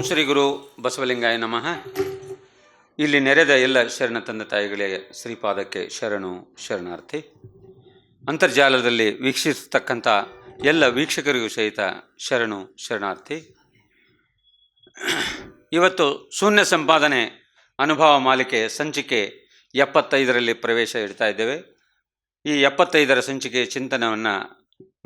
ಶ್ರೀ ಗುರು ಬಸವಲಿಂಗಾಯ ನಮಃ. ಇಲ್ಲಿ ನೆರೆದ ಎಲ್ಲ ಶರಣ ತಂದೆ ತಾಯಿಗಳಿಗೆ ಶ್ರೀಪಾದಕ್ಕೆ ಶರಣು ಶರಣಾರ್ಥಿ. ಅಂತರ್ಜಾಲದಲ್ಲಿ ವೀಕ್ಷಿಸತಕ್ಕಂಥ ಎಲ್ಲ ವೀಕ್ಷಕರಿಗೂ ಸಹಿತ ಶರಣು ಶರಣಾರ್ಥಿ. ಇವತ್ತು ಶೂನ್ಯ ಸಂಪಾದನೆ ಅನುಭವ ಮಾಲಿಕೆ ಸಂಚಿಕೆ 75ರಲ್ಲಿ ಪ್ರವೇಶ ಇಡ್ತಾ ಇದ್ದೇವೆ. ಈ 75ರ ಸಂಚಿಕೆ ಚಿಂತನವನ್ನು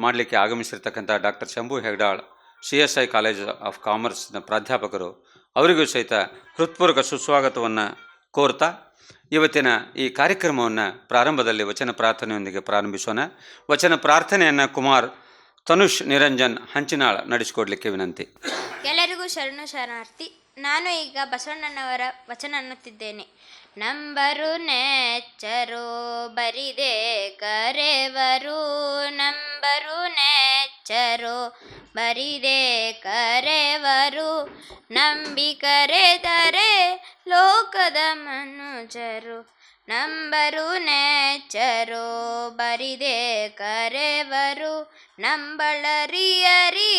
ಮಾಡಲಿಕ್ಕೆ ಆಗಮಿಸಿರ್ತಕ್ಕಂಥ doctor Shambhu Hegdal, CSI college of ಕಾಮರ್ಸ್ನ ಪ್ರಾಧ್ಯಾಪಕರು, ಅವರಿಗೂ ಸಹಿತ ಹೃತ್ಪೂರ್ವಕ ಸುಸ್ವಾಗತವನ್ನು ಕೋರ್ತಾ ಇವತ್ತಿನ ಈ ಕಾರ್ಯಕ್ರಮವನ್ನು ಪ್ರಾರಂಭದಲ್ಲಿ ವಚನ ಪ್ರಾರ್ಥನೆಯೊಂದಿಗೆ ಪ್ರಾರಂಭಿಸೋಣ. ವಚನ ಪ್ರಾರ್ಥನೆಯನ್ನು ಕುಮಾರ್ ತನುಷ್ ನಿರಂಜನ್ ಹಂಚಿನಾಳ್ ನಡೆಸಿಕೊಡ್ಲಿಕ್ಕೆ ವಿನಂತಿ. ಎಲ್ಲರಿಗೂ ಶರಣು ಶರಣಾರ್ಥಿ. ನಾನು ಈಗ ಬಸವಣ್ಣನವರ ವಚನ ಅನ್ನುತ್ತಿದ್ದೇನೆ. ನಂಬರು ನೆಚ್ಚರು ಬರಿದೆ ಕರೆವರು, ನಂಬರು ನೆಚ್ಚರು ಬರಿದೆ ಕರೆವರು, ನಂಬಿ ಕರೆದರೆ ಲೋಕದ ಮನುಜರು. ನಂಬರು ನೆಚ್ಚರು ಬರಿದೆ ಕರೆವರು, ನಂಬಳರಿಯರಿ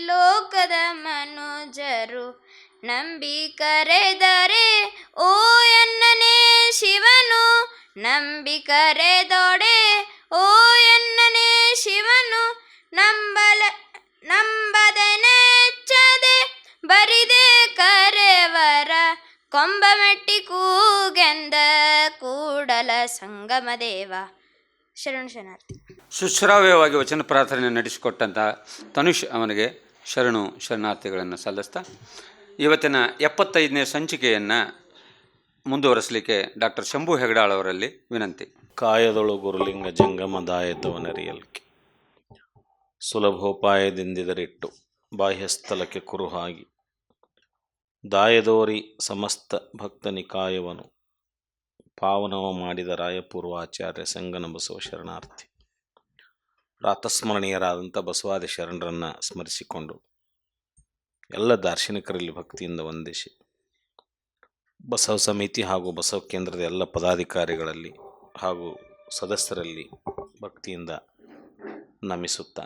ಲೋಕದ ಮನುಜರು. ನಂಬಿ ಕರೆದರೆ ಓ ಎನ್ನನೇ ಶಿವನು, ನಂಬಿ ಕರೆದೊಡೆ ಓ ಎನ್ನನೇ ಶಿವನು. ನಂಬದೆ ನೆಚ್ಚದೆ ಬರಿದೆ ಕರೆವರ, ಕೊಂಬಮೆಟ್ಟಿ ಕೂಗೆಂದ ಕೂಡಲ ಸಂಗಮ ದೇವ. ಶರಣು ಶರಣಾರ್ಥಿ. ಸುಶ್ರಾವ್ಯವಾಗಿ ವಚನ ಪ್ರಾರ್ಥನೆ ನಡೆಸಿಕೊಟ್ಟಂಥ ತನುಷ್ ಅವನಿಗೆ ಶರಣು ಶರಣಾರ್ಥಿಗಳನ್ನು ಸಲ್ಲಿಸ್ತಾ ಇವತ್ತಿನ 75ನೇ ಸಂಚಿಕೆಯನ್ನು ಮುಂದುವರಿಸಲಿಕ್ಕೆ ಡಾಕ್ಟರ್ ಶಂಭು ಹೆಗ್ಡಾಳ್ ಅವರಲ್ಲಿ ವಿನಂತಿ. ಕಾಯದೊಳು ಗುರುಲಿಂಗ ಜಂಗಮದಾಯತವನರಿಯಲ್ಕೆ, ಸುಲಭೋಪಾಯದಿಂದಿದರಿಟ್ಟು ಬಾಹ್ಯಸ್ಥಲಕ್ಕೆ ಕುರುಹಾಗಿ, ದಾಯದೋರಿ ಸಮಸ್ತ ಭಕ್ತನಿಕಾಯವನು ಪಾವನವ ಮಾಡಿದ ರಾಯಪೂರ್ವಾಚಾರ್ಯ ಸಂಗನ ಬಸವ ಶರಣಾರ್ಥಿ. ಪ್ರಾತಸ್ಮರಣೀಯರಾದಂಥ ಬಸವಾದಿ ಶರಣರನ್ನು ಸ್ಮರಿಸಿಕೊಂಡು ಎಲ್ಲ ದಾರ್ಶನಿಕರಲ್ಲಿ ಭಕ್ತಿಯಿಂದ ವಂದಿಸಿ, ಬಸವ ಸಮಿತಿ ಹಾಗೂ ಬಸವ ಕೇಂದ್ರದ ಎಲ್ಲ ಪದಾಧಿಕಾರಿಗಳಲ್ಲಿ ಹಾಗೂ ಸದಸ್ಯರಲ್ಲಿ ಭಕ್ತಿಯಿಂದ ನಮಿಸುತ್ತಾ,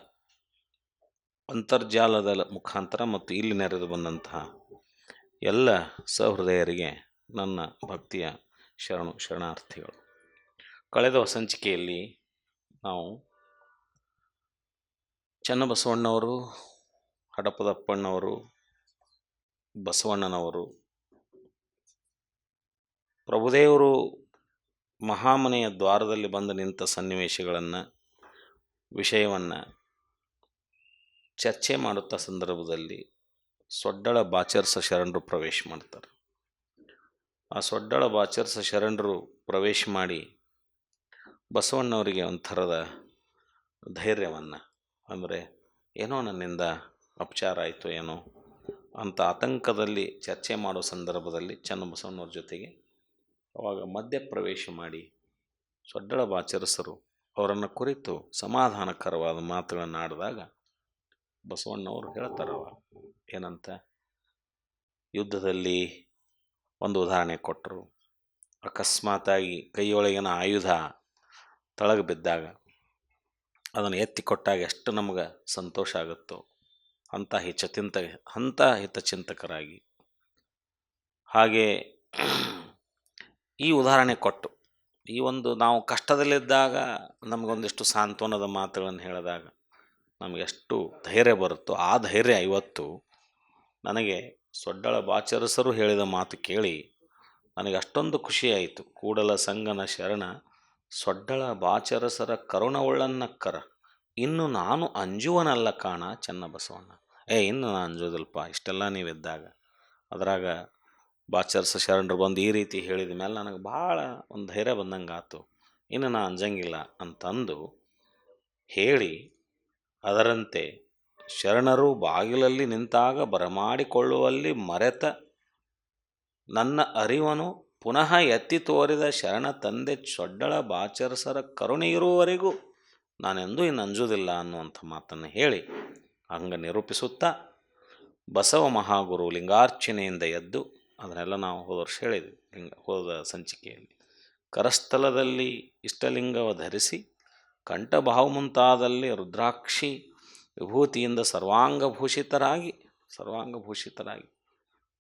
ಅಂತರ್ಜಾಲದ ಮುಖಾಂತರ ಮತ್ತು ಇಲ್ಲಿ ನೆರೆದು ಬಂದಂತಹ ಎಲ್ಲ ಸಹೃದಯರಿಗೆ ನನ್ನ ಭಕ್ತಿಯ ಶರಣು ಶರಣಾರ್ಥಿಗಳು. ಕಳೆದ ಸಂಚಿಕೆಯಲ್ಲಿ ನಾವು ಚನ್ನಬಸವಣ್ಣವರು, ಹಡಪದಪ್ಪಣ್ಣವರು, ಬಸವಣ್ಣನವರು, ಪ್ರಭುದೇವರು ಮಹಾಮನೆಯ ದ್ವಾರದಲ್ಲಿ ಬಂದು ನಿಂತ ಸನ್ನಿವೇಶಗಳನ್ನು, ವಿಷಯವನ್ನು ಚರ್ಚೆ ಮಾಡುತ್ತಾ ಸಂದರ್ಭದಲ್ಲಿ ಸೊಡ್ಡಳ ಬಾಚರ್ಸ ಶರಣರು ಪ್ರವೇಶ ಮಾಡ್ತಾರೆ. ಆ ಸೊಡ್ಡಳ ಬಾಚರ್ಸ ಶರಣರು ಪ್ರವೇಶ ಮಾಡಿ ಬಸವಣ್ಣವರಿಗೆ ಒಂಥರದ ಧೈರ್ಯವನ್ನು, ಅಂದರೆ ಏನೋ ನನ್ನಿಂದ ಅಪಚಾರ ಆಯಿತು ಏನೋ ಅಂತ ಆತಂಕದಲ್ಲಿ ಚರ್ಚೆ ಮಾಡೋ ಸಂದರ್ಭದಲ್ಲಿ ಚನ್ನಬಸವಣ್ಣವ್ರ ಜೊತೆಗೆ ಅವಾಗ ಮಧ್ಯಪ್ರವೇಶ ಮಾಡಿ ಸೊಡ್ಡಳ ಬಾಚರಸರು ಅವರನ್ನು ಕುರಿತು ಸಮಾಧಾನಕರವಾದ ಮಾತುಗಳನ್ನು ಆಡಿದಾಗ ಬಸವಣ್ಣವರು ಹೇಳ್ತಾರವ ಏನಂತ, ಯುದ್ಧದಲ್ಲಿ ಒಂದು ಉದಾಹರಣೆ ಕೊಟ್ಟರು. ಅಕಸ್ಮಾತಾಗಿ ಕೈಯೊಳಗಿನ ಆಯುಧ ತಳಗ ಬಿದ್ದಾಗ ಅದನ್ನು ಎತ್ತಿ ಕೊಟ್ಟಾಗ ಎಷ್ಟು ನಮಗೆ ಸಂತೋಷ ಆಗುತ್ತೋ ಅಂಥ ಹಿತಚಿಂತಕರಾಗಿ, ಹಾಗೆ ಈ ಉದಾಹರಣೆ ಕೊಟ್ಟು ಈ ಒಂದು ನಾವು ಕಷ್ಟದಲ್ಲಿದ್ದಾಗ ನಮಗೊಂದಿಷ್ಟು ಸಾಂತ್ವನದ ಮಾತುಗಳನ್ನು ಹೇಳಿದಾಗ ನಮಗೆಷ್ಟು ಧೈರ್ಯ ಬರುತ್ತೋ ಆ ಧೈರ್ಯ ಇವತ್ತು ನನಗೆ ಸೊಡ್ಡಳ ಬಾಚರಸರು ಹೇಳಿದ ಮಾತು ಕೇಳಿ ನನಗೆ ಅಷ್ಟೊಂದು ಖುಷಿಯಾಯಿತು. ಕೂಡಲ ಸಂಗನ ಶರಣ ಸೊಡ್ಡಳ ಬಾಚರಸರ ಕರುಣವುಳ್ಳನ್ನಕ್ಕರ, ಇನ್ನು ನಾನು ಅಂಜುವನಲ್ಲ ಕಾಣ ಚನ್ನಬಸವಣ್ಣ. ಇನ್ನು ನಾನು ಅಂಜೋದಲ್ಪ, ಇಷ್ಟೆಲ್ಲ ನೀವಿದ್ದಾಗ. ಅದರಾಗ ಬಾಚರಸ ಶರಣರು ಬಂದು ಈ ರೀತಿ ಹೇಳಿದ ಮೇಲೆ ನನಗೆ ಭಾಳ ಒಂದು ಧೈರ್ಯ ಬಂದಂಗೆ ಆಯ್ತು, ಇನ್ನು ನಾನು ಅಂಜಂಗಿಲ್ಲ ಅಂತಂದು ಹೇಳಿ, ಅದರಂತೆ ಶರಣರು ಬಾಗಿಲಲ್ಲಿ ನಿಂತಾಗ ಬರಮಾಡಿಕೊಳ್ಳುವಲ್ಲಿ ಮರೆತ ನನ್ನ ಅರಿವನು ಪುನಃ ಎತ್ತಿ ತೋರಿದ ಶರಣ ತಂದೆ ಸೊಡ್ಡಳ ಬಾಚರಸರ ಕರುಣೆ ಇರುವವರೆಗೂ ನಾನೆಂದೂ ಇನ್ನು ಅಂಜುವುದಿಲ್ಲ ಅನ್ನುವಂಥ ಮಾತನ್ನು ಹೇಳಿ ಹಂಗೆ ನಿರೂಪಿಸುತ್ತಾ, ಬಸವ ಮಹಾಗುರು ಲಿಂಗಾರ್ಚನೆಯಿಂದ ಎದ್ದು, ಅದನ್ನೆಲ್ಲ ನಾವು ಹೋದ ವರ್ಷ ಹೇಳಿದ್ವಿ ಹೋದ ಸಂಚಿಕೆಯಲ್ಲಿ, ಕರಸ್ಥಲದಲ್ಲಿ ಇಷ್ಟಲಿಂಗವ ಧರಿಸಿ ಕಂಠಭಾವ ಮುಂತಾದಲ್ಲಿ ರುದ್ರಾಕ್ಷಿ ವಿಭೂತಿಯಿಂದ ಸರ್ವಾಂಗಭೂಷಿತರಾಗಿ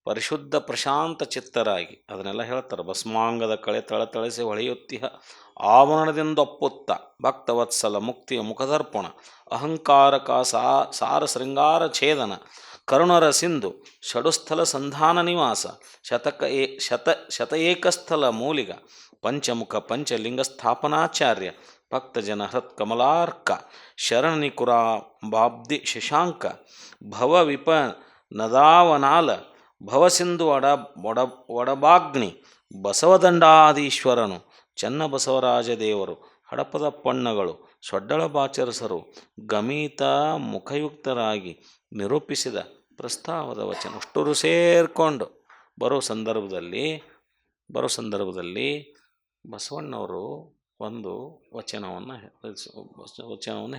ಪರಿಶುದ್ಧ ಪ್ರಶಾಂತ ಚಿತ್ತರಾಗಿ ಅದನ್ನೆಲ್ಲ ಹೇಳ್ತಾರೆ. ಭಸ್ಮಾಂಗದ ಕಳೆ ತಳತಳಿಸಿ ಹೊಳೆಯುತ್ತಿಹ ಆವರಣದಿಂದೊಪ್ಪುತ್ತ ಭಕ್ತವತ್ಸಲ ಮುಕ್ತಿಯ ಮುಖದರ್ಪಣ ಅಹಂಕಾರಕ ಸಾರ ಶೃಂಗಾರ ಛೇದನ ಕರುಣರ ಸಿಂಧು ಷಡುಸ್ಥಲ ಸಂಧಾನ ನಿವಾಸ ಶತ ಏಕಸ್ಥಲ ಮೂಲಿಗ ಪಂಚಮುಖ ಪಂಚಲಿಂಗ ಸ್ಥಾಪನಾಚಾರ್ಯ ಭಕ್ತಜನ ಹೃತ್ಕಮಲಾರ್ಕ ಶರಣನಿಕುರ ಬಾಬ್ದಿ ಶಶಾಂಕ ಭವ ವಿಪ ನದಾವನಾಲ ಭವಸಿಂಧು ಒಡಬಾಗ್ನಿ ಬಸವದಂಡಾದೀಶ್ವರನು ಚನ್ನಬಸವರಾಜ ದೇವರು ಹಡಪದ ಪಣ್ಣಗಳು ಸೊಡ್ಡಳ ಬಾಚರಸರು ಗಮಿತ ಮುಖಯುಕ್ತರಾಗಿ ನಿರೂಪಿಸಿದ ಪ್ರಸ್ತಾವದ ವಚನ ಅಷ್ಟರು ಸೇರಿಕೊಂಡು ಬರೋ ಸಂದರ್ಭದಲ್ಲಿ ಬಸವಣ್ಣವರು ಒಂದು ವಚನವನ್ನು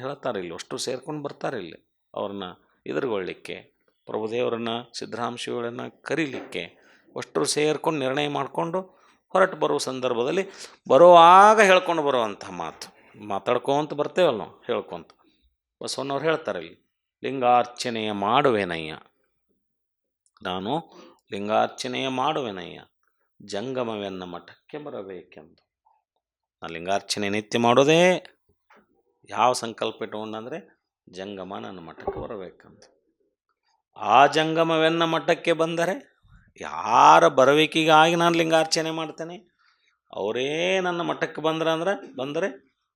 ಹೇಳ್ತಾರೆ. ಇಲ್ಲಿ ಅಷ್ಟು ಸೇರ್ಕೊಂಡು ಬರ್ತಾರೆ. ಇಲ್ಲಿ ಅವ್ರನ್ನ ಎದುರುಗೊಳ್ಳಲಿಕ್ಕೆ, ಪ್ರಭುದೇವರನ್ನು ಸಿದ್ದರಾಮಶಿವಳನ್ನು ಕರೀಲಿಕ್ಕೆ ಅಷ್ಟರು ಸೇರ್ಕೊಂಡು ನಿರ್ಣಯ ಮಾಡಿಕೊಂಡು ಹೊರಟು ಬರುವ ಸಂದರ್ಭದಲ್ಲಿ ಬರುವಾಗ ಹೇಳ್ಕೊಂಡು ಬರುವಂಥ ಮಾತಾಡ್ಕೊಂತ ಬರ್ತೇವಲ್ಲ ನಾವು, ಹೇಳ್ಕೊಂತ ಬಸವಣ್ಣವ್ರು ಹೇಳ್ತಾರೆ ಇಲ್ಲಿ, ಲಿಂಗಾರ್ಚನೆಯ ಮಾಡುವೆನಯ್ಯ, ನಾನು ಲಿಂಗಾರ್ಚನೆಯ ಮಾಡುವೆನಯ್ಯ, ಜಂಗಮವೆನ್ನ ಮಠಕ್ಕೆ ಬರಬೇಕೆಂದು. ನಾನು ಲಿಂಗಾರ್ಚನೆ ನಿತ್ಯ ಮಾಡೋದೇ ಯಾವ ಸಂಕಲ್ಪ ಇಟ್ಕೊಂಡಂದರೆ ಜಂಗಮ ನನ್ನ ಮಠಕ್ಕೆ ಬರಬೇಕಂತ. ಆ ಜಂಗಮವೆನ್ನ ಮಠಕ್ಕೆ ಬಂದರೆ ಯಾರ ಬರಬೇಕಿಗಾಗಿ ನಾನು ಲಿಂಗಾರ್ಚನೆ ಮಾಡ್ತೇನೆ, ಅವರೇ ನನ್ನ ಮಠಕ್ಕೆ ಬಂದರೆ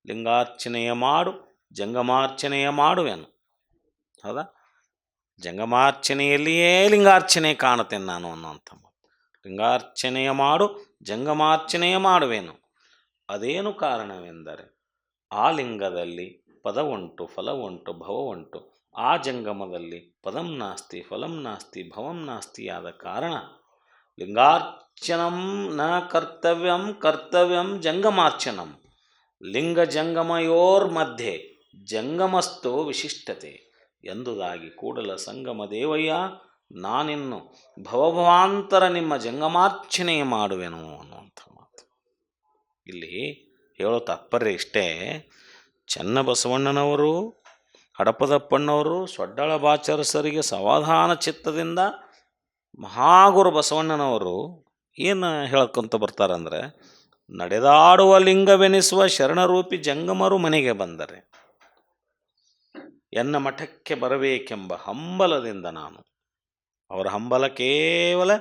ಲಿಂಗಾರ್ಚನೆಯ ಮಾಡು, ಜಂಗಮಾರ್ಚನೆಯ ಮಾಡುವೆನು. ಹೌದಾ? ಜಂಗಮಾರ್ಚನೆಯಲ್ಲಿಯೇ ಲಿಂಗಾರ್ಚನೆ ಕಾಣುತ್ತೇನೆ ನಾನು ಅನ್ನುವಂಥ ಮಾತು. ಲಿಂಗಾರ್ಚನೆಯ ಮಾಡು, ಜಂಗಮಾರ್ಚನೆಯ ಮಾಡುವೆನು. ಅದೇನು ಕಾರಣವೆಂದರೆ ಆ ಲಿಂಗದಲ್ಲಿ ಪದ ಉಂಟು, ಫಲ ಉಂಟು, ಭವ ಉಂಟು. ಆ ಜಂಗಮದಲ್ಲಿ ಪದಂ ನಾಸ್ತಿ, ಫಲಂ ನಾಸ್ತಿ, ಭವಂ ನಾಸ್ತಿ ಆದ ಕಾರಣ ಲಿಂಗಾರ್ಚನಂ ನ ಕರ್ತವ್ಯಂ, ಕರ್ತವ್ಯಂ ಜಂಗಮಾರ್ಚನಂ. ಲಿಂಗ ಜಂಗಮಯೋರ್ ಮಧ್ಯೆ ಜಂಗಮಸ್ತು ವಿಶಿಷ್ಟತೆ ಎಂದುದಾಗಿ ಕೂಡಲ ಸಂಗಮ ದೇವಯ್ಯ ನಾನಿನ್ನು ಭವಭವಾಂತರ ನಿಮ್ಮ ಜಂಗಮಾರ್ಚನೆಯ ಮಾಡುವೆನು ಅನ್ನುವಂಥ ಮಾತು. ಇಲ್ಲಿ ಹೇಳೋ ತಾತ್ಪರ್ಯ ಇಷ್ಟೇ, ಚನ್ನಬಸವಣ್ಣನವರು ಹಡಪದಪ್ಪಣ್ಣವರು ಸೊಡ್ಡಳ ಬಾಚರಸರಿಗೆ ಸಮಾಧಾನ ಚಿತ್ತದಿಂದ ಮಹಾಗುರು ಬಸವಣ್ಣನವರು ಏನು ಹೇಳ್ಕೊಂತ ಬರ್ತಾರಂದರೆ, ನಡೆದಾಡುವ ಲಿಂಗವೆನಿಸುವ ಶರಣರೂಪಿ ಜಂಗಮರು ಮನೆಗೆ ಬಂದರೆ ಎನ್ನ ಮಠಕ್ಕೆ ಬರಬೇಕೆಂಬ ಹಂಬಲದಿಂದ ನಾನು, ಅವರ ಹಂಬಲ ಕೇವಲ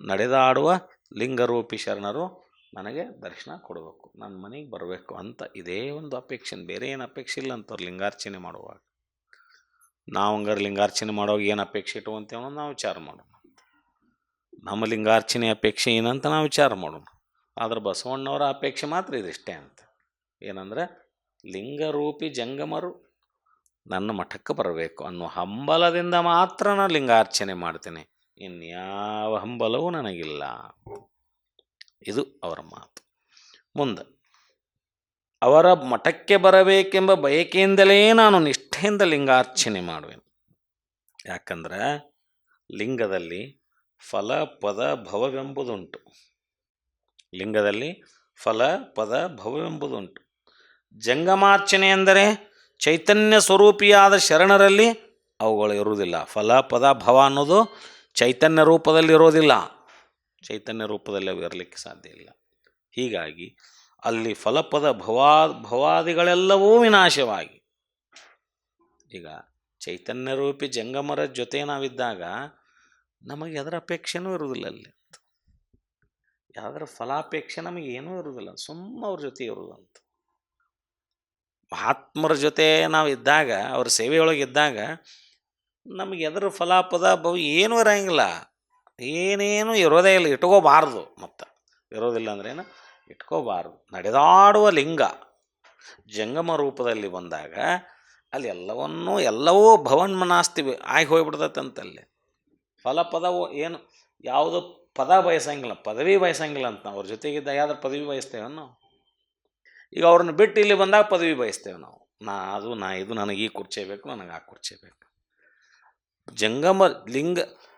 ನಡೆದಾಡುವ ಲಿಂಗರೂಪಿ ಶರಣರು ನನಗೆ ದರ್ಶನ ಕೊಡಬೇಕು, ನನ್ನ ಮನೆಗೆ ಬರಬೇಕು ಅಂತ ಇದೇ ಒಂದು ಅಪೇಕ್ಷೆ, ಬೇರೆ ಏನು ಅಪೇಕ್ಷೆ ಇಲ್ಲ ಅಂತವ್ರು ಲಿಂಗಾರ್ಚನೆ ಮಾಡುವಾಗ. ನಾವು ಹಂಗಾರೆ ಲಿಂಗಾರ್ಚನೆ ಮಾಡುವಾಗ ಏನು ಅಪೇಕ್ಷೆ ಇಟ್ಟುವಂತೇವೋ ನಾವು ವಿಚಾರ ಮಾಡೋಣ, ನಮ್ಮ ಲಿಂಗಾರ್ಚನೆ ಅಪೇಕ್ಷೆ ಏನಂತ ನಾವು ವಿಚಾರ ಮಾಡೋಣ. ಆದ್ರೆ ಬಸವಣ್ಣವರ ಅಪೇಕ್ಷೆ ಮಾತ್ರ ಇದಿಷ್ಟೇ ಅಂತ, ಏನಂದರೆ ಲಿಂಗರೂಪಿ ಜಂಗಮರು ನನ್ನ ಮಠಕ್ಕೆ ಬರಬೇಕು ಅನ್ನೋ ಹಂಬಲದಿಂದ ಮಾತ್ರ ನಾನು ಲಿಂಗಾರ್ಚನೆ ಮಾಡ್ತೇನೆ, ಇನ್ಯಾವ ಹಂಬಲವೂ ನನಗಿಲ್ಲ. ಇದು ಅವರ ಮಾತು. ಮುಂದೆ ಅವರ ಮಠಕ್ಕೆ ಬರಬೇಕೆಂಬ ಬಯಕೆಯಿಂದಲೇ ನಾನು ನಿಷ್ಠೆಯಿಂದ ಲಿಂಗಾರ್ಚನೆ ಮಾಡುವೆನು. ಯಾಕಂದ್ರೆ ಲಿಂಗದಲ್ಲಿ ಫಲ ಪದ ಭವವೆಂಬುದುಂಟು. ಲಿಂಗದಲ್ಲಿ ಫಲ ಪದ ಭವವೆಂಬುದುಂಟು. ಜಂಗಮಾರ್ಚನೆ ಎಂದರೆ ಚೈತನ್ಯ ಸ್ವರೂಪಿಯಾದ ಶರಣರಲ್ಲಿ ಅವುಗಳು ಇರುವುದಿಲ್ಲ. ಫಲ ಪದ ಭವ ಅನ್ನೋದು ಚೈತನ್ಯ ರೂಪದಲ್ಲಿ ಇರೋದಿಲ್ಲ, ಚೈತನ್ಯ ರೂಪದಲ್ಲಿ ಅವು ಇರಲಿಕ್ಕೆ ಸಾಧ್ಯ ಇಲ್ಲ. ಹೀಗಾಗಿ ಅಲ್ಲಿ ಫಲಪದ ಭವಾದಿಗಳೆಲ್ಲವೂ ವಿನಾಶವಾಗಿ, ಈಗ ಚೈತನ್ಯ ರೂಪಿ ಜಂಗಮರ ಜೊತೆ ನಾವಿದ್ದಾಗ ನಮಗೆ ಅದರ ಅಪೇಕ್ಷೆನೂ ಇರುವುದಿಲ್ಲ. ಅಲ್ಲಿ ಯಾವ್ದಾರ ಫಲಾಪೇಕ್ಷೆ ನಮಗೇನೂ ಇರುವುದಿಲ್ಲ, ಸುಮ್ಮ ಅವ್ರ ಜೊತೆ ಇರುವುದಂತ. ಮಹಾತ್ಮರ ಜೊತೆ ನಾವು ಇದ್ದಾಗ, ಅವ್ರ ಸೇವೆಯೊಳಗಿದ್ದಾಗ ನಮಗೆ ಎದರ ಫಲಾಪದ ಭವ ಏನೂ ಇರೋಂಗಿಲ್ಲ, ಏನೇನು ಇರೋದೇ ಇಲ್ಲ. ಇಟ್ಕೋಬಾರ್ದು, ಮತ್ತು ಇರೋದಿಲ್ಲ ಅಂದ್ರೇನು ಇಟ್ಕೋಬಾರ್ದು. ನಡೆದಾಡುವ ಲಿಂಗ ಜಂಗಮ ರೂಪದಲ್ಲಿ ಬಂದಾಗ ಅಲ್ಲಿ ಎಲ್ಲವೂ ಭವನ್ಮನಾಸ್ತಿ ಆಗಿ ಹೋಗ್ಬಿಡ್ತಂತಲ್ಲಿ. ಫಲಪದವು ಏನು ಯಾವುದು ಪದ ಬಯಸಂಗಿಲ್ಲ, ಪದವಿ ಬಯಸಂಗಿಲ್ಲ ಅಂತ. ನಾವು ಅವ್ರ ಜೊತೆಗಿದ್ದ ಯಾವ್ದಾರು ಪದವಿ ಬಯಸ್ತೇವೆ ನಾವು. ಈಗ ಅವ್ರನ್ನ ಬಿಟ್ಟು ಇಲ್ಲಿ ಬಂದಾಗ ಪದವಿ ಬಯಸ್ತೇವೆ ನಾವು. ಇದು ನನಗೆ ಈ ಕುರ್ಚಿ ಬೇಕು, ನನಗೆ ಆ ಕುರ್ಚಿ ಬೇಕು. ಜಂಗಮ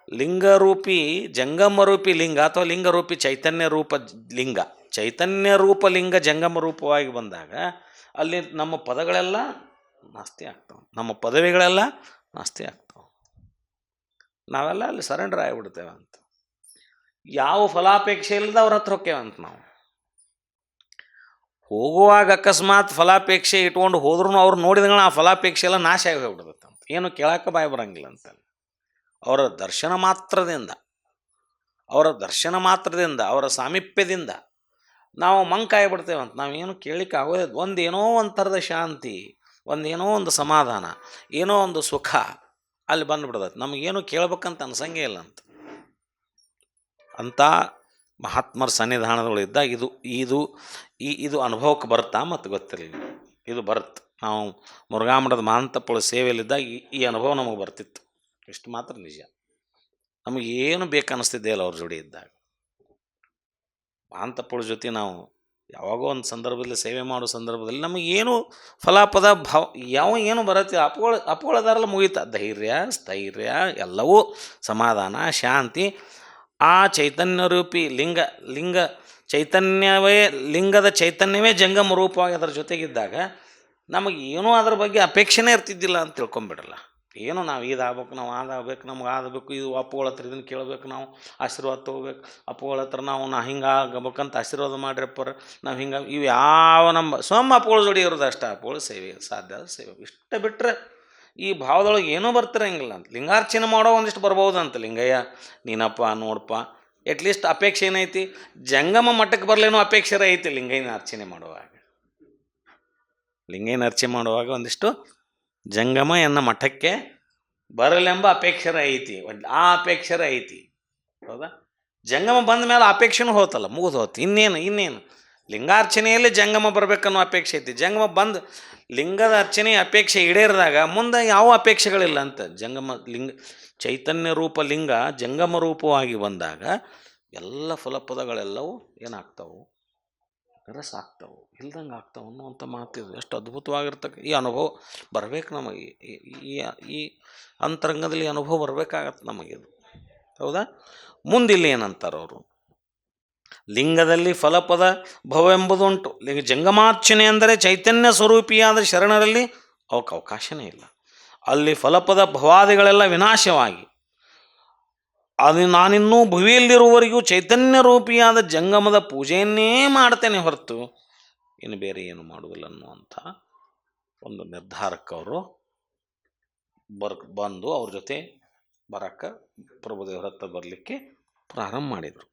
ಲಿಂಗರೂಪಿ ಜಂಗಮರೂಪಿ ಲಿಂಗ ಅಥವಾ ಲಿಂಗರೂಪಿ ಚೈತನ್ಯ ರೂಪ ಲಿಂಗ, ಚೈತನ್ಯ ರೂಪ ಲಿಂಗ ಜಂಗಮ ರೂಪವಾಗಿ ಬಂದಾಗ ಅಲ್ಲಿ ನಮ್ಮ ಪದಗಳೆಲ್ಲ ನಾಸ್ತಿ ಆಗ್ತಾವೆ, ನಮ್ಮ ಪದವಿಗಳೆಲ್ಲ ನಾಸ್ತಿ ಆಗ್ತಾವೆ. ನಾವೆಲ್ಲ ಅಲ್ಲಿ ಸರೆಂಡರ್ ಆಗಿಬಿಡ್ತೇವೆ ಅಂತ. ಯಾವ ಫಲಾಪೇಕ್ಷೆ ಇಲ್ಲದ ಅವ್ರ ಹತ್ರ ಹೋಗ್ತೇವಂತ ನಾವು. ಹೋಗುವಾಗ ಅಕಸ್ಮಾತ್ ಫಲಾಪೇಕ್ಷೆ ಇಟ್ಕೊಂಡು ಹೋದ್ರೂ ಅವ್ರು ನೋಡಿದಾಗ ಆ ಫಲಾಪೇಕ್ಷೆ ಎಲ್ಲ ನಾಶ ಆಗಿ ಹೋಗ್ಬಿಡ್ತಂತ. ಏನು ಕೇಳಕ್ಕೆ ಬಾಯಿ ಬರಂಗಿಲ್ಲ ಅಂತ. ಅವರ ದರ್ಶನ ಮಾತ್ರದಿಂದ ಅವರ ಸಾಮೀಪ್ಯದಿಂದ ನಾವು ಮಂಕಾಗಿಬಿಡ್ತೇವಂತ. ನಾವೇನು ಕೇಳಲಿಕ್ಕೆ ಆಗೋದು ಒಂದೇನೋ ಒಂದು ಥರದ ಶಾಂತಿ, ಒಂದೇನೋ ಒಂದು ಸಮಾಧಾನ, ಏನೋ ಒಂದು ಸುಖ ಅಲ್ಲಿ ಬಂದುಬಿಡ್ತೈತೆ. ನಮಗೇನು ಕೇಳ್ಬೇಕಂತ ಅನ್ಸಂಗೇ ಇಲ್ಲ ಅಂತ. ಅಂಥ ಮಹಾತ್ಮರ ಸನ್ನಿಧಾನಗಳು ಇದ್ದಾಗ ಇದು ಅನುಭವಕ್ಕೆ ಬರುತ್ತಾ ಮತ್ತು ಗೊತ್ತಿರಲಿಲ್ಲ. ಇದು ಬರುತ್ತೆ. ನಾವು ಮುರುಘಾಮಠದ ಮಹಾಂತಪ್ಪಳ ಸೇವೆಯಲ್ಲಿದ್ದಾಗ ಈ ಅನುಭವ ನಮಗೆ ಬರ್ತಿತ್ತು. ಇಷ್ಟು ಮಾತ್ರ ನಿಜ. ನಮಗೇನು ಬೇಕನ್ನಿಸ್ತಿದ್ದೆ ಇಲ್ಲ ಅವ್ರ ಜೋಡಿ ಇದ್ದಾಗ. ಮಹಾಂತಪ್ಪಳ ಜೊತೆ ನಾವು ಯಾವಾಗೋ ಒಂದು ಸಂದರ್ಭದಲ್ಲಿ ಸೇವೆ ಮಾಡೋ ಸಂದರ್ಭದಲ್ಲಿ ನಮಗೇನು ಫಲಾಪದ ಭಾವ ಏನು ಬರುತ್ತೆ, ಅಪ್ಕೊಳ್ಳೋದಾರಲ್ಲ ಮುಗೀತ. ಧೈರ್ಯ, ಸ್ಥೈರ್ಯ ಎಲ್ಲವೂ ಸಮಾಧಾನ, ಶಾಂತಿ. ಆ ಚೈತನ್ಯ ರೂಪಿ ಲಿಂಗ ಲಿಂಗದ ಚೈತನ್ಯವೇ ಜಂಗಮ ರೂಪವಾಗಿ ಅದರ ಜೊತೆಗಿದ್ದಾಗ ನಮಗೆ ಏನೂ ಅದ್ರ ಬಗ್ಗೆ ಅಪೇಕ್ಷೆನೇ ಇರ್ತಿದ್ದಿಲ್ಲ ಅಂತ ತಿಳ್ಕೊಂಬಿಡಲ್ಲ. ಏನು ನಾವು ಇದಾಗಬೇಕು, ನಾವು ಅದಾಗಬೇಕು, ನಮ್ಗೆ ಆಗಬೇಕು, ಇದು ಅಪ್ಪುಗಳ ಹತ್ರ ಇದನ್ನು ಕೇಳಬೇಕು, ನಾವು ಆಶೀರ್ವಾದ ತೊಗೋಬೇಕು, ಅಪ್ಪುಗಳ ಹತ್ರ ನಾವು ಹಿಂಗೆ ಆಗಬೇಕಂತ ಆಶೀರ್ವಾದ ಮಾಡಿರಪ್ಪರ ನಾವು ಹಿಂಗೆ ಇವು ಯಾವ ನಮ್ಮ ಅಪ್ಪುಗಳ ಜೋಡಿ ಇರೋದು ಅಷ್ಟೇ. ಅಪ್ಪುಗಳ ಸೇವೆ ಸಾಧ್ಯ ಸೇವೆ ಇಷ್ಟ ಬಿಟ್ಟರೆ ಈ ಭಾವದೊಳಗೆ ಏನೂ ಬರ್ತಿರಂಗಿಲ್ಲ ಅಂತ. ಲಿಂಗಾರ್ಚನೆ ಮಾಡೋ ಒಂದಿಷ್ಟು ಬರ್ಬೋದು ಅಂತ. ಲಿಂಗಯ್ಯ ನೀನಪ್ಪ ನೋಡಪ್ಪ, ಎಟ್ಲೀಸ್ಟ್ ಅಪೇಕ್ಷೆ ಏನೈತಿ, ಜಂಗಮ ಮಟ್ಟಕ್ಕೆ ಬರಲೇನೋ ಅಪೇಕ್ಷೆ ಐತಿ. ಲಿಂಗಯ್ಯನ ಅರ್ಚನೆ ಮಾಡುವಾಗ ಒಂದಿಷ್ಟು ಜಂಗಮ ಎನ್ನ ಮಠಕ್ಕೆ ಬರಲೆಂಬ ಅಪೇಕ್ಷೆ ಐತಿ. ಆ ಅಪೇಕ್ಷೆ ಐತಿ. ಹೌದಾ? ಜಂಗಮ ಬಂದ ಮೇಲೆ ಅಪೇಕ್ಷೆನೂ ಹೋತಲ್ಲ, ಮುಗಿದು ಹೋತು. ಇನ್ನೇನು ಲಿಂಗಾರ್ಚನೆಯಲ್ಲಿ ಜಂಗಮ ಬರಬೇಕನ್ನೋ ಅಪೇಕ್ಷೆ ಐತಿ. ಜಂಗಮ ಬಂದು ಲಿಂಗದ ಅರ್ಚನೆ ಅಪೇಕ್ಷೆ ಈಡೇರಿದಾಗ ಮುಂದೆ ಯಾವ ಅಪೇಕ್ಷೆಗಳಿಲ್ಲ ಅಂತ. ಚೈತನ್ಯ ರೂಪ ಲಿಂಗ ಜಂಗಮ ರೂಪವಾಗಿ ಬಂದಾಗ ಎಲ್ಲ ಫಲಪದಗಳೆಲ್ಲವೂ ಏನಾಗ್ತಾವು, ರಸ ಆಗ್ತಾವು, ಇಲ್ದಂಗೆ ಆಗ್ತಾವೆ ಅನ್ನುವಂಥ ಮಾತಿದೆ. ಎಷ್ಟು ಅದ್ಭುತವಾಗಿರ್ತಕ್ಕ ಈ ಅನುಭವ ಬರಬೇಕು ನಮಗೆ. ಈ ಅಂತರಂಗದಲ್ಲಿ ಅನುಭವ ಬರಬೇಕಾಗತ್ತೆ ನಮಗಿದು. ಹೌದಾ? ಮುಂದಿಲ್ಲಿ ಏನಂತಾರೆ ಅವರು, ಲಿಂಗದಲ್ಲಿ ಫಲಪದ ಭವೆಂಬುದುಂಟು. ಜಂಗಮಾರ್ಚನೆ ಅಂದರೆ ಚೈತನ್ಯ ಸ್ವರೂಪಿಯಾದ ಶರಣರಲ್ಲಿ ಅವಕ್ಕೆ ಅವಕಾಶನೇ ಇಲ್ಲ. ಅಲ್ಲಿ ಫಲಪದ ಭವಾದಿಗಳೆಲ್ಲ ವಿನಾಶವಾಗಿ ಅದು ನಾನಿನ್ನೂ ಭುವಿಯಲ್ಲಿರುವವರೆಗೂ ಚೈತನ್ಯ ರೂಪಿಯಾದ ಜಂಗಮದ ಪೂಜೆಯನ್ನೇ ಮಾಡ್ತೇನೆ ಹೊರತು ಇನ್ನು ಬೇರೆ ಏನು ಮಾಡುವುದಿಲ್ಲ ಅನ್ನುವಂಥ ಒಂದು ನಿರ್ಧಾರಕ್ಕೆ ಅವರು ಬಂದು ಅವ್ರ ಜೊತೆ ಬರಕ್ಕೆ ಪ್ರಭುದೇವರ ಹತ್ರ ಬರಲಿಕ್ಕೆ ಪ್ರಾರಂಭ ಮಾಡಿದರು.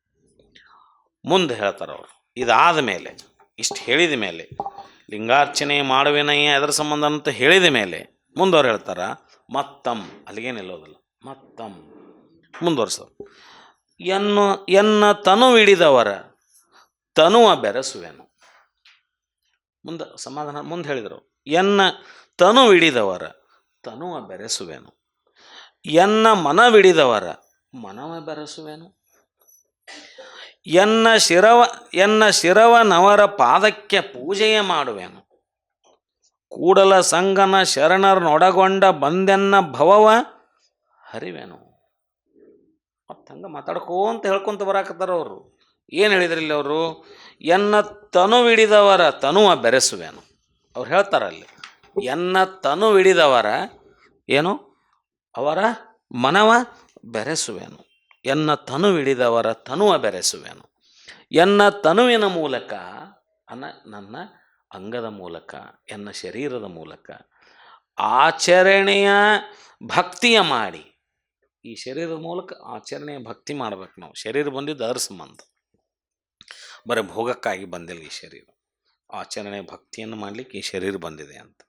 ಮುಂದೆ ಹೇಳ್ತಾರೆ ಅವರು, ಇದಾದ ಮೇಲೆ ಇಷ್ಟು ಹೇಳಿದ ಮೇಲೆ ಲಿಂಗಾರ್ಚನೆ ಮಾಡುವೆನಯ್ಯ ಅದರ ಸಂಬಂಧ ಅಂತ ಹೇಳಿದ ಮೇಲೆ ಮುಂದವ್ರು ಹೇಳ್ತಾರೆ, ಅಲ್ಲಿಗೆ ನಿಲ್ಲೋದಿಲ್ಲ, ಮುಂದುವರ್ಸೋದು. ಎನ್ನ ತನುವಿಡಿದವರ ತನುವ ಬೆರೆಸುವೆನು. ಮುಂದೆ ಹೇಳಿದರು, ಎನ್ನ ತನುವಿಡಿದವರ ತನುವ ಬೆರೆಸುವೆನು, ಎನ್ನ ಮನವಿಡಿದವರ ಮನವ ಬೆರೆಸುವೆನು, ಎನ್ನ ಶಿರವನವರ ಪಾದಕ್ಕೆ ಪೂಜೆಯ ಮಾಡುವೆನು, ಕೂಡಲ ಸಂಗನ ಶರಣರನ್ನೊಡಗೊಂಡ ಬಂದೆನ್ನ ಭವವ ಹರಿವೆನು. ಮತ್ತು ಹಂಗೆ ಮಾತಾಡ್ಕೋಂತ ಹೇಳ್ಕೊಂತ ಬರಾಕತ್ತಾರ ಅವರು. ಏನು ಹೇಳಿದ್ರಿಲ್ಲ ಅವರು, ಎನ್ನ ತನುವಿಡಿದವರ ತನುವ ಬೆರೆಸುವೆನು. ಅವ್ರು ಹೇಳ್ತಾರಲ್ಲಿ, ಎನ್ನ ತನುವಿಡಿದವರ ಏನು ಅವರ ಮನವ ಬೆರೆಸುವೆನು, ಎನ್ನ ತನುವಿಡಿದವರ ತನುವ ಬೆರೆಸುವೆನು, ಎನ್ನ ತನುವಿನ ಮೂಲಕ ನನ್ನ ಅಂಗದ ಮೂಲಕ, ಎನ್ನ ಶರೀರದ ಮೂಲಕ ಆಚರಣೆಯ ಭಕ್ತಿಯ ಮಾಡಿ. ಈ ಶರೀರದ ಮೂಲಕ ಆಚರಣೆಯ ಭಕ್ತಿ ಮಾಡ್ಬೇಕು ನಾವು. ಶರೀರ ಬಂದಿದ್ದು ಅದರ ಸಂಬಂಧ, ಬರೀ ಭೋಗಕ್ಕಾಗಿ ಬಂದಿಲ್ಲ ಈ ಶರೀರ. ಆಚರಣೆ ಭಕ್ತಿಯನ್ನು ಮಾಡಲಿಕ್ಕೆ ಈ ಶರೀರ ಬಂದಿದೆ ಅಂತ.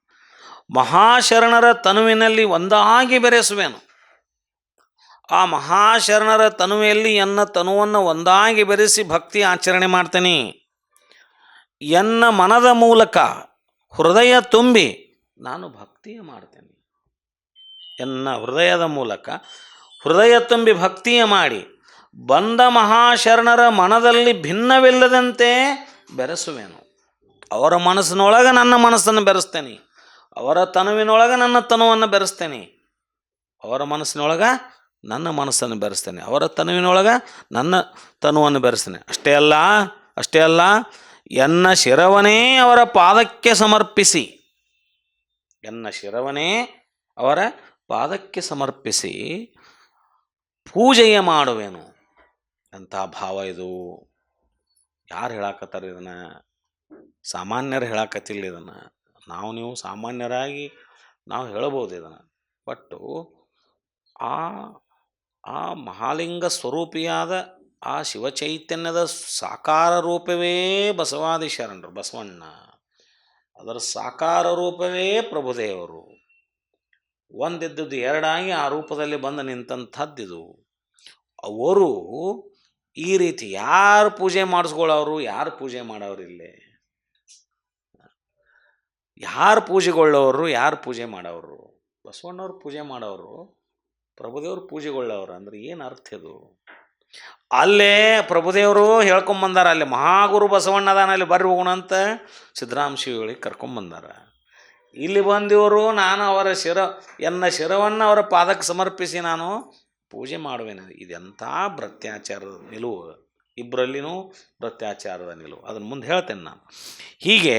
ಮಹಾಶರಣರ ತನುವಿನಲ್ಲಿ ಒಂದಾಗಿ ಬೆರೆಸುವೆನು. ಆ ಮಹಾಶರಣರ ತನುವೆಯಲ್ಲಿ ಎನ್ನ ತನುವನ್ನು ಒಂದಾಗಿ ಬೆರೆಸಿ ಭಕ್ತಿ ಆಚರಣೆ ಮಾಡ್ತೇನೆ. ಎನ್ನ ಮನದ ಮೂಲಕ ಹೃದಯ ತುಂಬಿ ನಾನು ಭಕ್ತಿಯ ಮಾಡ್ತೇನೆ. ಎನ್ನ ಹೃದಯದ ಮೂಲಕ ಹೃದಯ ತುಂಬಿ ಭಕ್ತಿಯ ಮಾಡಿ ಬಂದ ಮಹಾಶರಣರ ಮನದಲ್ಲಿ ಭಿನ್ನವಿಲ್ಲದಂತೆ ಬೆರೆಸುವೆನು. ಅವರ ಮನಸ್ಸಿನೊಳಗೆ ನನ್ನ ಮನಸ್ಸನ್ನು ಬೆರೆಸ್ತೇನೆ, ಅವರ ತನುವಿನೊಳಗೆ ನನ್ನ ತನುವನ್ನು ಬೆರೆಸ್ತೇನೆ, ಅವರ ಮನಸ್ಸಿನೊಳಗೆ ನನ್ನ ಮನಸ್ಸನ್ನು ಬೆರೆಸ್ತೇನೆ, ಅವರ ತನುವಿನೊಳಗೆ ನನ್ನ ತನುವನ್ನು ಬೆರೆಸ್ತೇನೆ. ಅಷ್ಟೇ ಅಲ್ಲ, ಎನ್ನ ಶಿರವನೇ ಅವರ ಪಾದಕ್ಕೆ ಸಮರ್ಪಿಸಿ, ಎನ್ನ ಶಿರವನೇ ಅವರ ಪಾದಕ್ಕೆ ಸಮರ್ಪಿಸಿ ಪೂಜೆಯ ಮಾಡುವೆನು. ಎಂಥ ಭಾವ ಇದು! ಯಾರು ಹೇಳಾಕತ್ತಾರ ಇದನ್ನು? ಸಾಮಾನ್ಯರು ಹೇಳಾಕತ್ತಿಲ್ಲ ಇದನ್ನು. ನೀವು ಸಾಮಾನ್ಯರಾಗಿ ನಾವು ಹೇಳಬಹುದು ಇದನ್ನು. ಬಟ್ಟು ಆ ಆ ಮಹಾಲಿಂಗ ಸ್ವರೂಪಿಯಾದ ಆ ಶಿವಚೈತನ್ಯದ ಸಾಕಾರ ರೂಪವೇ ಬಸವಾದಿ ಶರಣರು, ಬಸವಣ್ಣ. ಅದರ ಸಾಕಾರ ರೂಪವೇ ಪ್ರಭುದೇವರು. ಒಂದಿದ್ದದ್ದು ಎರಡಾಗಿ ಆ ರೂಪದಲ್ಲಿ ಬಂದು ನಿಂತಂಥದ್ದಿದು. ಅವರು ಈ ರೀತಿ ಯಾರು ಪೂಜೆ ಮಾಡಿಸ್ಕೊಳ್ಳೋರು, ಯಾರು ಪೂಜೆ ಮಾಡೋರಿಲ್ಲೇ? ಯಾರು ಪೂಜೆಗೊಳ್ಳೋರು, ಯಾರು ಪೂಜೆ ಮಾಡೋರು? ಬಸವಣ್ಣವ್ರು ಪೂಜೆ ಮಾಡೋರು, ಪ್ರಭುದೇವರು ಪೂಜೆಗೊಳ್ಳೋರು. ಅಂದ್ರೆ ಏನು ಅರ್ಥ ಇದು? ಅಲ್ಲೇ ಪ್ರಭುದೇವರು ಹೇಳ್ಕೊಂಬಂದಾರ, ಅಲ್ಲಿ ಮಹಾಗುರು ಬಸವಣ್ಣದಾನ, ಅಲ್ಲಿ ಬರ್ರಿ ಹೋಗೋಣ ಅಂತ ಸಿದ್ದರಾಮ ಶಿವಗಳಿಗೆ ಕರ್ಕೊಂಬಂದಾರ. ಇಲ್ಲಿ ಬಂದಿವರು ನಾನು ಅವರ ಎನ್ನ ಶಿರವನ್ನು ಅವರ ಪಾದಕ್ಕೆ ಸಮರ್ಪಿಸಿ ನಾನು ಪೂಜೆ ಮಾಡುವೇನೆ. ಇದೆಂಥ ಭ್ರತ್ಯಾಚಾರದ ನಿಲುವು, ಇಬ್ಬರಲ್ಲಿನೂ ಭ್ರತ್ಯಾಚಾರದ ನಿಲುವು. ಅದನ್ನು ಮುಂದೆ ಹೇಳ್ತೇನೆ ನಾನು. ಹೀಗೆ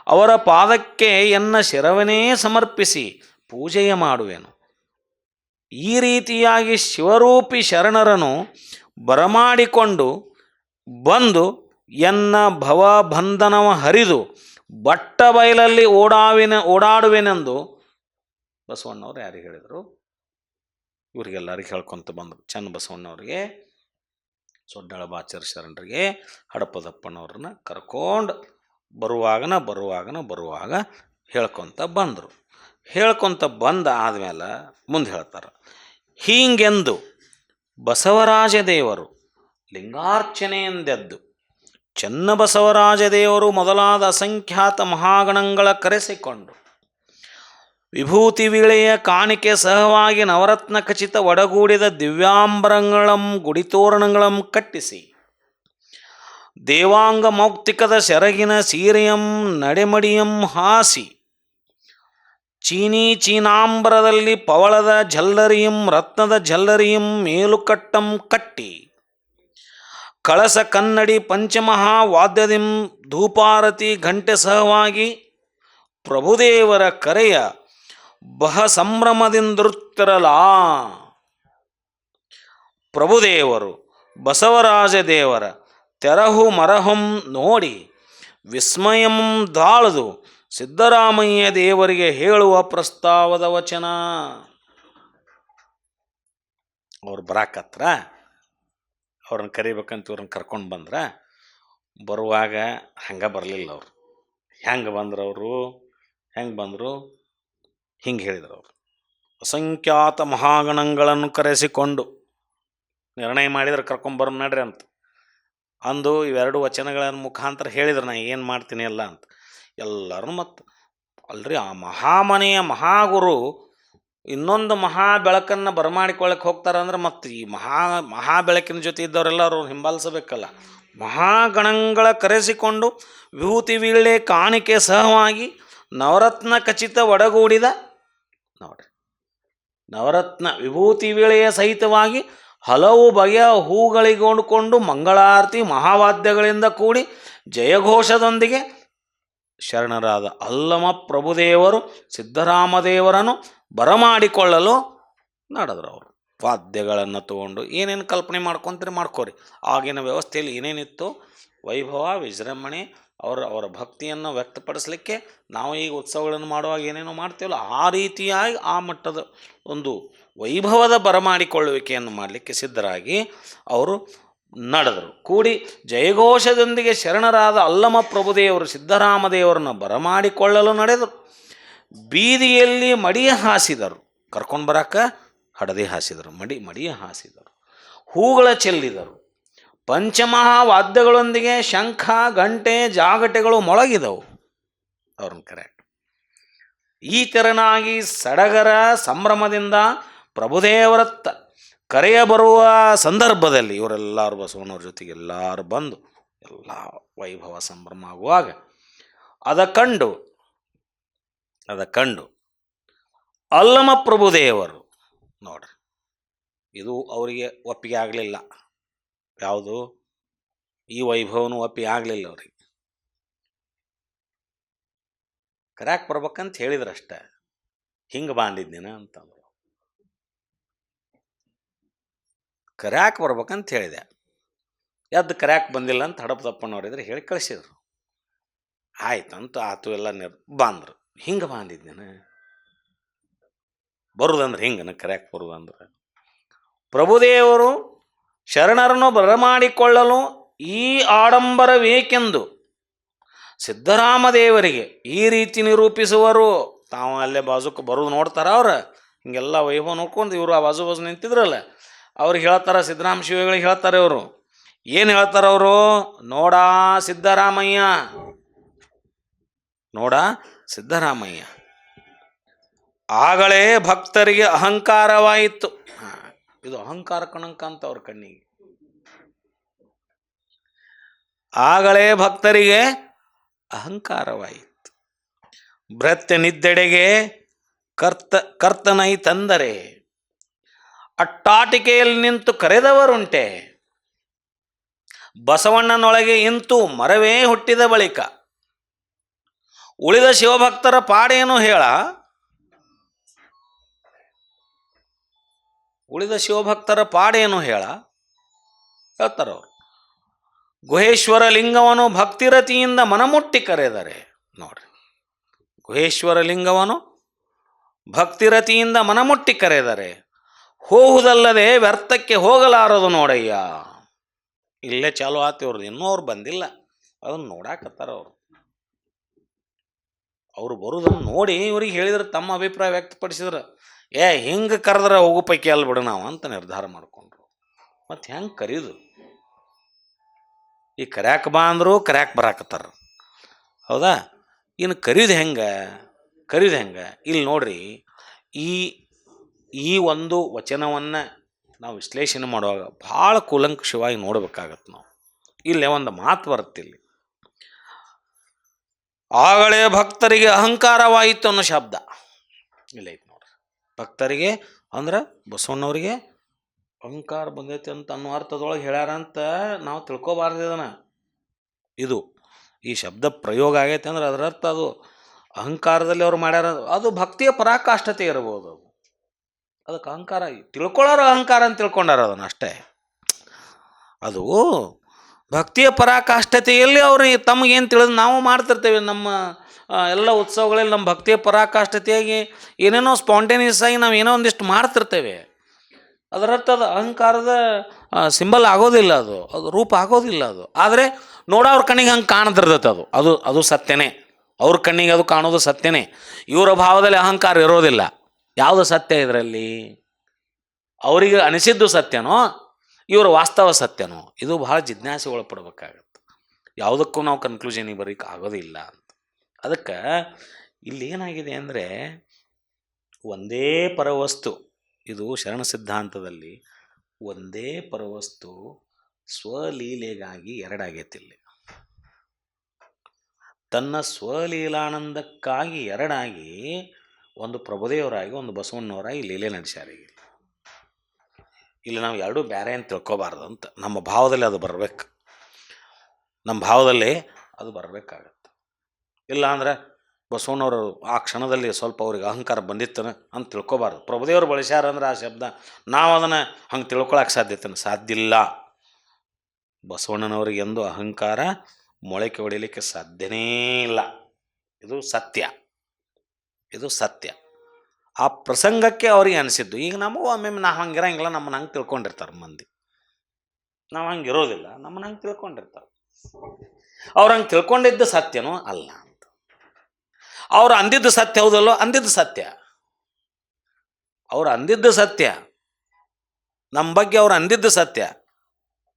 ಅವರ ಪಾದಕ್ಕೆ ಎನ್ನ ಶಿರವನ್ನೇ ಸಮರ್ಪಿಸಿ ಪೂಜೆಯ ಮಾಡುವೆನು. ಈ ರೀತಿಯಾಗಿ ಶಿವರೂಪಿ ಶರಣರನ್ನು ಬರಮಾಡಿಕೊಂಡು ಬಂದು ಎನ್ನ ಭವಬಂಧನವ ಹರಿದು ಬಟ್ಟ ಬಯಲಲ್ಲಿ ಓಡಾಡುವೆನೆಂದು ಬಸವಣ್ಣವ್ರು ಯಾರಿಗೆ ಹೇಳಿದರು? ಇವರಿಗೆಲ್ಲರಿಗೆ ಹೇಳ್ಕೊತ ಬಂದರು. ಚನ್ನ ಬಸವಣ್ಣವ್ರಿಗೆ, ಸೊಡ್ಡಾಳ ಬಾಚರ ಶರಣರಿಗೆ, ಹಡಪದಪ್ಪನವ್ರನ್ನ ಕರ್ಕೊಂಡು ಬರುವಾಗ ಹೇಳ್ಕೊತ ಬಂದರು. ಹೇಳ್ಕೊತ ಬಂದ ಆದಮೇಲೆ ಮುಂದೆ ಹೇಳ್ತಾರೆ, ಹೀಗೆಂದು ಬಸವರಾಜ ದೇವರು ಲಿಂಗಾರ್ಚನೆಯೆಂದೆದ್ದು ಚನ್ನಬಸವರಾಜ ದೇವರು ಮೊದಲಾದ ಅಸಂಖ್ಯಾತ ಮಹಾಗಣಗಳ ಕರೆಸಿಕೊಂಡು ವಿಭೂತಿ ವೀಳೆಯ ಕಾಣಿಕೆ ಸಹವಾಗಿ ನವರತ್ನ ಖಚಿತ ಒಡಗೂಡಿದ ದಿವ್ಯಾಂಬರಗಳಂ ಗುಡಿತೋರಣಗಳಂ ಕಟ್ಟಿಸಿ ದೇವಾಂಗ ಮೌಕ್ತಿಕದ ಸೆರಗಿನ ಸೀರೆಯಂ ನಡೆಮಡಿಯಂ ಹಾಸಿ ಚೀನಾಂಬರದಲ್ಲಿ ಪವಳದ ಝಲ್ಲರಿಯಂ ರತ್ನದ ಝಲ್ಲರಿಯಂ ಮೇಲುಕಟ್ಟಂ ಕಟ್ಟಿ ಕಳಸ ಕನ್ನಡಿ ಪಂಚಮಹಾ ವಾದ್ಯದಿಂ ಧೂಪಾರತಿ ಘಂಟೆ ಸಹವಾಗಿ ಪ್ರಭುದೇವರ ಕರೆಯ ಬಹ ಸಂಭ್ರಮದಿಂದಿರುತ್ತಿರಲಾ. ಪ್ರಭುದೇವರು ಬಸವರಾಜ ದೇವರ ತೆರಹು ಮರಹಂ ನೋಡಿ ವಿಸ್ಮಯಂ ದಾಳದು ಸಿದ್ದರಾಮಯ್ಯ ದೇವರಿಗೆ ಹೇಳುವ ಪ್ರಸ್ತಾವದ ವಚನ. ಅವ್ರು ಬರಾಕತ್ರ, ಅವ್ರನ್ನ ಕರಿಬೇಕಂತ ಇವ್ರನ್ನ ಕರ್ಕೊಂಡು ಬರುವಾಗ ಹಂಗೆ ಬರಲಿಲ್ಲ. ಅವರು ಹೆಂಗೆ ಬಂದರು? ಹಿಂಗೆ ಹೇಳಿದರು. ಅವರು ಅಸಂಖ್ಯಾತ ಮಹಾಗಣಗಳನ್ನು ಕರೆಸಿಕೊಂಡು ನಿರ್ಣಯ ಮಾಡಿದ್ರೆ ಕರ್ಕೊಂಬರೋ ನಡ್ರಿ ಅಂತ ಅಂದು ಇವೆರಡು ವಚನಗಳ ಮುಖಾಂತರ ಹೇಳಿದ್ರು, ನಾ ಏನು ಮಾಡ್ತೀನಿ ಎಲ್ಲ ಅಂತ. ಎಲ್ಲರೂ ಮತ್ತು ಅಲ್ರಿ ಆ ಮಹಾಮನೆಯ ಮಹಾಗುರು ಇನ್ನೊಂದು ಮಹಾ ಬೆಳಕನ್ನು ಬರಮಾಡಿಕೊಳ್ಳಕ್ಕೆ ಹೋಗ್ತಾರಂದ್ರೆ ಮತ್ತು ಈ ಮಹಾ ಬೆಳಕಿನ ಜೊತೆ ಇದ್ದವರೆಲ್ಲರೂ ಹಿಂಬಾಲಿಸಬೇಕಲ್ಲ. ಮಹಾಗಣಗಳ ಕರೆಸಿಕೊಂಡು ವಿಭೂತಿ ವೀಳ್ಳೆ ಕಾಣಿಕೆ ಸಹವಾಗಿ ನವರತ್ನ ಖಚಿತ ಒಡಗೂಡಿದ, ನೋಡ್ರಿ, ನವರತ್ನ ವಿಭೂತಿ ವೀಳೆಯ ಸಹಿತವಾಗಿ ಹಲವು ಬಗೆಯ ಹೂಗಳಿಗೊಂಡುಕೊಂಡು ಮಂಗಳಾರತಿ ಮಹಾವಾದ್ಯಗಳಿಂದ ಕೂಡಿ ಜಯಘೋಷದೊಂದಿಗೆ ಶರಣರಾದ ಅಲ್ಲಮ ಪ್ರಭುದೇವರು ಸಿದ್ದರಾಮದೇವರನ್ನು ಬರಮಾಡಿಕೊಳ್ಳಲು ನಡೆದ್ರು. ಅವರು ವಾದ್ಯಗಳನ್ನು ತಗೊಂಡು ಏನೇನು ಕಲ್ಪನೆ ಮಾಡ್ಕೊತೀರಿ ಮಾಡ್ಕೋರಿ. ಆಗಿನ ವ್ಯವಸ್ಥೆಯಲ್ಲಿ ಏನೇನಿತ್ತು, ವೈಭವ ವಿಜೃಂಭಣೆ, ಅವರ ಭಕ್ತಿಯನ್ನು ವ್ಯಕ್ತಪಡಿಸಲಿಕ್ಕೆ ನಾವು ಈಗ ಉತ್ಸವಗಳನ್ನು ಮಾಡುವಾಗ ಏನೇನೋ ಮಾಡ್ತೀವಲ್ಲ, ಆ ರೀತಿಯಾಗಿ ಆ ಮಟ್ಟದ ಒಂದು ವೈಭವದ ಬರಮಾಡಿಕೊಳ್ಳುವಿಕೆಯನ್ನು ಮಾಡಲಿಕ್ಕೆ ಸಿದ್ಧರಾಗಿ ಅವರು ನಡೆದರು. ಕೂಡಿ ಜಯಘೋಷದೊಂದಿಗೆ ಶರಣರಾದ ಅಲ್ಲಮ ಪ್ರಭುದೇವರು ಸಿದ್ದರಾಮದೇವರನ್ನು ಬರಮಾಡಿಕೊಳ್ಳಲು ನಡೆದರು. ಬೀದಿಯಲ್ಲಿ ಮಡಿಯ ಹಾಸಿದರು, ಕರ್ಕೊಂಡು ಬರಾಕ ಹಡದೆ ಹಾಸಿದರು, ಮಡಿಯ ಹಾಸಿದರು, ಹೂಗಳ ಚೆಲ್ಲಿದರು. ಪಂಚಮಹಾ ವಾದ್ಯಗಳೊಂದಿಗೆ ಶಂಖ ಗಂಟೆ ಜಾಗಟೆಗಳು ಮೊಳಗಿದವು. ಅವ್ರನ್ನ ಕರೆಕ್ಟ್ ಈ ತೆರನಾಗಿ ಸಡಗರ ಸಂಭ್ರಮದಿಂದ ಪ್ರಭುದೇವರತ್ತ ಕರೆಯ ಬರುವ ಸಂದರ್ಭದಲ್ಲಿ ಇವರೆಲ್ಲರೂ ಬಸವಣ್ಣವ್ರ ಜೊತೆಗೆ ಎಲ್ಲರೂ ಬಂದು ಎಲ್ಲ ವೈಭವ ಸಂಭ್ರಮ ಆಗುವಾಗ ಅದ ಕಂಡು ಅಲ್ಲಮ ಪ್ರಭುದೇವರು ನೋಡ್ರಿ, ಇದು ಅವರಿಗೆ ಒಪ್ಪಿಗೆ ಆಗಲಿಲ್ಲ. ಯಾವುದು? ಈ ವೈಭವನು ಒಪ್ಪಿಗೆ ಆಗಲಿಲ್ಲ ಅವರಿಗೆ. ಕರ್ಯಾಕ್ ಬರ್ಬೇಕಂತ ಹೇಳಿದ್ರಷ್ಟೆ, ಹಿಂಗೆ ಬಾಂಡಿದ್ದೇನ ಅಂತಂದ್ರು. ಕರ್ಯಾಕೆ ಬರ್ಬೇಕಂತ ಹೇಳಿದೆ. ಎದ್ದು ಕರ್ಯಾಕೆ ಬಂದಿಲ್ಲ ಅಂತ ಹಡಪ ತಪ್ಪಣ್ಣವ್ರಿದ್ರೆ ಹೇಳಿ ಕಳಿಸಿದ್ರು. ಆಯ್ತಂತ ಆತು ಎಲ್ಲ ಬಂದ್ರು. ಹಿಂಗೆ ಬಂದಿದ್ದೇನೆ ಬರುದಂದ್ರೆ ಹಿಂಗನ ಕರ್ಯಾಕೆ ಬರುದಂದ್ರೆ ಪ್ರಭುದೇವರು ಶರಣರನ್ನು ಬರಮಾಡಿಕೊಳ್ಳಲು ಈ ಆಡಂಬರವೇಕೆಂದು ಸಿದ್ದರಾಮದೇವರಿಗೆ ಈ ರೀತಿ ನಿರೂಪಿಸುವರು. ತಾವು ಅಲ್ಲೇ ಬಾಜುಕ್ಕೆ ಬರೋದು ನೋಡ್ತಾರ ಅವ್ರು, ಹಿಂಗೆಲ್ಲ ವೈಭವ ನೋಡ್ಕೊಂಡು ಇವರು ಆ ಬಾಜು ನಿಂತಿದ್ರಲ್ಲ ಅವ್ರಿಗೆ ಹೇಳ್ತಾರ, ಸಿದ್ದರಾಮ ಶಿವಗಳಿಗೆ ಹೇಳ್ತಾರೆ. ಅವರು ಏನು ಹೇಳ್ತಾರ? ಅವರು ನೋಡಾ ಸಿದ್ದರಾಮಯ್ಯ, ನೋಡಾ ಸಿದ್ದರಾಮಯ್ಯ, ಆಗಲೇ ಭಕ್ತರಿಗೆ ಅಹಂಕಾರವಾಯಿತು. ಇದು ಅಹಂಕಾರ ಕಣಂಕ ಅಂತ ಅವ್ರ ಕಣ್ಣಿಗೆ. ಆಗಲೇ ಭಕ್ತರಿಗೆ ಅಹಂಕಾರವಾಯಿತು. ಭೃತ್ಯ ನಿದ್ದೆಡೆಗೆ ಕರ್ತನೈ ತಂದರೆ ಅಟ್ಟಾಟಿಕೆಯಲ್ಲಿ ನಿಂತು ಕರೆದವರುಂಟೆ. ಬಸವಣ್ಣನೊಳಗೆ ಇಂತು ಮರವೇ ಹುಟ್ಟಿದ ಬಳಿಕ ಉಳಿದ ಶಿವಭಕ್ತರ ಪಾಡೇನು ಹೇಳ, ಉಳಿದ ಶಿವಭಕ್ತರ ಪಾಡೇನು ಹೇಳ ಹೇಳ್ತಾರವ್ರು. ಗುಹೇಶ್ವರ ಲಿಂಗವನ್ನು ಭಕ್ತಿರತಿಯಿಂದ ಮನಮುಟ್ಟಿ ಕರೆದರೆ, ನೋಡ್ರಿ, ಗುಹೇಶ್ವರ ಲಿಂಗವನ್ನು ಭಕ್ತಿರತಿಯಿಂದ ಮನಮುಟ್ಟಿ ಕರೆದರೆ ಹೋಗುವುದಲ್ಲದೆ ವ್ಯರ್ಥಕ್ಕೆ ಹೋಗಲಾರದು ನೋಡಯ್ಯ. ಇಲ್ಲೇ ಚಾಲು ಆತಿ ಅವ್ರದ್ದು, ಇನ್ನೂ ಅವ್ರು ಬಂದಿಲ್ಲ, ಅದನ್ನು ನೋಡಾಕತ್ತಾರ ಅವರು. ಅವರು ಬರುದನ್ನು ನೋಡಿ ಇವ್ರಿಗೆ ಹೇಳಿದ್ರೆ, ತಮ್ಮ ಅಭಿಪ್ರಾಯ ವ್ಯಕ್ತಪಡಿಸಿದ್ರೆ, ಹಿಂಗೆ ಕರೆದ್ರೆ ಹೋಗು ಪೈಕಿ ಅಲ್ಲ ಬಿಡು ನಾವು ಅಂತ ನಿರ್ಧಾರ ಮಾಡಿಕೊಂಡ್ರು. ಮತ್ತು ಹೆಂಗೆ ಕರೀದು? ಈ ಕರ್ಯಾಕ ಬಾ ಅಂದರು ಕರ್ಯಾಕ ಬರಾಕತ್ತಾರ, ಹೌದಾ? ಇನ್ನು ಕರೀದು ಹೆಂಗೆ? ಇಲ್ಲಿ ನೋಡ್ರಿ, ಈ ಒಂದು ವಚನವನ್ನು ನಾವು ವಿಶ್ಲೇಷಣೆ ಮಾಡುವಾಗ ಭಾಳ ಕೂಲಂಕಷವಾಗಿ ನೋಡ್ಬೇಕಾಗತ್ತೆ ನಾವು. ಇಲ್ಲೇ ಒಂದು ಮಾತು ಬರುತ್ತೆ, ಇಲ್ಲಿ ಆಗಲೇ ಭಕ್ತರಿಗೆ ಅಹಂಕಾರವಾಯಿತು ಅನ್ನೋ ಶಬ್ದ ಇಲ್ಲೈತೆ ನೋಡ್ರಿ. ಭಕ್ತರಿಗೆ ಅಂದ್ರೆ ಬಸವಣ್ಣವ್ರಿಗೆ ಅಹಂಕಾರ ಬಂದೈತೆ ಅಂತ ಅನ್ನೋ ಅರ್ಥದೊಳಗೆ ಹೇಳ್ಯಾರ ಅಂತ ನಾವು ತಿಳ್ಕೊಬಾರ್ದು. ಇದು ಈ ಶಬ್ದ ಪ್ರಯೋಗ ಆಗೈತೆ ಅಂದ್ರೆ ಅದರ ಅರ್ಥ ಅದು ಅಹಂಕಾರದಲ್ಲಿ ಅವ್ರು ಮಾಡ್ಯಾರ, ಅದು ಭಕ್ತಿಯ ಪರಾಕಾಷ್ಠತೆ ಇರ್ಬೋದು. ಅದಕ್ಕೆ ಅಹಂಕಾರ ತಿಳ್ಕೊಳ್ಳೋರು ಅಹಂಕಾರ ಅಂತ ತಿಳ್ಕೊಂಡಾರ ಅದನ್ನು ಅಷ್ಟೇ. ಅದು ಭಕ್ತಿಯ ಪರಾಕಾಷ್ಠತೆಯಲ್ಲಿ ಅವರು ತಮಗೇನು ತಿಳಿದು ನಾವು ಮಾಡ್ತಿರ್ತೇವೆ. ನಮ್ಮ ಎಲ್ಲ ಉತ್ಸವಗಳಲ್ಲಿ ನಮ್ಮ ಭಕ್ತಿಯ ಪರಾಕಾಷ್ಠತೆಯಾಗಿ ಏನೇನೋ ಸ್ಪಾಂಟೇನಿಯಸ್ ಆಗಿ ನಾವು ಏನೋ ಒಂದಿಷ್ಟು ಮಾಡ್ತಿರ್ತೇವೆ. ಅದರರ್ಥ ಅದು ಅಹಂಕಾರದ ಸಿಂಬಲ್ ಆಗೋದಿಲ್ಲ, ಅದು ರೂಪ ಆಗೋದಿಲ್ಲ. ಅದು ಆದರೆ ನೋಡೋವ್ರ ಕಣ್ಣಿಗೆ ಹಂಗೆ ಕಾಣ್ತಿರ್ತೈತೆ, ಅದು ಸತ್ಯನೇ. ಅವ್ರ ಕಣ್ಣಿಗೆ ಅದು ಕಾಣೋದು ಸತ್ಯನೇ. ಇವರ ಭಾವದಲ್ಲಿ ಅಹಂಕಾರ ಇರೋದಿಲ್ಲ. ಯಾವುದು ಸತ್ಯ ಇದರಲ್ಲಿ? ಅವರಿಗೆ ಅನಿಸಿದ್ದು ಸತ್ಯನೋ ಇವರ ವಾಸ್ತವ ಸತ್ಯನೋ? ಇದು ಭಾಳ ಜಿಜ್ಞಾಸೆ ಒಳಪಡ್ಬೇಕಾಗತ್ತೆ. ಯಾವುದಕ್ಕೂ ನಾವು ಕನ್ಕ್ಲೂಷನಿಗೆ ಬರೋಕ್ಕೆ ಆಗೋದಿಲ್ಲ ಅಂತ. ಅದಕ್ಕೆ ಇಲ್ಲಿ ಏನಾಗಿದೆ ಅಂದರೆ, ಒಂದೇ ಪರವಸ್ತು, ಇದು ಶರಣ ಸಿದ್ಧಾಂತದಲ್ಲಿ ಒಂದೇ ಪರವಸ್ತು ಸ್ವಲೀಲೆಗಾಗಿ ಎರಡಾಗೈತಿ. ಇಲ್ಲಿ ತನ್ನ ಸ್ವಲೀಲಾನಂದಕ್ಕಾಗಿ ಎರಡಾಗಿ ಒಂದು ಪ್ರಭುದೇವರಾಗಿ ಒಂದು ಬಸವಣ್ಣವರಾಗಿ ಲೀಲೆ ನಡೆಸ್ಯಾರ. ಇಲ್ಲಿ ನಾವು ಎರಡೂ ಬೇರೆ ಅಂತ ತಿಳ್ಕೊಬಾರ್ದು ಅಂತ. ನಮ್ಮ ಭಾವದಲ್ಲಿ ಅದು ಬರಬೇಕು, ನಮ್ಮ ಭಾವದಲ್ಲಿ ಅದು ಬರಬೇಕಾಗತ್ತೆ. ಇಲ್ಲ ಅಂದ್ರೆ ಬಸವಣ್ಣವರು ಆ ಕ್ಷಣದಲ್ಲಿ ಸ್ವಲ್ಪ ಅವ್ರಿಗೆ ಅಹಂಕಾರ ಬಂದಿತ್ತನ ಅಂತ ತಿಳ್ಕೊಬಾರ್ದು. ಪ್ರಭುದೇವರು ಬಳಸ್ಯಾರ ಅಂದ್ರೆ ಆ ಶಬ್ದ ನಾವು ಅದನ್ನು ಹಂಗೆ ತಿಳ್ಕೊಳಕ್ಕೆ ಸಾಧ್ಯ ಇಲ್ಲ. ಬಸವಣ್ಣನವ್ರಿಗೆ ಎಂದು ಅಹಂಕಾರ ಮೊಳಕೆ ಹೊಡಿಲಿಕ್ಕೆ ಸಾಧ್ಯನೇ ಇಲ್ಲ. ಇದು ಸತ್ಯ. ಆ ಪ್ರಸಂಗಕ್ಕೆ ಅವ್ರಿಗೆ ಅನಿಸಿದ್ದು. ಈಗ ನಮಗೂ ಒಮ್ಮೆ ನಾವು ಹಂಗಿರಂಗಿಲ್ಲ, ನಮ್ಮನ್ನ ಹಂಗೆ ತಿಳ್ಕೊಂಡಿರ್ತಾರೆ ಮಂದಿ. ನಾವು ಹಂಗೆ ಇರೋದಿಲ್ಲ, ನಮ್ಮನ್ನ ಹಂಗೆ ತಿಳ್ಕೊಂಡಿರ್ತಾರೆ. ಅವ್ರು ಹಂಗೆ ತಿಳ್ಕೊಂಡಿದ್ದು ಸತ್ಯನೋ ಅಲ್ಲ ಅಂತ. ಅವ್ರು ಅಂದಿದ್ದು ಸತ್ಯ ಹೌದಲ್ಲೋ? ಅಂದಿದ್ದು ಸತ್ಯ. ಅವ್ರು ಅಂದಿದ್ದು ಸತ್ಯ, ನಮ್ಮ ಬಗ್ಗೆ ಅವ್ರು ಅಂದಿದ್ದು ಸತ್ಯ.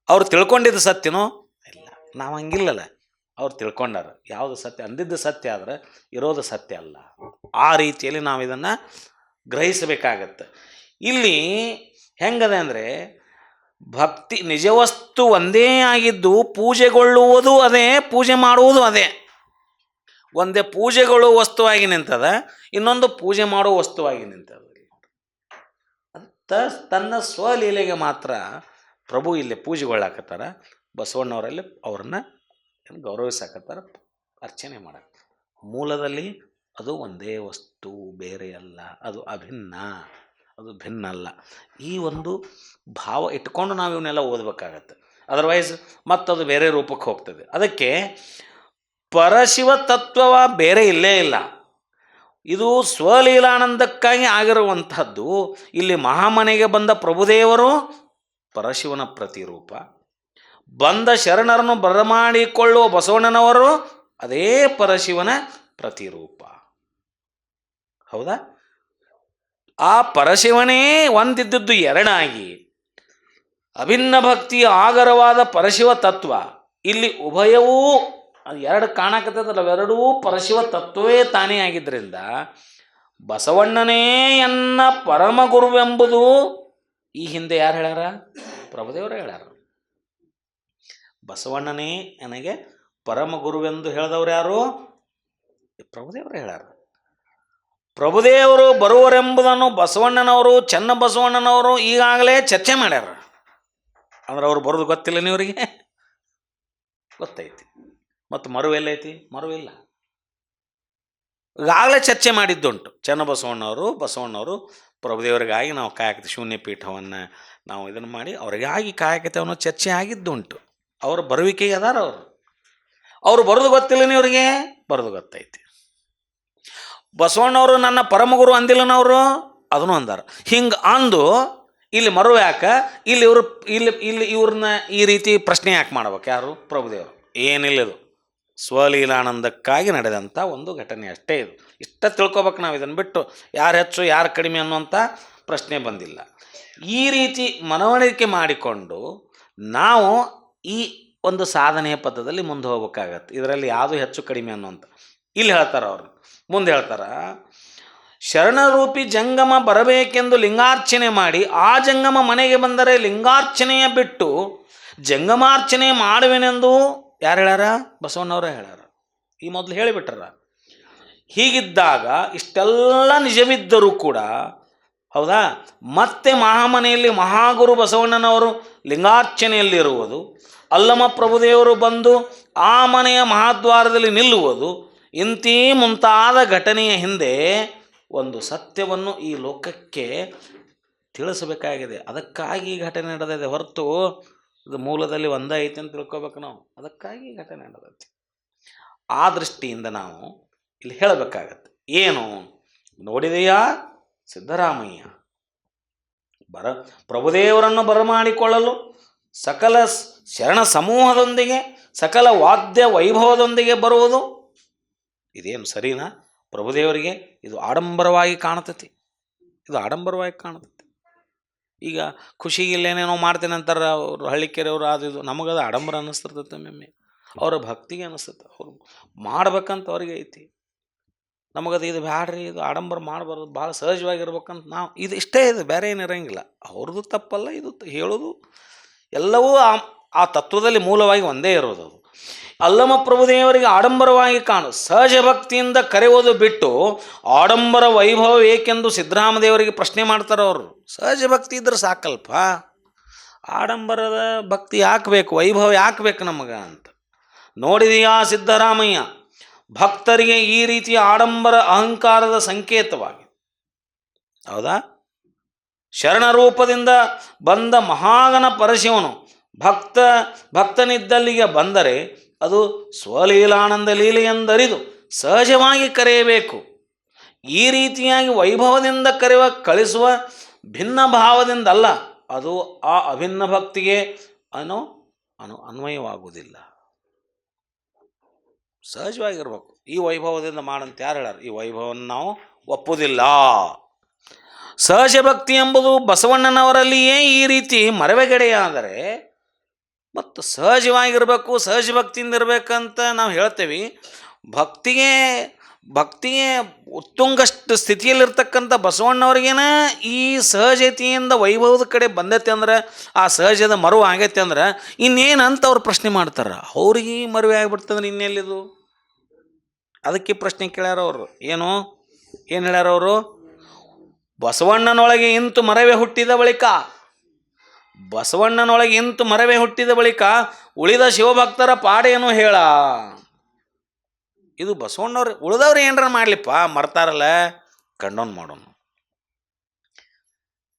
ಅವ್ರು ತಿಳ್ಕೊಂಡಿದ್ದು ಸತ್ಯನೋ? ಇಲ್ಲ, ನಾವು ಹಂಗಿಲ್ಲಲ್ಲ. ಅವ್ರು ತಿಳ್ಕೊಂಡಾರ. ಯಾವುದು ಸತ್ಯ? ಅಂದಿದ್ದು ಸತ್ಯ ಆದ್ರೆ ಇರೋದು ಸತ್ಯ ಅಲ್ಲ. ಆ ರೀತಿಯಲ್ಲಿ ನಾವು ಇದನ್ನು ಗ್ರಹಿಸಬೇಕಾಗತ್ತೆ. ಇಲ್ಲಿ ಹೆಂಗದೆ ಅಂದರೆ, ಭಕ್ತಿ ನಿಜವಸ್ತು ಒಂದೇ ಆಗಿದ್ದು ಪೂಜೆಗೊಳ್ಳುವುದು ಅದೇ, ಪೂಜೆ ಮಾಡುವುದು ಅದೇ. ಒಂದೇ ಪೂಜೆಗೊಳ್ಳುವ ವಸ್ತುವಾಗಿ ನಿಂತದ, ಇನ್ನೊಂದು ಪೂಜೆ ಮಾಡುವ ವಸ್ತುವಾಗಿ ನಿಂತದ. ತನ್ನ ಸ್ವಲೀಲೆಗೆ ಮಾತ್ರ ಪ್ರಭು ಇಲ್ಲಿ ಪೂಜೆಗೊಳ್ಳಾಕತ್ತಾರ. ಬಸವಣ್ಣವರಲ್ಲಿ ಅವ್ರನ್ನ ಗೌರವಿಸಾಕತ್ತಾರ, ಅರ್ಚನೆ ಮಾಡಕ್ಕೆ. ಮೂಲದಲ್ಲಿ ಅದು ಒಂದೇ ವಸ್ತು, ಬೇರೆ ಅಲ್ಲ, ಅದು ಅಭಿನ್ನ. ಅದು ಭಿನ್ನ ಅಲ್ಲ. ಈ ಒಂದು ಭಾವ ಇಟ್ಕೊಂಡು ನಾವು ಇವನ್ನೆಲ್ಲ ಓದಬೇಕಾಗತ್ತೆ. ಅದರ್ವೈಸ್ ಮತ್ತದು ಬೇರೆ ರೂಪಕ್ಕೆ ಹೋಗ್ತದೆ. ಅದಕ್ಕೆ ಪರಶಿವ ತತ್ವವ ಬೇರೆ ಇಲ್ಲೇ ಇಲ್ಲ. ಇದು ಸ್ವಲೀಲಾನಂದಕ್ಕಾಗಿ ಆಗಿರುವಂಥದ್ದು. ಇಲ್ಲಿ ಮಹಾಮನೆಗೆ ಬಂದ ಪ್ರಭುದೇವರು ಪರಶಿವನ ಪ್ರತಿರೂಪ, ಬಂದ ಶರಣರನ್ನು ಬರಮಾಡಿಕೊಳ್ಳುವ ಬಸವಣ್ಣನವರು ಅದೇ ಪರಶಿವನ ಪ್ರತಿರೂಪ. ಹೌದಾ? ಆ ಪರಶಿವನೇ ಒಂದಿದ್ದದ್ದು ಎರಡಾಗಿ ಅಭಿನ್ನ ಭಕ್ತಿಯ ಆಗರವಾದ ಪರಶಿವ ತತ್ವ ಇಲ್ಲಿ ಉಭಯವೂ ಎರಡು ಕಾಣಕತ್ತದಲ್ಲ, ಅವೆರಡೂ ಪರಶಿವ ತತ್ವವೇ ತಾನೇ ಆಗಿದ್ದರಿಂದ ಬಸವಣ್ಣನೇ ಎನ್ನ ಪರಮ ಗುರುವೆಂಬುದು ಈ ಹಿಂದೆ ಯಾರು ಹೇಳ್ಯಾರ? ಪ್ರಭುದೇವರು ಹೇಳ್ಯಾರ. ಬಸವಣ್ಣನೇ ನನಗೆ ಪರಮ ಗುರುವೆಂದು ಹೇಳಿದವರು ಯಾರು? ಪ್ರಭುದೇವರು ಹೇಳ್ಯಾರ. ಪ್ರಭುದೇವರು ಬರುವರೆಂಬುದನ್ನು ಬಸವಣ್ಣನವರು, ಚನ್ನಬಸವಣ್ಣನವರು ಈಗಾಗಲೇ ಚರ್ಚೆ ಮಾಡ್ಯಾರ. ಅಂದ್ರೆ ಅವ್ರು ಬರೋದು ಗೊತ್ತಿಲ್ಲ ನೀವರಿಗೆ? ಗೊತ್ತೈತಿ. ಮತ್ತು ಮರುವೆಲ್ಲೈತಿ? ಮರುವಿಲ್ಲ. ಈಗಾಗಲೇ ಚರ್ಚೆ ಮಾಡಿದ್ದುಂಟು. ಚನ್ನಬಸವಣ್ಣವರು, ಬಸವಣ್ಣವರು ಪ್ರಭುದೇವರಿಗಾಗಿ ನಾವು ಕಾಯಕತೆ ಶೂನ್ಯ ಪೀಠವನ್ನು ನಾವು ಇದನ್ನು ಮಾಡಿ ಅವರಿಗಾಗಿ ಕಾಯಕತೆಯನ್ನು ಚರ್ಚೆ ಆಗಿದ್ದುಂಟು. ಅವ್ರ ಬರುವಿಕೆಗೆ ಅದಾರ. ಅವರು ಬರೋದು ಗೊತ್ತಿಲ್ಲ ನೀವರಿಗೆ? ಬರೋದು ಗೊತ್ತೈತಿ. ಬಸವಣ್ಣವರು ನನ್ನ ಪರಮಗುರು ಅಂದಿಲ್ಲನವರು ಅದನ್ನು ಅಂದಾರ. ಹಿಂಗೆ ಅಂದು ಇಲ್ಲಿ ಮರು ಯಾಕೆ ಇಲ್ಲಿ ಇವ್ರನ್ನ ಈ ರೀತಿ ಪ್ರಶ್ನೆ ಯಾಕೆ ಮಾಡ್ಬೇಕು? ಯಾರು? ಪ್ರಭುದೇವರು. ಏನಿಲ್ಲದು ಸ್ವಲೀಲಾನಂದಕ್ಕಾಗಿ ನಡೆದಂಥ ಒಂದು ಘಟನೆ ಅಷ್ಟೇ ಇದು. ಇಷ್ಟ ತಿಳ್ಕೊಬೇಕು ನಾವು. ಇದನ್ನು ಬಿಟ್ಟು ಯಾರು ಹೆಚ್ಚು ಯಾರು ಕಡಿಮೆ ಅನ್ನುವಂಥ ಪ್ರಶ್ನೆ ಬಂದಿಲ್ಲ. ಈ ರೀತಿ ಮನವರಿಕೆ ಮಾಡಿಕೊಂಡು ನಾವು ಈ ಒಂದು ಸಾಧನೆಯ ಪಥದಲ್ಲಿ ಮುಂದೆ ಹೋಗ್ಬೇಕಾಗತ್ತೆ. ಇದರಲ್ಲಿ ಯಾವುದು ಹೆಚ್ಚು ಕಡಿಮೆ ಅನ್ನುವಂಥ ಇಲ್ಲಿ ಹೇಳ್ತಾರೆ ಅವರು. ಮುಂದೆ ಹೇಳ್ತಾರ, ಶರಣರೂಪಿ ಜಂಗಮ ಬರಬೇಕೆಂದು ಲಿಂಗಾರ್ಚನೆ ಮಾಡಿ ಆ ಜಂಗಮ ಮನೆಗೆ ಬಂದರೆ ಲಿಂಗಾರ್ಚನೆಯ ಬಿಟ್ಟು ಜಂಗಮಾರ್ಚನೆ ಮಾಡುವೆನೆಂದು ಯಾರು ಹೇಳ್ಯಾರ? ಬಸವಣ್ಣವರೇ ಹೇಳ್ಯಾರ. ಈ ಮೊದಲು ಹೇಳಿಬಿಟ್ಟಾರ. ಹೀಗಿದ್ದಾಗ ಇಷ್ಟೆಲ್ಲ ನಿಜವಿದ್ದರೂ ಕೂಡ, ಹೌದಾ, ಮತ್ತೆ ಮಹಾಮನೆಯಲ್ಲಿ ಮಹಾಗುರು ಬಸವಣ್ಣನವರು ಲಿಂಗಾರ್ಚನೆಯಲ್ಲಿರುವುದು, ಅಲ್ಲಮ ಪ್ರಭುದೇವರು ಬಂದು ಆ ಮನೆಯ ಮಹಾದ್ವಾರದಲ್ಲಿ ನಿಲ್ಲುವುದು, ಇಂತೀ ಮುಂತಾದ ಘಟನೆಯ ಹಿಂದೆ ಒಂದು ಸತ್ಯವನ್ನು ಈ ಲೋಕಕ್ಕೆ ತಿಳಿಸಬೇಕಾಗಿದೆ. ಅದಕ್ಕಾಗಿ ಈ ಘಟನೆ ನಡೆದಿದೆ ಹೊರತು ಇದು ಮೂಲದಲ್ಲಿ ಒಂದೇ ಐತೆ ಅಂತ ತಿಳ್ಕೊಬೇಕು ನಾವು. ಅದಕ್ಕಾಗಿ ಈ ಘಟನೆ ನಡೆದೈತಿ. ಆ ದೃಷ್ಟಿಯಿಂದ ನಾವು ಇಲ್ಲಿ ಹೇಳಬೇಕಾಗತ್ತೆ. ಏನು ನೋಡಿದೆಯಾ? ಸಿದ್ದರಾಮಯ್ಯ ಪ್ರಭುದೇವರನ್ನು ಬರಮಾಡಿಕೊಳ್ಳಲು ಸಕಲ ಶರಣ ಸಮೂಹದೊಂದಿಗೆ ಸಕಲ ವಾದ್ಯ ವೈಭವದೊಂದಿಗೆ ಬರುವುದು ಇದೇನು ಸರಿನಾ? ಪ್ರಭುದೇವರಿಗೆ ಇದು ಆಡಂಬರವಾಗಿ ಕಾಣತೈತಿ. ಇದು ಆಡಂಬರವಾಗಿ ಕಾಣತೈತಿ. ಈಗ ಖುಷಿಗಿಲ್ಲೇನೇನೋ ಮಾಡ್ತೇನೆ ಅಂತಾರೆ ಅವರು, ಹಳ್ಳಿಕೆರೆಯವರು. ಅದು ಇದು ನಮಗದು ಆಡಂಬರ ಅನ್ನಿಸ್ತಿರ್ತೈತೆ. ಒಮ್ಮೆ ಅವರ ಭಕ್ತಿಗೆ ಅನ್ನಿಸ್ತೈತೆ. ಅವ್ರು ಮಾಡ್ಬೇಕಂತ ಅವ್ರಿಗೆ ಐತಿ. ನಮಗದು ಇದು ಬ್ಯಾಡ್ರಿ, ಇದು ಆಡಂಬರ ಮಾಡಬಾರ್ದು, ಭಾಳ ಸಹಜವಾಗಿರ್ಬೇಕಂತ ನಾವು ಇದು ಇಷ್ಟೇ. ಇದು ಬೇರೆ ಏನಿರೋಂಗಿಲ್ಲ. ಅವ್ರದ್ದು ತಪ್ಪಲ್ಲ, ಇದು ಹೇಳೋದು ಎಲ್ಲವೂ ಆ ತತ್ವದಲ್ಲಿ ಮೂಲವಾಗಿ ಒಂದೇ ಇರೋದು. ಅದು ಅಲ್ಲಮ ಪ್ರಭುದೇವರಿಗೆ ಆಡಂಬರವಾಗಿ ಕಾಣು ಸಹಜ ಭಕ್ತಿಯಿಂದ ಕರೆಯುವುದು ಬಿಟ್ಟು ಆಡಂಬರ ವೈಭವ ಏಕೆಂದು ಸಿದ್ದರಾಮದೇವರಿಗೆ ಪ್ರಶ್ನೆ ಮಾಡ್ತಾರೆ ಅವರು. ಸಹಜ ಭಕ್ತಿ ಇದ್ರೆ ಸಾಕಲ್ಪ, ಆಡಂಬರದ ಭಕ್ತಿ ಯಾಕೆ ಬೇಕು, ವೈಭವ ಯಾಕೆ ಬೇಕು ನಮಗೆ ಅಂತ. ನೋಡಿದೆಯಾ ಸಿದ್ದರಾಮಯ್ಯ ಭಕ್ತರಿಗೆ ಈ ರೀತಿಯ ಆಡಂಬರ ಅಹಂಕಾರದ ಸಂಕೇತವಾಗಿ, ಹೌದಾ, ಶರಣ ರೂಪದಿಂದ ಬಂದ ಮಹಾಗಣ ಪರಶಿವನು ಭಕ್ತನಿದ್ದಲ್ಲಿಗೆ ಬಂದರೆ ಅದು ಸ್ವಲೀಲಾನಂದ ಲೀಲೆಯೆಂದರಿದು ಸಹಜವಾಗಿ ಕರೆಯಬೇಕು. ಈ ರೀತಿಯಾಗಿ ವೈಭವದಿಂದ ಕಳಿಸುವ ಭಿನ್ನ ಭಾವದಿಂದಲ್ಲ. ಅದು ಆ ಅಭಿನ್ನ ಭಕ್ತಿಗೆ ಅನ್ವಯವಾಗುವುದಿಲ್ಲ. ಸಹಜವಾಗಿರ್ಬೇಕು. ಈ ವೈಭವದಿಂದ ಮಾಡಂತ ಯಾರು ಹೇಳ್ಯಾರ? ಈ ವೈಭವವನ್ನು ನಾವು ಒಪ್ಪುವುದಿಲ್ಲ. ಸಹಜ ಭಕ್ತಿ ಎಂಬುದು ಬಸವಣ್ಣನವರಲ್ಲಿಯೇ ಈ ರೀತಿ ಮರವೆಗಡೆಯಾದರೆ ಮತ್ತು ಸಹಜವಾಗಿರಬೇಕು, ಸಹಜ ಭಕ್ತಿಯಿಂದ ಇರಬೇಕಂತ ನಾವು ಹೇಳ್ತೇವೆ. ಭಕ್ತಿಗೆ ಉತ್ತುಂಗಷ್ಟು ಸ್ಥಿತಿಯಲ್ಲಿರ್ತಕ್ಕಂಥ ಬಸವಣ್ಣವ್ರಿಗೇನ ಈ ಸಹಜತೆಯಿಂದ ವೈಭವದ ಕಡೆ ಬಂದೈತೆ ಅಂದ್ರೆ, ಆ ಸಹಜದ ಮರುವು ಆಗೈತೆ ಅಂದ್ರೆ ಇನ್ನೇನಂತ ಅವ್ರು ಪ್ರಶ್ನೆ ಮಾಡ್ತಾರೆ. ಅವ್ರಿಗೆ ಮರುವೆ ಆಗಿಬಿಡ್ತಂದ್ರೆ ಇನ್ನೆಲ್ಲಿದು? ಅದಕ್ಕೆ ಪ್ರಶ್ನೆ ಕೇಳ್ಯಾರ ಅವರು. ಏನು ಹೇಳ್ಯಾರ ಅವರು? ಬಸವಣ್ಣನೊಳಗೆ ಇಂತು ಮರವೇ ಹುಟ್ಟಿದ ಬಳಿಕ ಉಳಿದ ಶಿವಭಕ್ತರ ಪಾಡೇನು ಹೇಳ. ಇದು ಬಸವಣ್ಣವ್ರು. ಉಳಿದವ್ರು ಏನಾರ ಮಾಡ್ಲಿಪ್ಪ, ಮರ್ತಾರಲ್ಲ, ಕಂಡೋನ್ ಮಾಡೋಣ.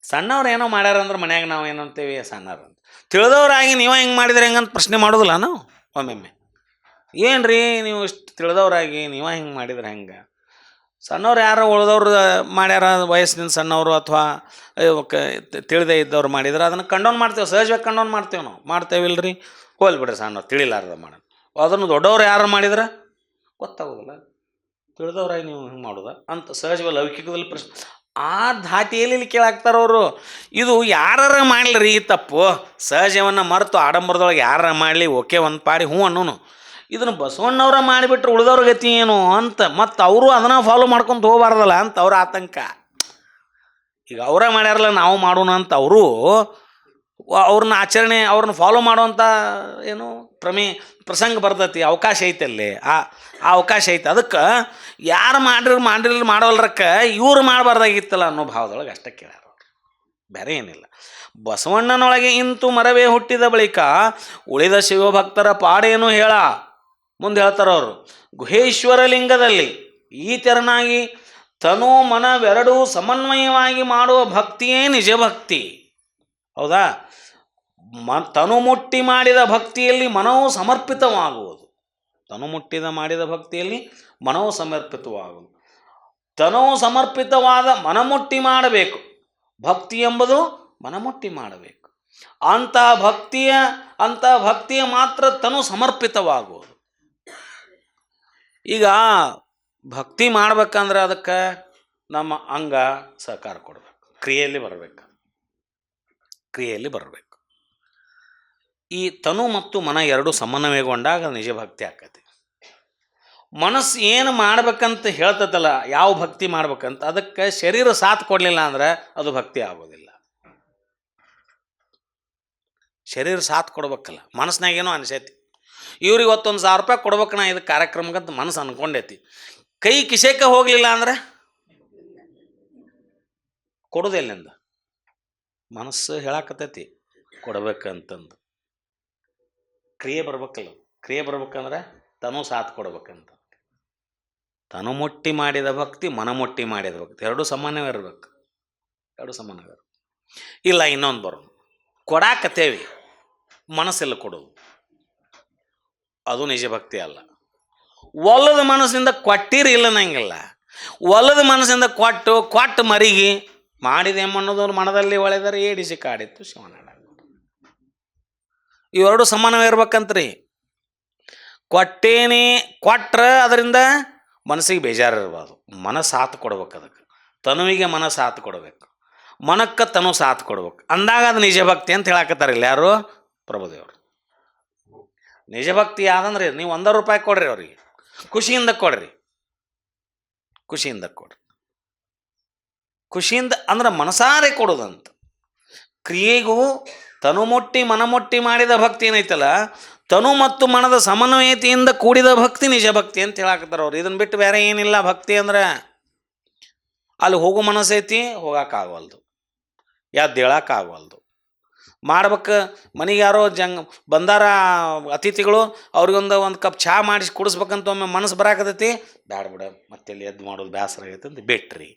ಸಣ್ಣವ್ರು ಏನೋ ಮಾಡ್ಯಾರ ಅಂದ್ರೆ ಮನ್ಯಾಗ ನಾವು ಏನಂತೇವಿ ಸಣ್ಣವ್ರು ಅಂತ. ತಿಳಿದವ್ರಾಗಿ ನೀವು ಹೆಂಗೆ ಮಾಡಿದ್ರೆ ಹೆಂಗಂತ ಪ್ರಶ್ನೆ ಮಾಡೋದಿಲ್ಲ ನಾವು ಒಮ್ಮೊಮ್ಮೆ. ಏನು ರೀ ನೀವು ಇಷ್ಟು ತಿಳಿದವ್ರಾಗಿ ನೀವು ಹಿಂಗೆ ಮಾಡಿದ್ರೆ ಹೆಂಗೆ? ಸಣ್ಣವ್ರು ಯಾರೋ ಉಳ್ದವ್ರು ಮಾಡ್ಯಾರ, ವಯಸ್ಸಿನ ಸಣ್ಣವರು ಅಥವಾ ತಿಳಿದೇ ಇದ್ದವ್ರು ಮಾಡಿದ್ರೆ ಅದನ್ನು ಕಂಡೋನ್ ಮಾಡ್ತೇವೆ, ಸಹಜವಾಗಿ ಕಂಡೋನ್ ಮಾಡ್ತೇವೆ. ನಾವು ಮಾಡ್ತೇವಿಲ್ಲ ರೀ, ಹೋಲ್ ಬಿಡ್ರಿ ಸಣ್ಣವ್ರು ತಿಳಿಲಾರ್ದ ಮಾಡೋಣ. ಅದನ್ನು ದೊಡ್ಡವ್ರು ಯಾರು ಮಾಡಿದ್ರೆ ಗೊತ್ತಾಗೋದಿಲ್ಲ, ತಿಳಿದವ್ರಾಗಿ ನೀವು ಹಿಂಗೆ ಮಾಡೋದ ಅಂತ ಸಹಜವಾಗಿ ಲೌಕಿಕದಲ್ಲಿ ಪ್ರಶ್ನೆ. ಆ ಧಾಟಿಯಲ್ಲಿ ಇಲ್ಲಿ ಕೇಳಾಕ್ತಾರವರು. ಇದು ಯಾರ ಮಾಡಲಿ ತಪ್ಪು, ಸಹಜವನ್ನು ಮರೆತು ಆಡಂಬರದೊಳಗೆ ಯಾರ ಮಾಡಲಿ ಓಕೆ ಒಂದು ಪಾಡಿ ಹ್ಞೂ ಅನ್ನೋನು. ಇದನ್ನು ಬಸವಣ್ಣವ್ರ ಮಾಡಿಬಿಟ್ರೆ ಉಳಿದವ್ರ ಗತಿ ಏನು ಅಂತ ಮತ್ತು ಅವರು ಅದನ್ನು ಫಾಲೋ ಮಾಡ್ಕೊತ ಹೋಗಬಾರ್ದಲ್ಲ ಅಂತ ಅವ್ರ ಆತಂಕ. ಈಗ ಅವರ ಮಾಡ್ಯಾರಲ್ಲ ನಾವು ಮಾಡೋಣ ಅಂತ ಅವರು ಅವ್ರನ್ನ ಆಚರಣೆ ಅವ್ರನ್ನ ಫಾಲೋ ಮಾಡುವಂಥ ಏನು ಪ್ರಸಂಗ ಬರ್ತೈತಿ, ಅವಕಾಶ ಐತೆ ಅಲ್ಲಿ. ಆ ಅವಕಾಶ ಐತೆ. ಅದಕ್ಕೆ ಯಾರು ಮಾಡಿರಲಿ ಮಾಡೋಲ್ರಕ್ಕೆ ಇವ್ರು ಮಾಡಬಾರ್ದಾಗಿತ್ತಲ್ಲ ಅನ್ನೋ ಭಾವದೊಳಗೆ ಅಷ್ಟೇ ಕೇಳ್ಯಾರ ಅವ್ರು, ಬೇರೆ ಏನಿಲ್ಲ. ಬಸವಣ್ಣನೊಳಗೆ ಇಂತು ಮರವೇ ಹುಟ್ಟಿದ ಬಳಿಕ ಉಳಿದ ಶಿವಭಕ್ತರ ಪಾಡೇನು ಹೇಳ ಮುಂದೆ ಹೇಳ್ತಾರವರು. ಗುಹೇಶ್ವರ ಲಿಂಗದಲ್ಲಿ ಈ ತೆರನಾಗಿ ತನು ಮನವೆರಡೂ ಸಮನ್ವಯವಾಗಿ ಮಾಡುವ ಭಕ್ತಿಯೇ ನಿಜ ಭಕ್ತಿ. ಹೌದಾ? ತನು ಮುಟ್ಟಿ ಮಾಡಿದ ಭಕ್ತಿಯಲ್ಲಿ ಮನವು ಸಮರ್ಪಿತವಾಗುವುದು. ತನು ಮುಟ್ಟಿದ ಮಾಡಿದ ಭಕ್ತಿಯಲ್ಲಿ ಮನವು ಸಮರ್ಪಿತವಾಗುವುದು. ತನವು ಸಮರ್ಪಿತವಾದ ಮನಮುಟ್ಟಿ ಮಾಡಬೇಕು. ಭಕ್ತಿ ಎಂಬುದು ಮನಮುಟ್ಟಿ ಮಾಡಬೇಕು. ಅಂಥ ಭಕ್ತಿಯ ಮಾತ್ರ ತನು ಸಮರ್ಪಿತವಾಗುವುದು. ಈಗ ಭಕ್ತಿ ಮಾಡ್ಬೇಕಂದ್ರೆ ಅದಕ್ಕೆ ನಮ್ಮ ಅಂಗ ಸಹಕಾರ ಕೊಡಬೇಕು, ಕ್ರಿಯೆಯಲ್ಲಿ ಬರಬೇಕು. ಈ ತನು ಮತ್ತು ಮನ ಎರಡು ಸಮನ್ವಯಗೊಂಡಾಗ ನಿಜ ಭಕ್ತಿ ಆಕತಿ. ಮನಸ್ಸು ಏನು ಮಾಡ್ಬೇಕಂತ ಹೇಳ್ತದಲ್ಲ, ಯಾವ ಭಕ್ತಿ ಮಾಡ್ಬೇಕಂತ, ಅದಕ್ಕೆ ಶರೀರ ಸಾಥ್ ಕೊಡಲಿಲ್ಲ ಅಂದ್ರೆ ಅದು ಭಕ್ತಿ ಆಗೋದಿಲ್ಲ. ಶರೀರ ಸಾಥ್ ಕೊಡ್ಬೇಕಲ್ಲ. ಮನಸ್ಸಿನಾಗೇನೋ ಅನಿಸೈತಿ, ಇವ್ರಿಗೆ 1000 ರೂಪಾಯಿ ಕೊಡ್ಬೇಕು ನಾ ಇದು ಕಾರ್ಯಕ್ರಮಕ್ಕಂತ ಮನಸ್ಸು ಅನ್ಕೊಂಡೈತಿ. ಕೈ ಕಿಸೆಕ್ಕೆ ಹೋಗಲಿಲ್ಲ ಅಂದ್ರೆ ಕೊಡೋದಿಲ್ಲಿಂದ ಮನಸ್ಸು ಹೇಳಾಕತ್ತೈತಿ ಕೊಡ್ಬೇಕಂತಂದು. ಕ್ರಿಯೆ ಬರ್ಬೇಕಲ್ಲ. ಕ್ರಿಯೆ ಬರ್ಬೇಕಂದ್ರೆ ತನು ಸಾಥ್ ಕೊಡ್ಬೇಕಂತ. ತನು ಮುಟ್ಟಿ ಮಾಡಿದ ಭಕ್ತಿ, ಮನ ಮುಟ್ಟಿ ಮಾಡಿದ ಭಕ್ತಿ ಎರಡೂ ಸಮಾನವಿರ್ಬೇಕು. ಇಲ್ಲ ಇನ್ನೊಂದು ಬರೋದು, ಕೊಡಾಕತ್ತೇವಿ ಮನಸ್ಸೆಲ್ಲ ಕೊಡೋದು, ಅದು ನಿಜ ಭಕ್ತಿ ಅಲ್ಲ. ಒಲ್ಲದ ಮನಸ್ಸಿಂದ ಕೊಟ್ಟಿರಿ ಇಲ್ಲ ನಂಗಿಲ್ಲ. ಒಲ್ಲದ ಮನಸ್ಸಿಂದ ಕೊಟ್ಟು ಮರಿಗೆ ಮಾಡಿದೆ ಅನ್ನೋದು ಮನದಲ್ಲಿ ಒಳೆದರೆ ಏಡಿಸಿ ಕಾಡಿತ್ತು ಶಿವನಾಡ. ಇವೆರಡು ಸಮಾನವೇ ಇರ್ಬೇಕಂತ್ರಿ. ಕೊಟ್ರೆ ಅದರಿಂದ ಮನಸ್ಸಿಗೆ ಬೇಜಾರಿರ್ಬಾರ್ದು. ಸಾಥ್ ಕೊಡ್ಬೇಕು. ಅದಕ್ಕೆ ತನುವಿಗೆ ಸಾಥ್ ಕೊಡಬೇಕು, ಮನಕ್ಕೆ ತನು ಸಾಥ್ ಕೊಡ್ಬೇಕು. ಅಂದಾಗ ಅದು ನಿಜ ಭಕ್ತಿ ಅಂತ ಹೇಳಾಕತ್ತಾರಿಲ್ಲ ಯಾರು? ಪ್ರಭುದೇವರು. ನಿಜ ಭಕ್ತಿ ಯಾವ್ದಂದ್ರೆ ನೀವು 100 ರೂಪಾಯಿ ಕೊಡ್ರಿ ಅವ್ರಿಗೆ, ಖುಷಿಯಿಂದ ಕೊಡ್ರಿ. ಖುಷಿಯಿಂದ ಅಂದ್ರೆ ಮನಸಾರೆ ಕೊಡೋದಂತ. ಕ್ರಿಯೆಗೂ ತನು ಮುಟ್ಟಿ ಮನಮುಟ್ಟಿ ಮಾಡಿದ ಭಕ್ತಿ ಏನೈತಲ್ಲ, ತನು ಮತ್ತು ಮನದ ಸಮನ್ವಯತೆಯಿಂದ ಕೂಡಿದ ಭಕ್ತಿ ನಿಜ ಭಕ್ತಿ ಅಂತ ಹೇಳಾಕತ್ತಾರ ಅವ್ರು. ಇದನ್ನು ಬಿಟ್ಟು ಬೇರೆ ಏನಿಲ್ಲ ಭಕ್ತಿ ಅಂದ್ರೆ. ಅಲ್ಲಿ ಹೋಗೋ ಮನಸ್ಸೈತಿ, ಹೋಗೋಕ್ಕಾಗವಲ್ದು, ಎದ್ದೇಳಕ್ಕಾಗವಲ್ದು. ಮಾಡ್ಬೇಕು. ಮನೆಗೆ ಯಾರೋ ಬಂದಾರ ಅತಿಥಿಗಳು, ಅವ್ರಿಗೊಂದು ಕಪ್ ಚಹಾ ಮಾಡಿಸಿ ಕುಡಿಸ್ಬೇಕಂತ ಒಮ್ಮೆ ಮನಸ್ಸು ಬರಾಕತೈತಿ. ಬ್ಯಾಡ ಬಿಡ ಮತ್ತೆಲ್ಲಿ ಎದ್ದು ಮಾಡೋದು ಬೇಸರ ಆಗೈತೆ ಅಂತ ಬಿಟ್ರಿ.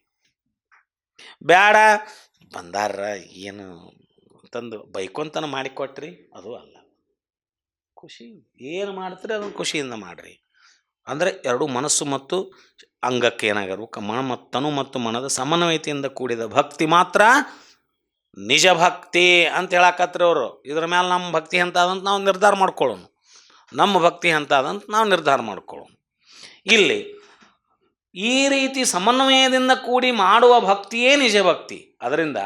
ಬ್ಯಾಡ ಬಂದಾರ ಏನು ಅಂತಂದು ಬೈಕೊಂತನ ಮಾಡಿಕೊಟ್ರಿ, ಅದು ಅಲ್ಲ. ಖುಷಿ ಏನು ಮಾಡ್ತೀರಿ ಅದನ್ನು ಖುಷಿಯಿಂದ ಮಾಡಿರಿ. ಅಂದರೆ ಎರಡು ಮನಸ್ಸು ಮತ್ತು ಅಂಗಕ್ಕೆ ಏನಾಗಿರ್ಬೇಕು, ತನು ಮತ್ತು ಮನದ ಸಮನ್ವಯತೆಯಿಂದ ಕೂಡಿದ ಭಕ್ತಿ ಮಾತ್ರ ನಿಜ ಭಕ್ತಿ ಅಂತ ಹೇಳಾಕತ್ರಿ ಅವರು. ಇದ್ರ ಮೇಲೆ ನಮ್ಮ ಭಕ್ತಿ ಅಂತ ಅದಂತ ನಾವು ನಿರ್ಧಾರ ಮಾಡ್ಕೊಳ್ಳೋಣ. ಇಲ್ಲಿ ಈ ರೀತಿ ಸಮನ್ವಯದಿಂದ ಕೂಡಿ ಮಾಡುವ ಭಕ್ತಿಯೇ ನಿಜ ಭಕ್ತಿ. ಅದರಿಂದ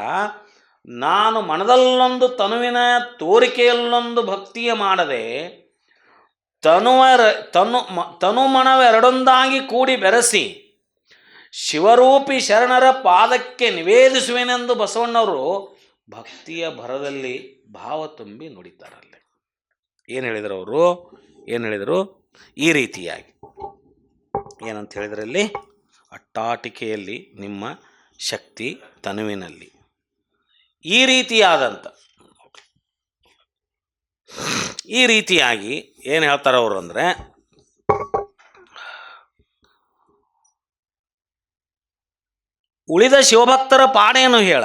ನಾನು ಮನದಲ್ಲೊಂದು ತನುವಿನ ತೋರಿಕೆಯಲ್ಲೊಂದು ಭಕ್ತಿಯ ಮಾಡದೆ ತನು ಮನವೆರಡೊಂದಾಗಿ ಕೂಡಿ ಬೆರೆಸಿ ಶಿವರೂಪಿ ಶರಣರ ಪಾದಕ್ಕೆ ನಿವೇದಿಸುವೆನೆಂದು ಬಸವಣ್ಣವರು ಭಕ್ತಿಯ ಭರದಲ್ಲಿ ಭಾವ ತುಂಬಿ ನುಡಿತಾರಲ್ಲಿ. ಏನು ಹೇಳಿದರು? ಈ ರೀತಿಯಾಗಿ ಏನಂತ ಹೇಳಿದ್ರಲ್ಲಿ, ಅಟ್ಟಾಟಿಕೆಯಲ್ಲಿ ನಿಮ್ಮ ಶಕ್ತಿ ತನುವಿನಲ್ಲಿ. ಈ ರೀತಿಯಾಗಿ ಏನು ಹೇಳ್ತಾರೆ ಅವರು ಅಂದರೆ, ಉಳಿದ ಶಿವಭಕ್ತರ ಪಾಡೇನು ಹೇಳ,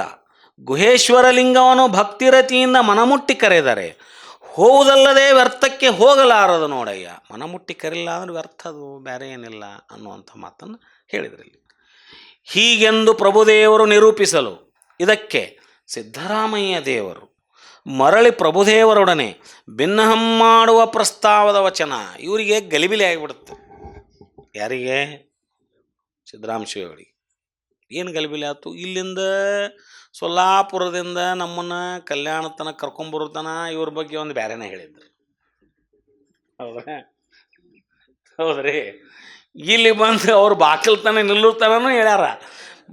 ಗುಹೇಶ್ವರ ಲಿಂಗವನ್ನು ಭಕ್ತಿರತಿಯಿಂದ ಮನಮುಟ್ಟಿ ಕರೆದರೆ ಹೋವುದಲ್ಲದೆ ವ್ಯರ್ಥಕ್ಕೆ ಹೋಗಲಾರದು ನೋಡಯ್ಯ. ಮನಮುಟ್ಟಿ ಕರಿಲ್ಲ ಅಂದ್ರೆ ವ್ಯರ್ಥ, ಅದು ಬೇರೆ ಏನಿಲ್ಲ ಅನ್ನುವಂಥ ಮಾತನ್ನು ಹೇಳಿದ್ರಲ್ಲಿ. ಹೀಗೆಂದು ಪ್ರಭುದೇವರು ನಿರೂಪಿಸಲು ಇದಕ್ಕೆ ಸಿದ್ದರಾಮಯ್ಯ ದೇವರು ಮರಳಿ ಪ್ರಭುದೇವರೊಡನೆ ಭಿನ್ನಹಂ ಮಾಡುವ ಪ್ರಸ್ತಾವದ ವಚನ. ಇವರಿಗೆ ಗಲಿಬಿಲಿ ಆಗಿಬಿಡುತ್ತೆ. ಯಾರಿಗೆ? ಸಿದ್ದರಾಮ ಶಿವಗಳಿಗೆ. ಏನು ಗಲಿಬಿಲಿ ಆಯ್ತು? ಇಲ್ಲಿಂದ ಸೊಲ್ಲಾಪುರದಿಂದ ನಮ್ಮನ್ನು ಕಲ್ಯಾಣ ತನಕ ಕರ್ಕೊಂಬರುತ್ತಾನ ಇವ್ರ ಬಗ್ಗೆ ಒಂದು ಬೇರೆನೇ ಹೇಳಿದ್ರು. ಹೌದಾ? ಹೌದ್ರಿ. ಇಲ್ಲಿ ಬಂದು ಅವ್ರು ಬಾಕಿಲ್ ತನ ನಿಲ್ಲುತ್ತಾನೂ ಹೇಳ್ಯಾರ.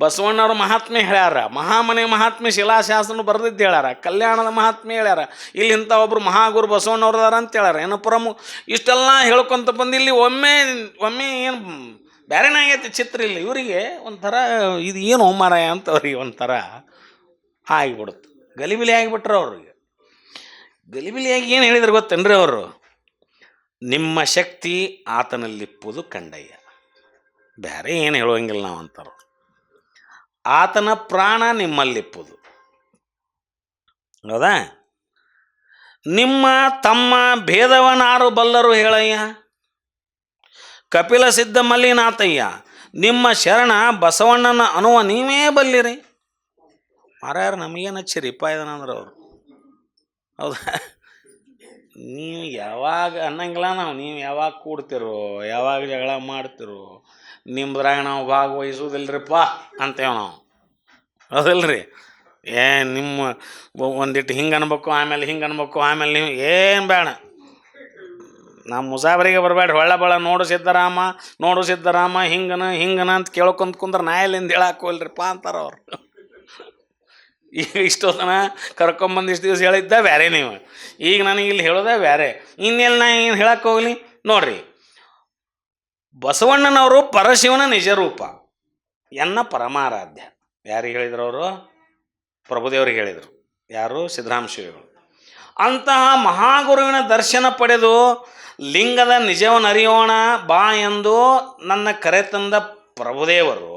ಬಸವಣ್ಣವ್ರ ಮಹಾತ್ಮೆ ಹೇಳ್ಯಾರ. ಮಹಾಮನೆ ಮಹಾತ್ಮೆ ಶಿಲಾಶಾಸನ ಬರೆದಿದ್ದು ಹೇಳ್ಯಾರ. ಕಲ್ಯಾಣದ ಮಹಾತ್ಮೆ ಹೇಳ್ಯಾರ. ಇಲ್ಲಿ ಇಂಥ ಒಬ್ಬರು ಮಹಾಗುರು ಬಸವಣ್ಣವ್ರದಾರ ಅಂತ ಹೇಳ್ಯಾರ. ಏನೋ ಇಷ್ಟೆಲ್ಲ ಹೇಳ್ಕೊತ ಬಂದು ಇಲ್ಲಿ ಒಮ್ಮೆ ಏನು ಬೇರೆನೇ ಆಗೈತಿ ಚಿತ್ರ. ಇಲ್ಲಿ ಇವರಿಗೆ ಒಂಥರ ಇದು ಏನು ಮಾರಾಯ ಅಂತ ಅವ್ರಿಗೆ ಒಂಥರ ಆಗಿಬಿಡುತ್ತೆ. ಗಲಿಬಿಲಿ ಆಗಿಬಿಟ್ರು ಅವ್ರಿಗೆ. ಗಲಿಬಿಲಿಯಾಗಿ ಏನು ಹೇಳಿದ್ರು ಗೊತ್ತೇನ್ರಿ ಅವರು? ನಿಮ್ಮ ಶಕ್ತಿ ಆತನಲ್ಲಿಪ್ಪುದು ಕಂಡಯ್ಯ. ಬೇರೆ ಏನು ಹೇಳುವಂಗಿಲ್ಲ ನಾವು ಅಂತಾರ. ಆತನ ಪ್ರಾಣ ನಿಮ್ಮಲ್ಲಿಪ್ಪುದು. ಹೌದಾ? ನಿಮ್ಮ ತಮ್ಮ ಭೇದವನಾರು ಬಲ್ಲರು ಹೇಳಯ್ಯ. ಕಪಿಲ ಸಿದ್ಧ ಮಲ್ಲಿನಾಥಯ್ಯ, ನಿಮ್ಮ ಶರಣ ಬಸವಣ್ಣನ ಅನ್ನುವ ನೀವೇ ಬಲ್ಲಿರಿ. ಮಾರ್ಯಾರು ನಮಗೇನು ಹಚ್ಚಿರಿಪ್ಪ ಇದನಂದ್ರೆ ಅವರು. ಹೌದಾ? ನೀವು ಯಾವಾಗ ಅನ್ನಂಗಿಲ್ಲ ನಾವು. ನೀವು ಯಾವಾಗ ಕೂಡ್ತಿರೋ, ಯಾವಾಗ ಜಗಳ ಮಾಡ್ತಿರೋ, ನಿಮ್ದ್ರಾಗ ನಾವು ಭಾಗವಹಿಸೋದಿಲ್ರಿಪ್ಪ ಅಂತೇವೆ ನಾವು. ಹೌದಲ್ರಿ? ನಿಮ್ಮ ಒಂದಿಟ್ಟು ಹಿಂಗೆ ಅನ್ಬೇಕು, ಆಮೇಲೆ ಹಿಂಗೆ ಅನ್ಬೇಕು, ಆಮೇಲೆ ನೀವು ಏನು ಬೇಡ. ನಮ್ಮ ಮುಸಾಬರಿಗೆ ಬರಬೇಡ್ರಿ. ಹೊಳ್ಳ ನೋಡು ಸಿದ್ದರಾಮ ಹಿಂಗನ ಅಂತ ಕೇಳ್ಕೊಂತ ಕುಂದ್ರೆ ನಾ ಎಲ್ಲಿಂದ ಹೇಳಾಕೋಲ್ರಿಪ್ಪ ಅಂತಾರ ಅವ್ರು. ಈಗ ಇಷ್ಟೊತ್ತನ ಕರ್ಕೊಂಬಂದು ಇಷ್ಟು ದಿವಸ ಹೇಳಿದ್ದ ಬೇರೆ ನೀವು. ಈಗ ನನಗೆ ಇಲ್ಲಿ ಹೇಳೋದೇ ಬೇರೆ. ಇನ್ನೆಲ್ಲ ನಾ ಏನು ಹೇಳಕ್ಕೆ ಹೋಗ್ಲಿ? ನೋಡ್ರಿ, ಬಸವಣ್ಣನವರು ಪರಶಿವನ ನಿಜರೂಪ ಎನ್ನ ಪರಮಾರಾಧ್ಯ. ಯಾರಿಗೆ ಹೇಳಿದ್ರು ಅವರು? ಪ್ರಭುದೇವರಿಗೆ ಹೇಳಿದರು. ಯಾರು? ಸಿದ್ದರಾಮ ಶಿವಗಳು. ಅಂತಹ ಮಹಾಗುರುವಿನ ದರ್ಶನ ಪಡೆದು ಲಿಂಗದ ನಿಜವನ್ನು ಅರಿಯೋಣ ಬಾ ಎಂದು ನನ್ನ ಕರೆತಂದ ಪ್ರಭುದೇವರು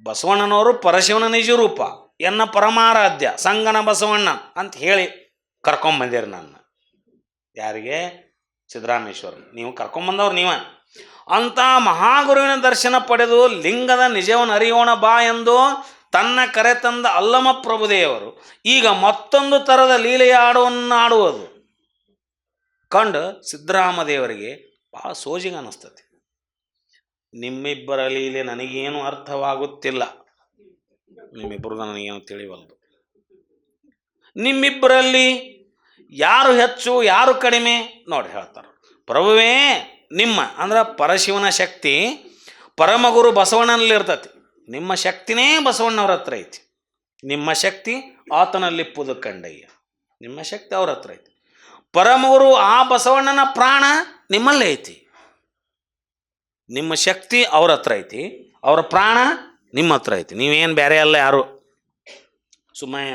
ಬಸವಣ್ಣನವರು ಪರಶಿವನ ನಿಜರೂಪ ಎನ್ನ ಪರಮಾರಾಧ್ಯ ಸಂಗನ ಬಸವಣ್ಣ ಅಂತ ಹೇಳಿ ಕರ್ಕೊಂಬಂದಿರಿ ನನ್ನ. ಯಾರಿಗೆ? ಸಿದ್ದರಾಮೇಶ್ವರ. ನೀವು ಕರ್ಕೊಂಬಂದವ್ರು ನೀವ. ಅಂತ ಮಹಾಗುರುವಿನ ದರ್ಶನ ಪಡೆದು ಲಿಂಗದ ನಿಜವನ್ನು ಅರಿಯೋಣ ಬಾ ಎಂದು ತನ್ನ ಕರೆತಂದ ಅಲ್ಲಮ ಪ್ರಭುದೇವರು ಈಗ ಮತ್ತೊಂದು ಥರದ ಲೀಲೆಯ ಆಡುವುದು ಕಂಡು ಸಿದ್ದರಾಮದೇವರಿಗೆ ಭಾಳ ಸೋಜಿಗೆ ಅನ್ನಿಸ್ತದೆ. ನಿಮ್ಮಿಬ್ಬರ ಲೀಲೆ ನನಗೇನು ಅರ್ಥವಾಗುತ್ತಿಲ್ಲ. ನಿಮ್ಮಿಬ್ಬರದು ನನಗೇನು ತಿಳಿವಲ್ದು. ನಿಮ್ಮಿಬ್ಬರಲ್ಲಿ ಯಾರು ಹೆಚ್ಚು ಯಾರು ಕಡಿಮೆ ನೋಡಿ ಹೇಳ್ತಾರೆ. ಪ್ರಭುವೇ ನಿಮ್ಮ ಅಂದ್ರೆ ಪರಶಿವನ ಶಕ್ತಿ ಪರಮಗುರು ಬಸವಣ್ಣನಲ್ಲಿರ್ತತಿ. ನಿಮ್ಮ ಶಕ್ತಿನೇ ಬಸವಣ್ಣವ್ರ ಹತ್ರ ಐತಿ. ನಿಮ್ಮ ಶಕ್ತಿ ಆತನಲ್ಲಿಪ್ಪುದು ಕಂಡಯ್ಯ. ನಿಮ್ಮ ಶಕ್ತಿ ಅವ್ರ ಹತ್ರ ಐತಿ. ಪರಮಗುರು ಆ ಬಸವಣ್ಣನ ಪ್ರಾಣ ನಿಮ್ಮಲ್ಲೇ ಐತಿ. ನಿಮ್ಮ ಶಕ್ತಿ ಅವ್ರ ಹತ್ರ ಐತಿ, ಅವ್ರ ಪ್ರಾಣ ನಿಮ್ಮ ಹತ್ರ ಐತಿ. ನೀವೇನು ಬೇರೆ ಅಲ್ಲ ಯಾರು. ಸುಮ್ಮನೆ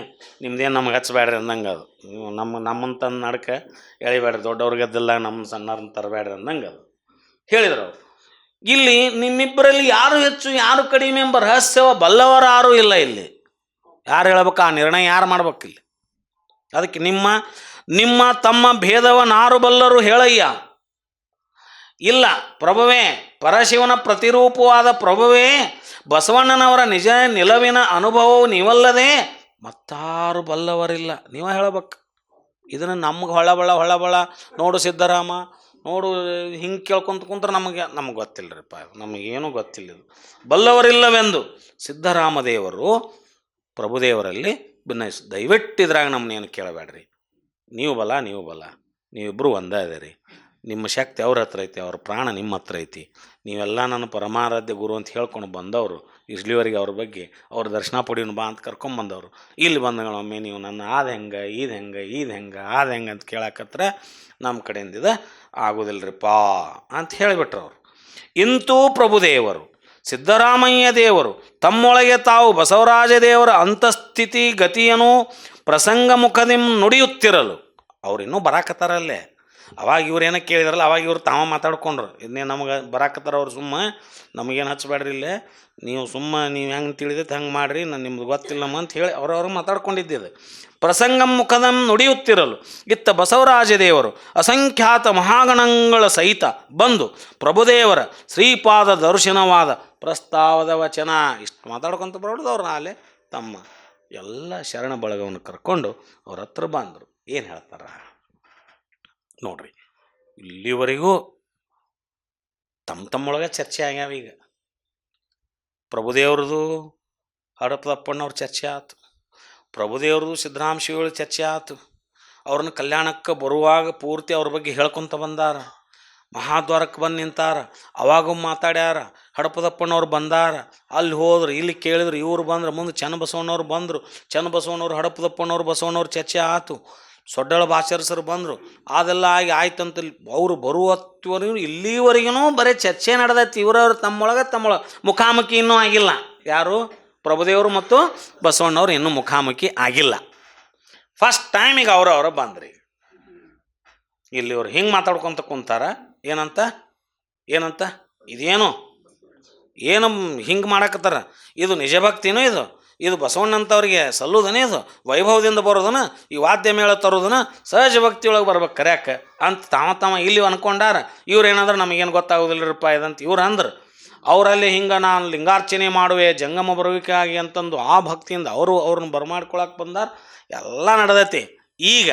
ನಿಮ್ದೇನು ನಮಗೆ ಹಚ್ಚಬೇಡ್ರಿ ಅಂದಂಗೆ ಅದು. ನೀವು ನಮ್ಮನ್ನು ತಂದು ನಡ್ಕೆ ಎಳಿಬೇಡ್ರಿ, ದೊಡ್ಡವ್ರಿಗೆದ್ದೆಲ್ಲ ನಮ್ಮ ಸಣ್ಣವ್ರನ್ನ ತರಬೇಡ್ರಿ ಅಂದಂಗೆ ಅದು ಹೇಳಿದ್ರು ಅವರು. ಇಲ್ಲಿ ನಿಮ್ಮಿಬ್ಬರಲ್ಲಿ ಯಾರು ಹೆಚ್ಚು ಯಾರು ಕಡಿಮೆ ಎಂಬ ರಹಸ್ಯವ ಬಲ್ಲವರು ಯಾರೂ ಇಲ್ಲ. ಇಲ್ಲಿ ಯಾರು ಹೇಳ್ಬೇಕು? ಆ ನಿರ್ಣಯ ಯಾರು ಮಾಡ್ಬೇಕಿಲ್ಲಿ? ಅದಕ್ಕೆ ನಿಮ್ಮ ತಮ್ಮ ಭೇದವನಾರು ಬಲ್ಲರು ಹೇಳಯ್ಯ. ಇಲ್ಲ ಪ್ರಭುವೇ, ಪರಶಿವನ ಪ್ರತಿರೂಪವಾದ ಪ್ರಭುವೇ, ಬಸವಣ್ಣನವರ ನಿಜ ನಿಲವಿನ ಅನುಭವವು ನೀವಲ್ಲದೆ ಮತ್ತಾರು ಬಲ್ಲವರಿಲ್ಲ. ನೀವ ಹೇಳಬೇಕು ಇದನ್ನು. ನಮ್ಗೆ ಹೊಳಬಳ ನೋಡು ಸಿದ್ದರಾಮ, ನೋಡು ಹಿಂಗೆ ಕೇಳ್ಕೊಂತ ಕುಂತ್ರೆ ನಮಗೆ ಗೊತ್ತಿಲ್ಲರಿಪ್ಪ, ನಮಗೇನು ಗೊತ್ತಿಲ್ಲ. ಬಲ್ಲವರಿಲ್ಲವೆಂದು ಸಿದ್ದರಾಮದೇವರು ಪ್ರಭುದೇವರಲ್ಲಿ ಭಿನ್ನಯಿಸಿ ದಯವಿಟ್ಟಿದ್ರಾಗ ನಮ್ಮನ್ನೇನು ಕೇಳಬೇಡ್ರಿ. ನೀವು ಬಲ ನೀವಿಬ್ಬರು ಒಂದೇ ಇದೀರಿ. ನಿಮ್ಮ ಶಕ್ತಿ ಅವ್ರ ಹತ್ರ ಐತಿ, ಅವ್ರ ಪ್ರಾಣ ನಿಮ್ಮ ಹತ್ರ ಐತಿ. ನೀವೆಲ್ಲ ನನ್ನ ಪರಮಾರಾಧ್ಯ ಗುರು ಅಂತ ಹೇಳ್ಕೊಂಡು ಬಂದವರು. ಇಲ್ಲಿವರೆಗೆ ಅವ್ರ ಬಗ್ಗೆ ಅವ್ರ ದರ್ಶನ ಪಡೀನು ಬಾ ಅಂತ ಕರ್ಕೊಂಬಂದವರು. ಇಲ್ಲಿ ಬಂದಗಳೊಮ್ಮೆ ನೀವು ನನ್ನ ಅದು ಹೆಂಗೆ ಇದು ಹೆಂಗೆ ಅಂತ ಕೇಳಕತ್ರ ನಮ್ಮ ಕಡೆಯಿಂದ ಆಗೋದಿಲ್ರಿಪ್ಪ ಅಂತ ಹೇಳಿಬಿಟ್ರು ಅವರು. ಇಂತೂ ಪ್ರಭುದೇವರು ಸಿದ್ದರಾಮಯ್ಯ ದೇವರು ತಮ್ಮೊಳಗೆ ತಾವು ಬಸವರಾಜ ದೇವರ ಅಂತಸ್ಥಿತಿ ಗತಿಯನ್ನು ಪ್ರಸಂಗ ಮುಖದಿಂ ನುಡಿಯುತ್ತಿರಲು, ಅವರಿನ್ನೂ ಬರಾಕತ್ತಾರಲ್ಲೇ. ಅವಾಗ ಇವ್ರು ಏನೋ ಕೇಳಿದ್ರಲ್ಲ, ಅವಾಗ ಇವ್ರು ತಾವ ಮಾತಾಡ್ಕೊಂಡ್ರು. ಇದನ್ನೇ ನಮ್ಗೆ ಬರಾಕತ್ತಾರ ಅವ್ರು, ಸುಮ್ಮ ನಮಗೇನು ಹಚ್ಚಬೇಡ್ರಿ ಇಲ್ಲೇ, ನೀವು ನೀವು ಹೆಂಗೆ ತಿಳಿದೈತೆ ಹಂಗೆ ಮಾಡಿರಿ, ನಾನು ನಿಮ್ದು ಗೊತ್ತಿಲ್ಲಮ್ಮ ಅಂತ ಹೇಳಿ ಅವ್ರವ್ರು ಮಾತಾಡ್ಕೊಂಡಿದ್ದಿದೆ. ಪ್ರಸಂಗಂ ಮುಖದಂ ನುಡಿಯುತ್ತಿರಲು ಇತ್ತ ಬಸವರಾಜ ದೇವರು ಅಸಂಖ್ಯಾತ ಮಹಾಗಣಗಳ ಸಹಿತ ಬಂದು ಪ್ರಭುದೇವರ ಶ್ರೀಪಾದ ದರ್ಶನವಾದ ಪ್ರಸ್ತಾವದ ವಚನ ಇಷ್ಟು ಮಾತಾಡ್ಕೊಂತ ಬರೋದು. ಅವ್ರು ನಾಳೆ ತಮ್ಮ ಎಲ್ಲ ಶರಣ ಬಳಗವನ್ನು ಕರ್ಕೊಂಡು ಅವ್ರ ಹತ್ರ ಬಂದರು. ಏನು ಹೇಳ್ತಾರ ನೋಡ್ರಿ. ಇಲ್ಲಿವರೆಗೂ ತಮ್ಮೊಳಗೆ ಚರ್ಚೆ ಆಗ್ಯಾವ. ಈಗ ಪ್ರಭುದೇವ್ರದ್ದು ಹಡಪದಪ್ಪಣ್ಣವ್ರ ಚರ್ಚೆ ಆಯ್ತು, ಪ್ರಭುದೇವ್ರದ್ದು ಸಿದ್ದರಾಮ ಶಿವಳ ಚರ್ಚೆ ಆಯ್ತು. ಅವ್ರನ್ನ ಕಲ್ಯಾಣಕ್ಕೆ ಬರುವಾಗ ಪೂರ್ತಿ ಅವ್ರ ಬಗ್ಗೆ ಹೇಳ್ಕೊತ ಬಂದಾರ. ಮಹಾದ್ವಾರಕ್ಕೆ ಬಂದು ನಿಂತಾರ, ಅವಾಗೂ ಮಾತಾಡ್ಯಾರ. ಹಡಪದಪ್ಪನವ್ರು ಬಂದಾರ, ಅಲ್ಲಿ ಹೋದ್ರು, ಇಲ್ಲಿ ಕೇಳಿದ್ರು, ಇವ್ರು ಬಂದ್ರು, ಮುಂದೆ ಚನ್ನಬಸವಣ್ಣವ್ರು ಬಂದರು, ಚನ್ನಬಸವಣ್ಣವ್ರು ಹಡಪದಪ್ಪನವ್ರು ಬಸವಣ್ಣವ್ರು ಚರ್ಚೆ ಆಯ್ತು. ಸೊಡ್ಡಳ ಭಾಷರಸರು ಬಂದರು, ಅದೆಲ್ಲ ಆಗಿ ಆಯ್ತಂತ ಅವರು ಬರುವತ್ತುವರೆಗೂ ಇಲ್ಲಿವರೆಗೂ ಬರೀ ಚರ್ಚೆ ನಡೆದೈತಿ. ಇವರವ್ರು ತಮ್ಮೊಳಗೆ ಮುಖಾಮುಖಿ ಇನ್ನೂ ಆಗಿಲ್ಲ. ಯಾರು? ಪ್ರಭುದೇವರು ಮತ್ತು ಬಸವಣ್ಣವ್ರು ಇನ್ನೂ ಮುಖಾಮುಖಿ ಆಗಿಲ್ಲ. ಫಸ್ಟ್ ಟೈಮಿಗೆ ಅವರವರು ಬಂದ್ರಿ. ಇಲ್ಲಿ ಇವ್ರು ಹಿಂಗೆ ಮಾತಾಡ್ಕೊತ ಕುಂತಾರ. ಏನಂತ ಇದೇನು ಹಿಂಗೆ ಮಾಡಕತ್ತಾರ? ಇದು ನಿಜ ಭಕ್ತಿನೋ? ಇದು ಬಸವಣ್ಣಂತವ್ರಿಗೆ ಸಲ್ಲುದನೇ? ಇದು ವೈಭವದಿಂದ ಬರೋದನ? ಈ ವಾದ್ಯ ಮೇಳ ತರೋದನ? ಸಹಜ ಭಕ್ತಿಯೊಳಗೆ ಬರ್ಬೇಕು ಕರ್ಯಾಕ ಅಂತ ತಾವ ಇಲ್ಲಿ ಅನ್ಕೊಂಡಾರ. ಇವ್ರು ಏನಾದ್ರೆ ನಮಗೇನು ಗೊತ್ತಾಗೋದಿಲ್ಲರಪ್ಪ ಇದಂತ ಇವ್ರು ಅಂದ್ರು. ಅವರಲ್ಲಿ ಹಿಂಗೆ ನಾನು ಲಿಂಗಾರ್ಚನೆ ಮಾಡುವೆ ಜಂಗಮ ಬರುವಿಕೆಯಾಗಿ ಅಂತಂದು ಆ ಭಕ್ತಿಯಿಂದ ಅವ್ರನ್ನ ಬರಮಾಡ್ಕೊಳಕ್ಕೆ ಬಂದಾರ. ಎಲ್ಲ ನಡೆದೈತಿ. ಈಗ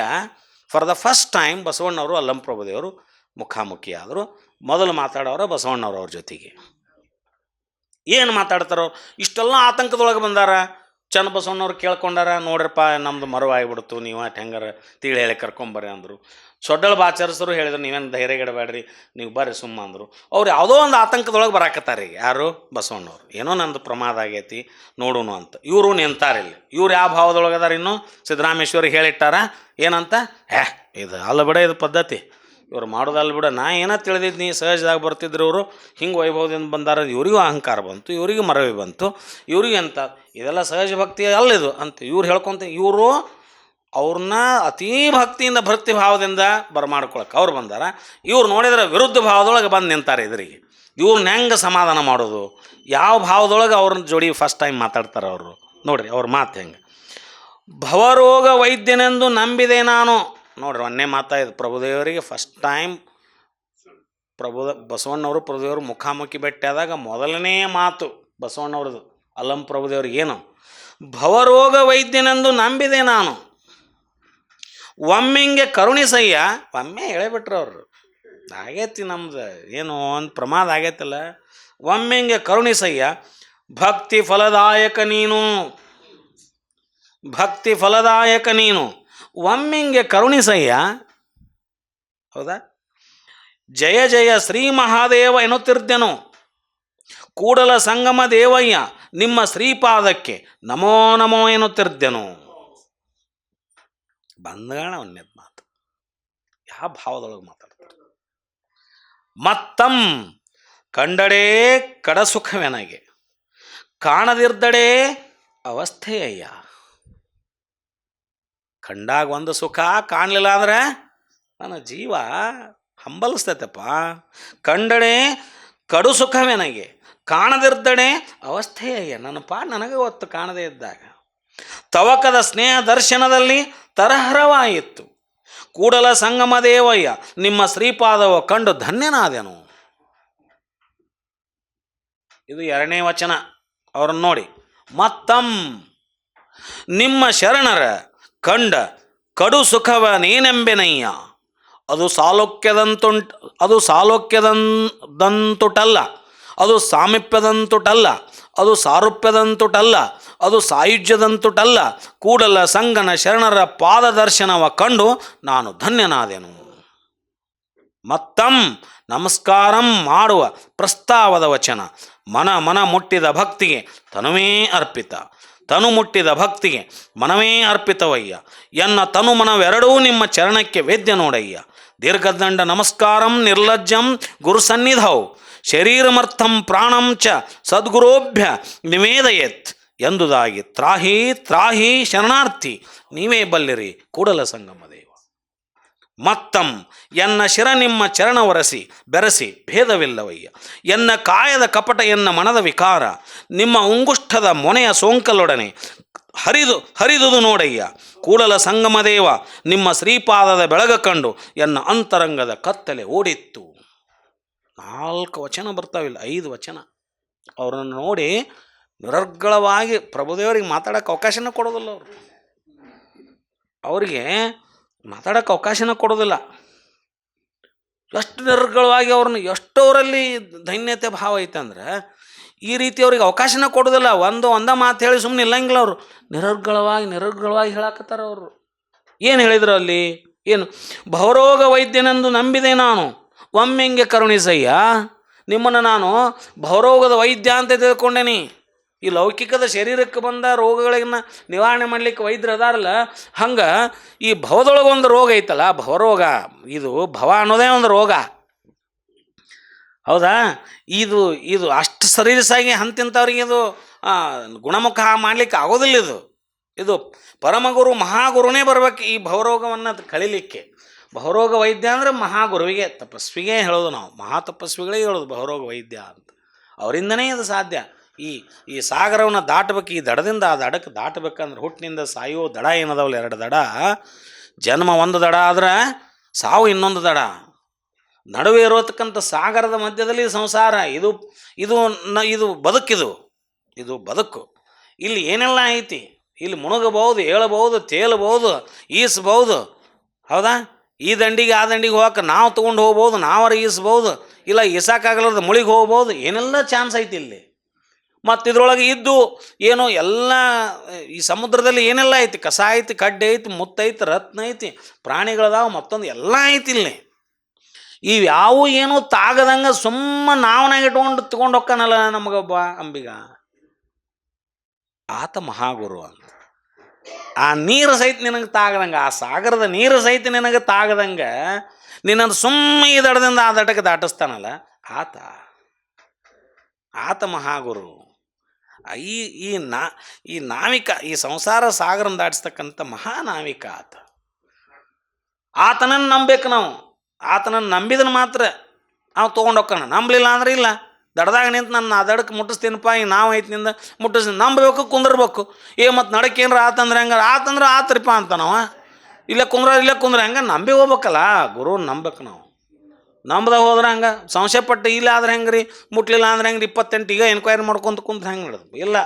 ಫಾರ್ ದ ಫಸ್ಟ್ ಟೈಮ್ ಬಸವಣ್ಣವರು ಅಲ್ಲಂ ಪ್ರಭುದೇವರು ಮುಖಾಮುಖಿ ಆದರು. ಮೊದಲು ಮಾತಾಡೋರು ಬಸವಣ್ಣವ್ರು. ಅವ್ರ ಜೊತೆಗೆ ಏನು ಮಾತಾಡ್ತಾರೋ ಇಷ್ಟೆಲ್ಲ ಆತಂಕದೊಳಗೆ ಬಂದಾರ. ಚನ್ನಬಸವಣ್ಣವ್ರು ಕೇಳ್ಕೊಂಡಾರ, ನೋಡ್ರಪ್ಪ ನಮ್ಮದು ಮರವಾಗಿಬಿಡ್ತು, ನೀವು ಅಟ್ ಹೆಂಗಾರ ತಿಳಿ ಹೇಳಿ ಕರ್ಕೊಂಬರ್ರಿ ಅಂದರು. ಸೊಡ್ಡಳ ಬಾಚರಸರು ಹೇಳಿದ್ರು, ನೀವೇನು ಧೈರ್ಯಗೆಡಬೇಡ್ರಿ, ನೀವು ಬರ್ರಿ ಸುಮ್ಮ ಅಂದರು. ಅವ್ರು ಯಾವುದೋ ಒಂದು ಆತಂಕದೊಳಗೆ ಬರಾಕತ್ತಾರೆ. ಯಾರು? ಬಸವಣ್ಣವ್ರು. ಏನೋ ನಂದು ಪ್ರಮಾದ ಆಗೈತಿ ನೋಡೋಣ ಅಂತ ಇವರು ನಿಂತಾರಿಲ್ಲ. ಇವ್ರು ಯಾವ ಭಾವದೊಳಗೆ ಅದಾರ? ಇನ್ನೂ ಸಿದ್ದರಾಮೇಶ್ವರಿಗೆ ಹೇಳಿಟ್ಟಾರ ಏನಂತ? ಇದು ಅಲ್ಲ ಬಿಡ, ಇದು ಪದ್ಧತಿ, ಇವ್ರು ಮಾಡೋದಲ್ಲ ಬಿಡ. ನಾ ಏನೋ ತಿಳಿದಿದ್ದು, ಸಹಜದಾಗ ಬರ್ತಿದ್ರು ಇವರು, ಹಿಂಗೆ ವೈಭವದಿಂದ ಬಂದಾರ. ಇವರಿಗೂ ಅಹಂಕಾರ ಬಂತು, ಇವರಿಗೂ ಮರವಿ ಬಂತು, ಇವ್ರಿಗೆ ಅಂತ ಇದೆಲ್ಲ ಸಹಜ ಭಕ್ತಿ ಅಲ್ಲಿದು ಅಂತ ಇವ್ರು ಹೇಳ್ಕೊತ ಇವರು ಅವ್ರನ್ನ ಅತೀ ಭಕ್ತಿಯಿಂದ ಭಕ್ತಿ ಭಾವದಿಂದ ಬರಮಾಡ್ಕೊಳಕ್ಕೆ ಅವ್ರು ಬಂದಾರ. ಇವ್ರು ನೋಡಿದ್ರೆ ವಿರುದ್ಧ ಭಾವದೊಳಗೆ ಬಂದು ನಿಂತಾರೆ. ಎದುರಿಗೆ ಇವ್ರನ್ನ ಹೆಂಗೆ ಸಮಾಧಾನ ಮಾಡೋದು? ಯಾವ ಭಾವದೊಳಗೆ ಅವ್ರನ್ನ ಜೋಡಿ ಫಸ್ಟ್ ಟೈಮ್ ಮಾತಾಡ್ತಾರೆ ಅವರು? ನೋಡ್ರಿ ಅವ್ರ ಮಾತು ಹೆಂಗೆ. ಭವರೋಗ ವೈದ್ಯನೆಂದು ನಂಬಿದೆ ನಾನು. ನೋಡ್ರಿ ಒಂದೇ ಮಾತಾಯಿದ್ದು. ಪ್ರಭುದೇವರಿಗೆ ಫಸ್ಟ್ ಟೈಮ್ ಬಸವಣ್ಣವರು ಪ್ರಭುದೇವರು ಮುಖಾಮುಖಿ ಭೇಟಿಯಾದಾಗ ಮೊದಲನೇ ಮಾತು ಬಸವಣ್ಣವ್ರದ್ದು ಅಲ್ಲಂ ಪ್ರಭುದೇವ್ರಿಗೆ ಏನು? ಭವರೋಗ ವೈದ್ಯನೆಂದು ನಂಬಿದೆ ನಾನು, ಒಮ್ಮೆಂಗೆ ಕರುಣಿಸಯ್ಯ. ಒಮ್ಮೆ ಹೇಳಿಬಿಟ್ರು ಅವರು, ಆಗೈತಿ ನಮ್ದು ಏನು ಒಂದು ಪ್ರಮಾದ ಆಗೈತಲ್ಲ, ಒಮ್ಮೆಂಗೆ ಕರುಣಿಸಯ್ಯ. ಭಕ್ತಿ ಫಲದಾಯಕ ನೀನು, ಭಕ್ತಿ ಫಲದಾಯಕ ನೀನು, ಒಮ್ಮೆಂಗೆ ಕರುಣಿಸಯ್ಯ. ಹೌದಾ? ಜಯ ಜಯ ಶ್ರೀ ಮಹಾದೇವ ಎನ್ನುತ್ತಿರ್ದೆನು, ಕೂಡಲ ಸಂಗಮ ದೇವಯ್ಯ ನಿಮ್ಮ ಶ್ರೀಪಾದಕ್ಕೆ ನಮೋ ನಮೋ ಎನ್ನುತ್ತಿರ್ದೆನು. ಬಂದಗಾಣ ಒಂದೇ ಮಾತು. ಯಾವ ಭಾವದೊಳಗೆ ಮಾತಾಡ್ತಾರೆ? ಮತ್ತಂ ಕಂಡಡೇ ಕಡಸುಖವೆನಗೆ, ಕಾಣದಿರ್ದಡೇ ಅವಸ್ಥೆಯಯ್ಯ. ಕಂಡಾಗ ಒಂದು ಸುಖ, ಕಾಣಲಿಲ್ಲ ಅಂದ್ರೆ ನನ್ನ ಜೀವ ಹಂಬಲಿಸ್ತೈತಪ್ಪ. ಕಂಡಡೆ ಕಡು ಸುಖವೆನಗೆ, ಕಾಣದಿರ್ದಡೆ ಅವಸ್ಥೆಯಯ್ಯ. ನನ್ನ ಪಾಡು ನನಗೆ ಗೊತ್ತು ಕಾಣದೇ ಇದ್ದಾಗ. ತವಕದ ಸ್ನೇಹ ದರ್ಶನದಲ್ಲಿ ತರಹರವಾಯಿತು, ಕೂಡಲ ಸಂಗಮ ದೇವಯ್ಯ ನಿಮ್ಮ ಶ್ರೀಪಾದವ ಕಂಡು ಧನ್ಯನಾದೆನು. ಇದು ಎರಡನೇ ವಚನ. ಅವ್ರನ್ನ ನೋಡಿ. ಮತ್ತಂ ನಿಮ್ಮ ಶರಣರ ಕಂಡ ಕಡು ಸುಖವನೇನೆಂಬೆನಯ್ಯ, ಅದು ಸಾಲೋಕ್ಯದಂತುಟಲ್ಲ, ಅದು ಸಾಮೀಪ್ಯದಂತುಟಲ್ಲ, ಅದು ಸಾರೂಪ್ಯದಂತುಟಲ್ಲ, ಅದು ಸಾಯುಜ್ಯದಂತುಟಲ್ಲ. ಕೂಡಲ ಸಂಗನ ಶರಣರ ಪಾದದರ್ಶನವ ಕಂಡು ನಾನು ಧನ್ಯನಾದೆನು. ಮತ್ತಂ ನಮಸ್ಕಾರಂ ಮಾಡುವ ಪ್ರಸ್ತಾವದ ವಚನ. ಮನ ಮುಟ್ಟಿದ ಭಕ್ತಿಗೆ ತನುವೇ ಅರ್ಪಿತ, ತನು ಮುಟ್ಟಿದ ಭಕ್ತಿಗೆ ಮನವೇ ಅರ್ಪಿತವಯ್ಯ. ಎನ್ನ ತನು ಮನವೆರಡೂ ನಿಮ್ಮ ಚರಣಕ್ಕೆ ವೇದ್ಯ ನೋಡಯ್ಯ. ದೀರ್ಘದಂಡ ನಮಸ್ಕಾರಂ ನಿರ್ಲಜ್ಜಂ ಗುರುಸನ್ನಿಧೌ, ಶರೀರಮರ್ಥಂ ಪ್ರಾಣಂ ಚ ಸದ್ಗುರೋಭ್ಯ ನಿವೇದಯೇತ್ ಎಂದುದಾಗಿ ತ್ರಾಹಿ ತ್ರಾಹಿ ಶರಣಾರ್ಥಿ ನೀವೇ ಬಲ್ಲಿರಿ ಕೂಡಲ ಸಂಗಮ ದೇವ. ಮತ್ತಂ ಎನ್ನ ಶಿರ ನಿಮ್ಮ ಚರಣ ಒರಸಿ ಬೆರಸಿ ಭೇದವಿಲ್ಲವಯ್ಯ. ಎನ್ನ ಕಾಯದ ಕಪಟ ಎನ್ನ ಮನದ ವಿಕಾರ ನಿಮ್ಮ ಉಂಗುಷ್ಠದ ಮೊನೆಯ ಸೋಂಕಲೊಡನೆ ಹರಿದುದು ನೋಡಯ್ಯ. ಕೂಡಲ ಸಂಗಮದೇವ ನಿಮ್ಮ ಶ್ರೀಪಾದದ ಬೆಳಗ ಕಂಡು ಎನ್ನ ಅಂತರಂಗದ ಕತ್ತಲೆ ಓಡಿತ್ತು. 4 ವಚನ ಬರ್ತಾವಿಲ್ಲ, 5 ವಚನ. ಅವ್ರನ್ನ ನೋಡಿ ನಿರರ್ಗಳವಾಗಿ ಪ್ರಭುದೇವರಿಗೆ ಮಾತಾಡೋಕ್ಕೆ ಅವಕಾಶನ ಕೊಡೋದಿಲ್ಲ. ಅವರಿಗೆ ಮಾತಾಡೋಕ್ಕೆ ಅವಕಾಶನ ಕೊಡೋದಿಲ್ಲ. ಎಷ್ಟು ನಿರರ್ಗಳವಾಗಿ ಅವ್ರನ್ನ, ಎಷ್ಟವರಲ್ಲಿ ಧನ್ಯತೆ ಭಾವ ಐತಂದ್ರೆ ಈ ರೀತಿ ಅವ್ರಿಗೆ ಅವಕಾಶನ ಕೊಡೋದಿಲ್ಲ. ಒಂದ ಮಾತು ಹೇಳಿ ಸುಮ್ಮನೆ ಇಲ್ಲಂಗಿಲ್ಲ. ಅವರು ನಿರರ್ಗಳವಾಗಿ ಹೇಳಕತ್ತಾರ. ಅವರು ಏನು ಹೇಳಿದ್ರು ಅಲ್ಲಿ? ಏನು, ಭವರೋಗ ವೈದ್ಯನೆಂದು ನಂಬಿದೆ ನಾನು, ಒಮ್ಮೆಂಗೆ ಕರುಣಿಸಯ್ಯ. ನಿಮ್ಮನ್ನು ನಾನು ಭವರೋಗದ ವೈದ್ಯ ಅಂತ ತಿಳ್ಕೊಂಡೇನಿ. ಈ ಲೌಕಿಕದ ಶರೀರಕ್ಕೆ ಬಂದ ರೋಗಗಳನ್ನ ನಿವಾರಣೆ ಮಾಡಲಿಕ್ಕೆ ವೈದ್ಯರು ಅದಾರಲ್ಲ, ಹಂಗೆ ಈ ಭವದೊಳಗೊಂದು ರೋಗ ಐತಲ್ಲ, ಭವರೋಗ. ಇದು ಭವ ಅನ್ನೋದೇ ಒಂದು ರೋಗ, ಹೌದಾ? ಇದು ಅಷ್ಟು ಸರೀಸಾಗಿ ಹಂತಿಂಥವ್ರಿಗೆ ಇದು ಗುಣಮುಖ ಮಾಡಲಿಕ್ಕೆ ಆಗೋದಿಲ್ಲ. ಇದು ಪರಮಗುರು ಮಹಾಗುರುನೇ ಬರ್ಬೇಕು ಈ ಭವರೋಗವನ್ನು ಕಳಿಲಿಕ್ಕೆ. ಭವರೋಗ ವೈದ್ಯ ಅಂದರೆ ಮಹಾಗುರುವಿಗೆ, ತಪಸ್ವಿಗೆ ಹೇಳೋದು ನಾವು, ಮಹಾ ತಪಸ್ವಿಗಳಿಗೆ ಹೇಳೋದು ಭವರೋಗ ವೈದ್ಯ ಅಂತ. ಅವರಿಂದನೇ ಇದು ಸಾಧ್ಯ. ಈ ಸಾಗರವನ್ನು ದಾಟಬೇಕು, ಈ ದಡದಿಂದ ಆ ದಡಕ್ಕೆ ದಾಟಬೇಕಂದ್ರೆ ಹುಟ್ಟಿನಿಂದ ಸಾಯೋ ದಡ ಏನದಾವಲ್ಲ, 2 ದಡ. ಜನ್ಮ ಒಂದು ದಡ ಆದ್ರೆ ಸಾವು ಇನ್ನೊಂದು ದಡ. ನಡುವೆ ಇರೋತಕ್ಕಂಥ ಸಾಗರದ ಮಧ್ಯದಲ್ಲಿ ಸಂಸಾರ. ಇದು ಬದುಕು. ಇಲ್ಲಿ ಏನೆಲ್ಲ ಐತಿ, ಇಲ್ಲಿ ಮುಳುಗಬಹುದು, ಏಳಬಹುದು, ತೇಲಬಹುದು, ಈಸಬಹುದು, ಹೌದಾ? ಈ ದಂಡಿಗೆ ಆ ದಂಡಿಗೆ ಹೋಗಕ್ಕೆ ನಾವು ತೊಗೊಂಡು ಹೋಗ್ಬೋದು, ನಾವರ ಈಸ್ಬೋದು, ಇಲ್ಲ ಈಸಾಕಾಗಲಾರ್ದ ಮುಳಿಗೆ ಹೋಗ್ಬೋದು. ಏನೆಲ್ಲ ಚಾನ್ಸ್ ಐತಿ ಇಲ್ಲಿ. ಮತ್ತು ಇದ್ರೊಳಗೆ ಇದ್ದು ಏನೋ ಎಲ್ಲ ಈ ಸಮುದ್ರದಲ್ಲಿ ಏನೆಲ್ಲ ಐತಿ, ಕಸ ಐತಿ, ಕಡ್ಡೆ ಐತಿ, ಮುತ್ತೈತಿ, ರತ್ನ ಐತಿ, ಪ್ರಾಣಿಗಳದಾವ, ಮತ್ತೊಂದು ಎಲ್ಲ ಐತಿ ಇಲ್ಲಿ. ಇವ್ಯಾವು ಏನೂ ತಾಗದಂಗೆ ನಾವನಾಗ ತಗೊಂಡು ಹೋಗ್ಕಾನಲ್ಲ ನಮಗೊಬ್ಬ ಅಂಬಿಗ. ಆತ ಮಹಾಗುರು ಅಂತ. ಆ ನೀರು ಸಹಿತ ನಿನಗೆ ತಾಗದಂಗೆ, ಆ ಸಾಗರದ ನೀರು ಸಹಿತ ನಿನಗೆ ತಾಗದಂಗೆ ನಿನ್ನನ್ನು ಈ ದಡದಿಂದ ಆ ದಡಕ್ಕೆ ದಾಟಿಸ್ತಾನಲ್ಲ, ಆತ ಮಹಾಗುರು. ಈ ನಾವಿಕ, ಈ ಸಂಸಾರ ಸಾಗರನ್ನು ದಾಟಿಸ್ತಕ್ಕಂಥ ಮಹಾನಾವಿಕ ಆತನನ್ನು ನಂಬೇಕು ನಾವು. ಆತನನ್ನು ನಂಬಿದನು ಮಾತ್ರ ನಾವು ತೊಗೊಂಡೋಗ್ಕೋಣ. ನಂಬಲಿಲ್ಲ ಅಂದ್ರೆ ಇಲ್ಲ. ದಡದಾಗ ನಿಂತು ನನ್ನ ಆ ದಡಕ್ಕೆ ಮುಟ್ಟಿಸ್ತೀನಪ್ಪ, ಈಗ ನಾವು ಐತಿನಿಂದ ಮುಟ್ಟಿಸ್ತೀನಿ. ನಂಬಬೇಕು, ಕುಂದಿರ್ಬೇಕು. ಮತ್ತು ನಡಕ್ಕೇನ್ರ ಆತಂದ್ರೆ ಆತಂದ್ರೆ ಆತ್ರಿಪ್ಪ ಅಂತ ನಾವು ಇಲ್ಲೇ ಕುಂದ್ರೆ ಹಂಗೆ ನಂಬಿ ಹೋಗ್ಬೇಕಲ್ಲ. ಗುರು ನಂಬೇಕು ನಾವು. ನಂಬದಾಗ ಹೋದ್ರೆ ಹಂಗೆ ಸಂಶಯಪಟ್ಟು ಇಲ್ಲ ಆದ್ರೆ ಹೆಂಗೆ ರೀ, ಮುಟ್ಲಿಲ್ಲ ಅಂದ್ರೆ ಹೆಂಗೆ 28 ಈಗ ಎನ್ಕ್ವೈರಿ ಮಾಡ್ಕೊಂತ ಕುಂತ್ರೆ ಹೆಂಗೆ ನಡೆದು? ಇಲ್ಲ,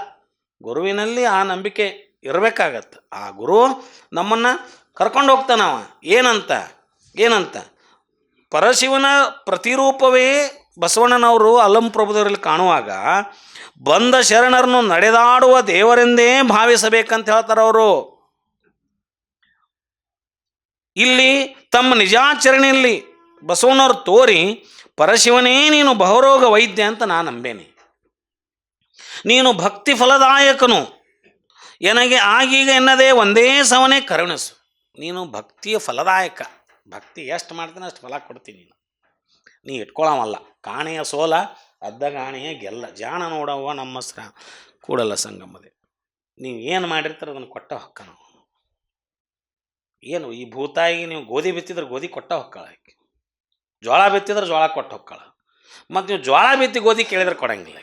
ಗುರುವಿನಲ್ಲಿ ಆ ನಂಬಿಕೆ ಇರಬೇಕಾಗತ್ತೆ. ಆ ಗುರು ನಮ್ಮನ್ನು ಕರ್ಕೊಂಡು ಹೋಗ್ತಾನವ. ಏನಂತ ಪರಶಿವನ ಪ್ರತಿರೂಪವೇ ಬಸವಣ್ಣನವರು ಅಲ್ಲಂ ಪ್ರಭುದೇವರಲ್ಲಿ ಕಾಣುವಾಗ ಬಂದ ಶರಣರನ್ನು ನಡೆದಾಡುವ ದೇವರೆಂದೇ ಭಾವಿಸಬೇಕಂತ ಹೇಳ್ತಾರೆ ಅವರು. ಇಲ್ಲಿ ತಮ್ಮ ನಿಜಾಚರಣೆಯಲ್ಲಿ ಬಸವಣ್ಣವ್ರು ತೋರಿ, ಪರಶಿವನೇ ನೀನು ಭವರೋಗ ವೈದ್ಯ ಅಂತ ನಾನು ನಂಬೇನೆ, ನೀನು ಭಕ್ತಿ ಫಲದಾಯಕನು, ನನಗೆ ಆಗೀಗ ಎನ್ನದೇ ಒಂದೇ ಸವನೇ ಕರುಣಿಸು. ನೀನು ಭಕ್ತಿಯ ಫಲದಾಯಕ. ಭಕ್ತಿ ಎಷ್ಟು ಮಾಡ್ತೀನಿ ಅಷ್ಟು ಫಲ ಕೊಡ್ತೀನಿ. ನೀ ಇಟ್ಕೊಳ್ಳೋವಲ್ಲ. ಕಾಣೆಯ ಸೋಲ ಅದ್ದ ಕಾಣೆಯ ಗೆಲ್ಲ, ಜಾಣ ನೋಡವ್ವ ನಮ್ಮ ಕೂಡಲ ಸಂಗಮದೆ. ನೀವು ಏನು ಮಾಡಿರ್ತಾರೆ ಅದನ್ನು ಕೊಟ್ಟ ಹೊಕ್ಕ. ನಾವು ಏನು ಈ ಭೂತಾಯಿಗೆ ನೀವು ಗೋಧಿ ಬಿತ್ತಿದ್ರೆ ಗೋಧಿ ಕೊಟ್ಟ ಹೊಕ್ಕಳ, ಜೋಳ ಬಿತ್ತಿದ್ರೆ ಜೋಳ ಕೊಟ್ಟ ಹೊಕ್ಕಳ. ಮತ್ತು ನೀವು ಜೋಳ ಬಿತ್ತಿ ಗೋಧಿ ಕೇಳಿದ್ರೆ ಕೊಡಂಗಿಲ್ಲ.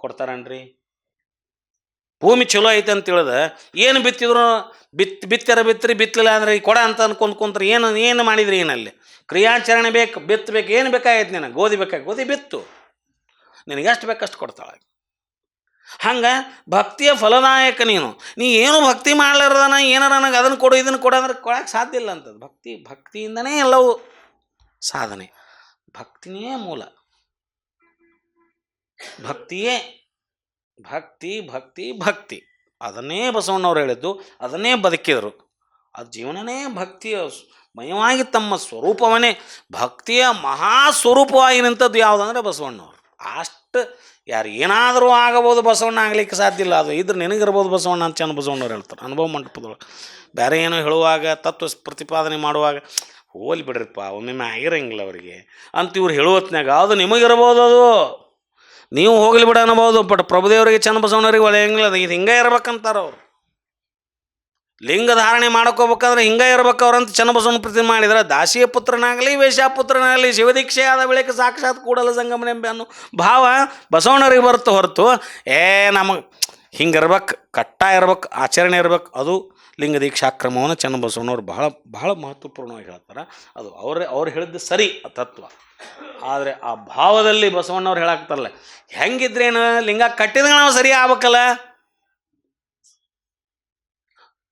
ಕೊಡ್ತಾರನ್ರಿ? ಭೂಮಿ ಚಲೋ ಐತೆ ಅಂತ ತಿಳಿದ ಏನು ಬಿತ್ತಿದ್ರು ಬಿತ್ತರಿ ಬಿತ್ತಲಿಲ್ಲ ಅಂದ್ರೆ ಕೊಡ ಅಂತ ಕುಂತ್ರೆ ಏನು ಮಾಡಿದ್ರಿ? ಏನಲ್ಲಿ ಕ್ರಿಯಾಚರಣೆ ಬೇಕು, ಬಿತ್ತಬೇಕು. ಏನು ಬೇಕಾಗೈತೆ ನಿನಗೆ? ಗೋಧಿ ಬೇಕಾಗಿ ಗೋಧಿ ಬಿತ್ತು, ನಿನಗೆ ಎಷ್ಟು ಬೇಕಷ್ಟು ಕೊಡ್ತಾಳೆ. ಹಂಗೆ ಭಕ್ತಿಯ ಫಲದಾಯಕ ನೀ ಏನು ಭಕ್ತಿ ಮಾಡ್ಲಾರ್ದನ ಏನಾರ ನನಗೆ ಅದನ್ನು ಕೊಡು ಇದನ್ನು ಕೊಡು ಅಂದ್ರೆ ಕೊಡೋಕ್ಕೆ ಸಾಧ್ಯ ಇಲ್ಲ ಅಂತದ್ದು. ಭಕ್ತಿಯಿಂದನೇ ಎಲ್ಲವೂ ಸಾಧನೆ. ಭಕ್ತಿನೇ ಮೂಲ. ಭಕ್ತಿಯೇ ಭಕ್ತಿ ಭಕ್ತಿ ಭಕ್ತಿ ಅದನ್ನೇ ಬಸವಣ್ಣವ್ರು ಹೇಳಿದ್ದು, ಅದನ್ನೇ ಬದುಕಿದರು. ಅದು ಜೀವನನೇ ಭಕ್ತಿಯ ಮಯವಾಗಿ ತಮ್ಮ ಸ್ವರೂಪವನ್ನೇ ಭಕ್ತಿಯ ಮಹಾಸ್ವರೂಪವಾಗಿ ನಿಂತದ್ದು ಯಾವುದಂದ್ರೆ ಬಸವಣ್ಣವ್ರು. ಅಷ್ಟು ಯಾರು ಏನಾದರೂ ಆಗಬೋದು, ಬಸವಣ್ಣ ಆಗಲಿಕ್ಕೆ ಸಾಧ್ಯ ಇಲ್ಲ. ಅದು ಇದ್ರೆ ನಿನಗಿರ್ಬೋದು ಬಸವಣ್ಣ ಅಂತ ಚೆನ್ನ ಬಸವಣ್ಣವ್ರು ಹೇಳ್ತಾರೆ ಅನುಭವ ಮಂಟಪದೊಳಗೆ. ಬೇರೆ ಏನೋ ಹೇಳುವಾಗ, ತತ್ವ ಪ್ರತಿಪಾದನೆ ಮಾಡುವಾಗ ಹೋಲಿ ಬಿಡ್ರಿಪ್ಪ ಒಮ್ಮೊಮ್ಮೆ ಆಗಿರಂಗಿಲ್ಲ ಅವರಿಗೆ ಅಂತ ಇವ್ರು ಹೇಳುವತ್ನಾಗ ಅದು ನಿಮಗಿರ್ಬೋದು. ಅದು ನೀವು ಹೋಗ್ಲಿ ಬಿಡ ಅನ್ಬೋದು. ಬಟ್ ಪ್ರಭುದೇವರಿಗೆ ಚೆನ್ನ ಬಸವಣ್ಣವ್ರಿಗೆ ಒಳ್ಳೆಯಂಗಿಲ್ಲ. ಇದು ಹಿಂಗೆ ಇರ್ಬೇಕಂತಾರೆ ಅವರು. ಲಿಂಗ ಧಾರಣೆ ಮಾಡ್ಕೋಬೇಕಾದ್ರೆ ಹಿಂಗೆ ಇರ್ಬೇಕು ಅವ್ರಂತ ಚನ್ನಬಸವನ ಪ್ರತಿಮೆ ಮಾಡಿದ್ರೆ ದಾಸಿಯ ಪುತ್ರನಾಗಲಿ ವೇಶ್ಯಾಪುತ್ರನಾಗಲಿ ಶಿವದೀಕ್ಷೆ ಆದ ಬಳಿಕ ಸಾಕ್ಷಾತ್ ಕೂಡಲ ಸಂಗಮನೆಂಬೆ ಅನ್ನೋ ಭಾವ ಬಸವಣ್ಣರಿಗೆ ಬರುತ್ತೆ ಹೊರತು ನಮಗೆ ಹಿಂಗೆ ಇರ್ಬೇಕು, ಕಟ್ಟ ಇರ್ಬೇಕು, ಆಚರಣೆ ಇರ್ಬೇಕು. ಅದು ಲಿಂಗ ದೀಕ್ಷಾಕ್ರಮವನ್ನು ಚನ್ನಬಸವಣ್ಣವ್ರು ಬಹಳ ಬಹಳ ಮಹತ್ವಪೂರ್ಣವಾಗಿ ಹೇಳ್ತಾರೆ. ಅದು ಅವ್ರು ಹೇಳಿದ್ದು ಸರಿ ಆ ತತ್ವ. ಆದರೆ ಆ ಭಾವದಲ್ಲಿ ಬಸವಣ್ಣವ್ರು ಹೇಳಾಕ್ತಾರಲ್ಲ, ಹೆಂಗಿದ್ರೇನು ಲಿಂಗ ಕಟ್ಟಿದ ನಾವು ಸರಿ ಆಗ್ಬೇಕಲ್ಲ,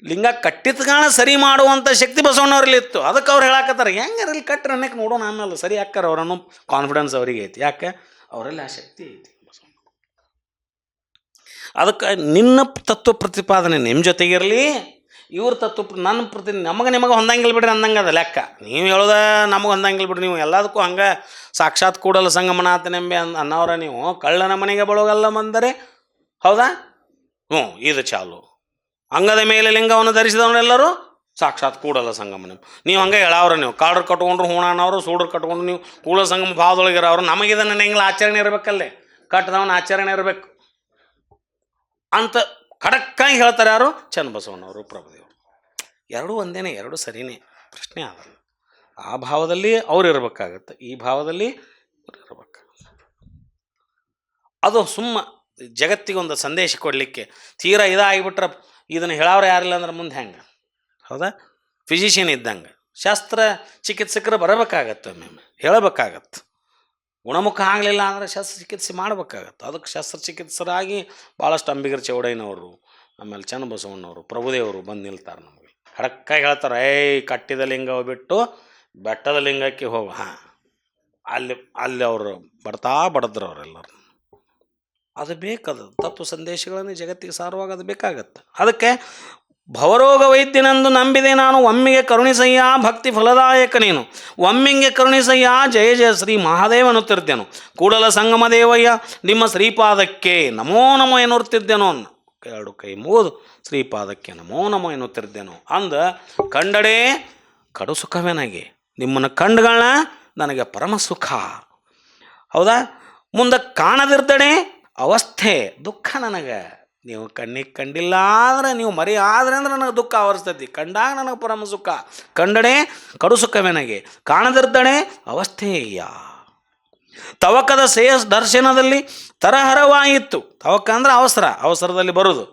ಲಿಂಗ ಕಟ್ಟಿದ್ಗಾಣ ಸರಿ ಮಾಡುವಂಥ ಶಕ್ತಿ ಬಸವಣ್ಣವ್ರಲ್ಲಿ ಇತ್ತು. ಅದಕ್ಕೆ ಅವ್ರು ಹೇಳಾಕತ್ತಾರೆ ಹೆಂಗಾರಲ್ಲಿ ಕಟ್ಟರೆ ಅನ್ನಕ್ಕೆ ನೋಡೋಣ, ಆಮೇಲೆ ಸರಿ ಹಾಕ್ಕಾರ ಅವರನ್ನು ಕಾನ್ಫಿಡೆನ್ಸ್ ಅವರಿಗೆ ಐತಿ. ಯಾಕೆ ಅವರಲ್ಲಿ ಆ ಶಕ್ತಿ ಐತಿ ಬಸವಣ್ಣ. ಅದಕ್ಕೆ ನಿನ್ನ ತತ್ವ ಪ್ರತಿಪಾದನೆ ನಿಮ್ಮ ಜೊತೆಗಿರಲಿ, ಇವ್ರ ತತ್ವ ನಮಗೆ ನಿಮಗೆ ಹೊಂದಂಗಿಲ್ಲ ಬಿಡ್ರಿ ಅಂದಂಗೆ ಅದ ಲೆಕ್ಕ. ನೀವು ಹೇಳೋದ ನಮಗೆ ಹೊಂದಂಗಿಲ್ಲ ಬಿಡ್ರಿ, ನೀವು ಎಲ್ಲದಕ್ಕೂ ಹಂಗೆ ಸಾಕ್ಷಾತ್ ಕೂಡಲ ಸಂಗಮನಾಥನೆಂಬೆ ಅನ್ನೋರ ನೀವು ಕಳ್ಳನ ಮನೆಗೆ ಬಳುವಲ್ಲ ಬಂದರೆ ಹೌದಾ? ಇದು ಚಾಲು. ಅಂಗದ ಮೇಲೆ ಲಿಂಗವನ್ನು ಧರಿಸಿದವನೆಲ್ಲರೂ ಸಾಕ್ಷಾತ್ ಕೂಡಲ ಸಂಗಮನ. ನೀವು ಹಂಗೆ ಹೇಳವ್ರ, ನೀವು ಕಾಡ್ರು ಕಟ್ಕೊಂಡ್ರು ಹೂಣನವರು, ಸೂಡ್ರು ಕಟ್ಕೊಂಡು ನೀವು ಕೂಡಲ ಸಂಗಮ ಭಾವದೊಳಗಿರೋರು. ನಮಗಿದನ್ನು ಹೆಂಗಿಲ್ಲ ಆಚರಣೆ ಇರಬೇಕಲ್ಲೇ, ಕಟ್ಟದವನ ಆಚರಣೆ ಇರಬೇಕು ಅಂತ ಖಡಕ್ಕಾಗಿ ಹೇಳ್ತಾರೆ. ಯಾರು? ಚನ್ನಬಸವಣ್ಣವರು, ಪ್ರಭುದೇವರು. ಎರಡೂ ಒಂದೇನೆ, ಎರಡೂ ಸರಿಯೇ, ಪ್ರಶ್ನೆ ಆಗಲ್ಲ. ಆ ಭಾವದಲ್ಲಿ ಅವ್ರು ಇರಬೇಕಾಗತ್ತೆ, ಈ ಭಾವದಲ್ಲಿ ಅವ್ರು ಇರಬೇಕಾಗತ್ತೆ. ಅದು ಜಗತ್ತಿಗೆ ಒಂದು ಸಂದೇಶ ಕೊಡಲಿಕ್ಕೆ ತೀರಾ ಇದಾಗಿಬಿಟ್ರೆ ಇದನ್ನು ಹೇಳೋರು ಯಾರಿಲ್ಲ ಅಂದ್ರೆ ಮುಂದೆ ಹೆಂಗೆ? ಹೌದಾ? ಫಿಸಿಷಿಯನ್ ಇದ್ದಂಗೆ ಶಾಸ್ತ್ರ ಚಿಕಿತ್ಸಕರು ಬರಬೇಕಾಗತ್ತೆ, ಒಮ್ಮೆ ಹೇಳಬೇಕಾಗತ್ತೆ. ಗುಣಮುಖ ಆಗಲಿಲ್ಲ ಅಂದರೆ ಶಸ್ತ್ರಚಿಕಿತ್ಸೆ ಮಾಡಬೇಕಾಗತ್ತೆ. ಅದಕ್ಕೆ ಶಸ್ತ್ರಚಿಕಿತ್ಸರಾಗಿ ಭಾಳಷ್ಟು ಅಂಬಿಗರ ಚೌಡಯ್ಯನವರು, ಆಮೇಲೆ ಚನ್ನಬಸವಣ್ಣವರು, ಪ್ರಭುದೇವರು ಬಂದು ನಿಲ್ತಾರೆ. ನಮಗೆ ಖಡಕ್ಕಾಗಿ ಹೇಳ್ತಾರೆ, ಕಟ್ಟಿದ ಲಿಂಗ ಬಿಟ್ಟು ಬೆಟ್ಟದ ಲಿಂಗಕ್ಕೆ ಹೋಗು. ಅಲ್ಲಿ ಅವರು ಬಡದ್ರು ಅವರೆಲ್ಲರು. ಅದು ಬೇಕದು ತತ್ವ ಸಂದೇಶಗಳನ್ನು ಜಗತ್ತಿಗೆ ಸಾರುವಾಗ ಅದು ಬೇಕಾಗತ್ತೆ. ಅದಕ್ಕೆ ಭವರೋಗ ವೈದ್ಯನೆಂದು ನಂಬಿದೆ ನಾನು, ಒಮ್ಮಿಗೆ ಕರುಣಿಸಯ್ಯ ಭಕ್ತಿ ಫಲದಾಯಕ ನೀನು, ಒಮ್ಮಿಗೆ ಕರುಣಿಸಯ್ಯ ಜಯ ಜಯ ಶ್ರೀ ಮಹಾದೇವ ಅನ್ನುತ್ತಿದ್ದೇನು, ಕೂಡಲ ಸಂಗಮ ದೇವಯ್ಯ ನಿಮ್ಮ ಶ್ರೀಪಾದಕ್ಕೆ ನಮೋ ನಮೋ ಎನ್ನುತ್ತಿದ್ದೇನೋ. ಎರಡು ಕೈ ಮುಗಿದು ಶ್ರೀಪಾದಕ್ಕೆ ನಮೋ ನಮೋ ಎನ್ನುತ್ತಿದ್ದೇನೋ ಅಂದ ಕಂಡಡೆ ಕಡು ಸುಖವೇನಾಗಿ, ನಿಮ್ಮನ್ನು ಕಂಡುಗಳನ್ನ ನನಗೆ ಪರಮ ಸುಖ. ಹೌದಾ? ಮುಂದೆ ಕಾಣದಿರ್ದಡೆ ಅವಸ್ಥೆ ದುಃಖ ನನಗೆ. ನೀವು ಕಣ್ಣಿಗೆ ಕಂಡಿಲ್ಲ ಆದರೆ, ನೀವು ಮರಿ ಆದರೆ ಅಂದ್ರೆ ನನಗೆ ದುಃಖ ಆವರಿಸ್ತೈತಿ, ಕಂಡಾಗ ನನಗೆ ಪರಮ ಸುಖ. ಕಂಡಡೆ ಕಡು ಸುಖವೇನಗೆ, ಕಾಣದಿರ್ದಡೆ ಅವಸ್ಥೆಯ. ತವಕದ ದರ್ಶನದಲ್ಲಿ ತರಹರವಾಯಿತು. ತವಕ ಅಂದ್ರೆ ಅವಸರದಲ್ಲಿ ಬರೋದು,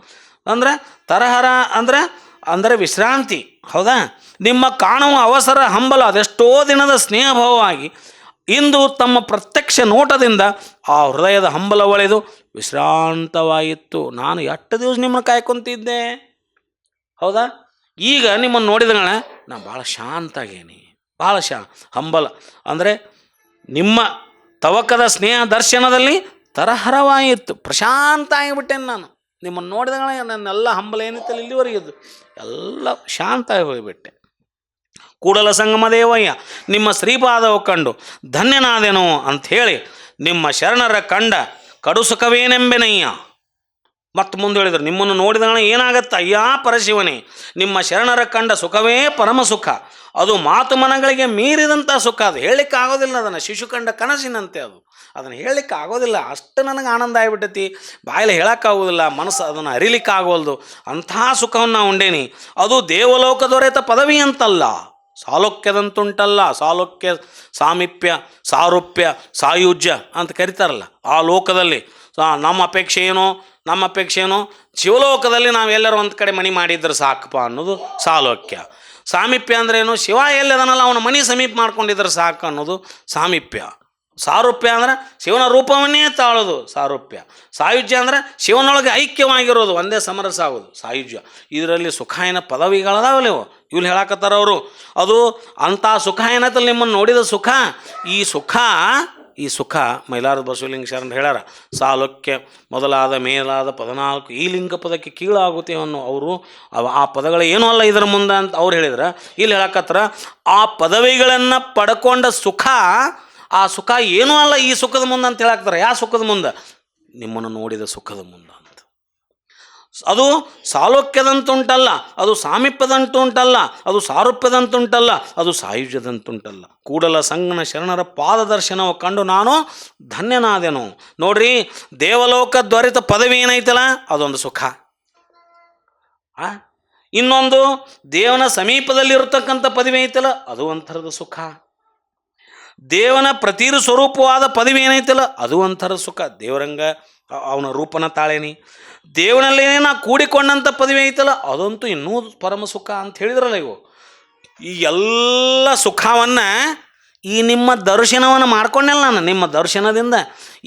ಅಂದ್ರೆ ತರಹರ ಅಂದರೆ ವಿಶ್ರಾಂತಿ. ಹೌದಾ? ನಿಮ್ಮ ಕಾಣುವ ಅವಸರ ಹಂಬಲ ಅದೆಷ್ಟೋ ದಿನದ ಸ್ನೇಹಭಾವವಾಗಿ ಇಂದು ತಮ್ಮ ಪ್ರತ್ಯಕ್ಷ ನೋಟದಿಂದ ಆ ಹೃದಯದ ಹಂಬಲ ಒಳೆದು ವಿಶ್ರಾಂತವಾಯಿತು. ನಾನು ಎಷ್ಟು ದಿವಸ ನಿಮ್ಮನ್ನು ಕಾಯ್ಕೊಂತಿದ್ದೆ. ಹೌದಾ? ಈಗ ನಿಮ್ಮನ್ನು ನೋಡಿದಗಳ ನಾನು ಭಾಳ ಶಾಂತ ಆಗೇನಿ, ಭಾಳ ಹಂಬಲ ಅಂದರೆ ನಿಮ್ಮ ತವಕದ ಸ್ನೇಹ ದರ್ಶನದಲ್ಲಿ ತರಹರವಾಯಿತು, ಪ್ರಶಾಂತ ಆಗಿಬಿಟ್ಟೇನೆ ನಾನು. ನಿಮ್ಮನ್ನು ನೋಡಿದಗಳ ನನ್ನೆಲ್ಲ ಹಂಬಲ ಏನಿತ್ತಲ್ಲ ಇಲ್ಲಿವರೆಗಿದ್ದು ಎಲ್ಲ ಶಾಂತ ಆಗಿ ಹೋಗಿಬಿಟ್ಟೆ. ಕೂಡಲ ಸಂಗಮ ದೇವಯ್ಯ ನಿಮ್ಮ ಶ್ರೀಪಾದವು ಕಂಡು ಧನ್ಯನಾದೆನೋ ಅಂಥೇಳಿ ನಿಮ್ಮ ಶರಣರ ಕಂಡ ಕಡು ಸುಖವೇನೆಂಬೆನಯ್ಯ. ಮತ್ತು ಮುಂದೆ ಹೇಳಿದರು, ನಿಮ್ಮನ್ನು ನೋಡಿದಣ ಏನಾಗತ್ತ ಅಯ್ಯ ಪರಶಿವನೇ, ನಿಮ್ಮ ಶರಣರ ಕಂಡ ಸುಖವೇ ಪರಮ ಸುಖ, ಅದು ಮಾತು ಮನಗಳಿಗೆ ಮೀರಿದಂಥ ಸುಖ. ಅದು ಹೇಳಲಿಕ್ಕೆ ಆಗೋದಿಲ್ಲ, ಅದನ್ನು ಶಿಶು ಕಂಡ ಕನಸಿನಂತೆ ಅದನ್ನು ಹೇಳಲಿಕ್ಕೆ ಆಗೋದಿಲ್ಲ. ಅಷ್ಟು ನನಗೆ ಆನಂದ ಆಗಿಬಿಟ್ಟೈತಿ, ಬಾಯಲ್ಲಿ ಹೇಳೋಕ್ಕಾಗೋದಿಲ್ಲ, ಮನಸ್ಸು ಅದನ್ನು ಅರಿಲಿಕ್ಕೆ ಆಗೋಲ್ದು. ಅಂಥ ಸುಖವನ್ನು ನಾವು ಉಂಡೇನಿ. ಅದು ದೇವಲೋಕ ದೊರೆತ ಪದವಿ ಅಂತಲ್ಲ, ಸಾಲೋಕ್ಯದಂತುಂಟಲ್ಲ. ಸಾಲೋಕ್ಯ, ಸಾಮೀಪ್ಯ, ಸಾರೂಪ್ಯ, ಸಾಯುಜ್ಯ ಅಂತ ಕರಿತಾರಲ್ಲ. ಆ ಲೋಕದಲ್ಲಿ ನಮ್ಮ ಅಪೇಕ್ಷೆ ಏನೋ ಶಿವಲೋಕದಲ್ಲಿ ನಾವು ಎಲ್ಲರೂ ಒಂದು ಕಡೆ ಮನೆ ಮಾಡಿದ್ರೆ ಸಾಕಪ್ಪ ಅನ್ನೋದು ಸಾಲೋಕ್ಯ. ಸಾಮೀಪ್ಯ ಅಂದ್ರೆ ಏನು? ಶಿವ ಎಲ್ಲದನಲ್ಲ ಅವನ ಮನೆ ಸಮೀಪ ಮಾಡ್ಕೊಂಡಿದ್ರೆ ಸಾಕು ಅನ್ನೋದು ಸಾಮೀಪ್ಯ. ಸಾರೂಪ್ಯ ಅಂದ್ರೆ ಶಿವನ ರೂಪವನ್ನೇ ತಾಳೋದು ಸಾರೂಪ್ಯ. ಸಾಯುಜ್ಯ ಅಂದ್ರೆ ಶಿವನೊಳಗೆ ಐಕ್ಯವಾಗಿರೋದು, ಒಂದೇ ಸಮರಸ ಆಗೋದು ಸಾಯುಜ್ಯ. ಇದರಲ್ಲಿ ಸುಖಾಯನ ಪದವಿಗಳದಾವಲ್ಲ ಇವ್ರು ಹೇಳಕತ್ತಾರ ಅವರು. ಅದು ಅಂಥ ಸುಖಾಯನದಲ್ಲಿ ನಿಮ್ಮನ್ನು ನೋಡಿದ ಸುಖ. ಈ ಸುಖ ಮೈಲಾರದ ಬಸವಲಿಂಗ ಶರಣ ಹೇಳ್ಯಾರ, ಸಾಲೋಕ್ಯ ಮೊದಲಾದ ಮೇಲಾದ 14 ಈ ಲಿಂಗ ಪದಕ್ಕೆ ಕೀಳಾಗುತ್ತೆ ಅನ್ನೋ ಅವರು. ಆ ಪದಗಳು ಏನೂ ಅಲ್ಲ ಇದರ ಮುಂದೆ ಅಂತ ಅವ್ರು ಹೇಳಿದ್ರೆ, ಇಲ್ಲಿ ಹೇಳಕತ್ತಾರ ಆ ಪದವಿಗಳನ್ನು ಪಡ್ಕೊಂಡ ಸುಖ, ಆ ಸುಖ ಏನೂ ಅಲ್ಲ ಈ ಸುಖದ ಮುಂದೆ ಅಂತ ಹೇಳಾಕ್ತಾರೆ. ಯಾವ ಸುಖದ ಮುಂದೆ? ನಿಮ್ಮನ್ನು ನೋಡಿದ ಸುಖದ ಮುಂದೆ ಅಂತ. ಅದು ಸಾಲೋಕ್ಯದಂತುಂಟಲ್ಲ, ಅದು ಸಾಮೀಪ್ಯದಂತುಂಟಲ್ಲ, ಅದು ಸಾರೂಪ್ಯದಂತುಂಟಲ್ಲ, ಅದು ಸಾಯುಜ್ಯದಂತುಂಟಲ್ಲ. ಕೂಡಲ ಸಂಗನ ಶರಣರ ಪಾದದರ್ಶನವು ಕಂಡು ನಾನು ಧನ್ಯನಾದೆನು. ನೋಡ್ರಿ, ದೇವಲೋಕ ದೊರೆತ ಪದವಿ ಏನೈತಲ್ಲ ಅದೊಂದು ಸುಖ. ಇನ್ನೊಂದು ದೇವನ ಸಮೀಪದಲ್ಲಿರತಕ್ಕಂಥ ಪದವಿ ಐತಲ್ಲ ಅದು ಒಂಥರದ ಸುಖ. ದೇವನ ಪ್ರತೀರು ಸ್ವರೂಪವಾದ ಪದವಿ ಏನೈತಲ್ಲ ಅದು ಒಂಥರ ಸುಖ. ದೇವರಂಗ ಅವನ ರೂಪನ ತಾಳೇನಿ. ದೇವನಲ್ಲೇ ನಾ ಕೂಡಿಕೊಂಡಂಥ ಪದವಿ ಐತಲ್ಲ ಅದಂತೂ ಇನ್ನೂ ಪರಮ ಸುಖ ಅಂತ ಹೇಳಿದ್ರಲ್ಲ. ಇವು ಈ ಎಲ್ಲ ಸುಖವನ್ನು ಈ ನಿಮ್ಮ ದರ್ಶನವನ್ನು ಮಾಡ್ಕೊಂಡಲ್ಲ ನಾನು. ನಿಮ್ಮ ದರ್ಶನದಿಂದ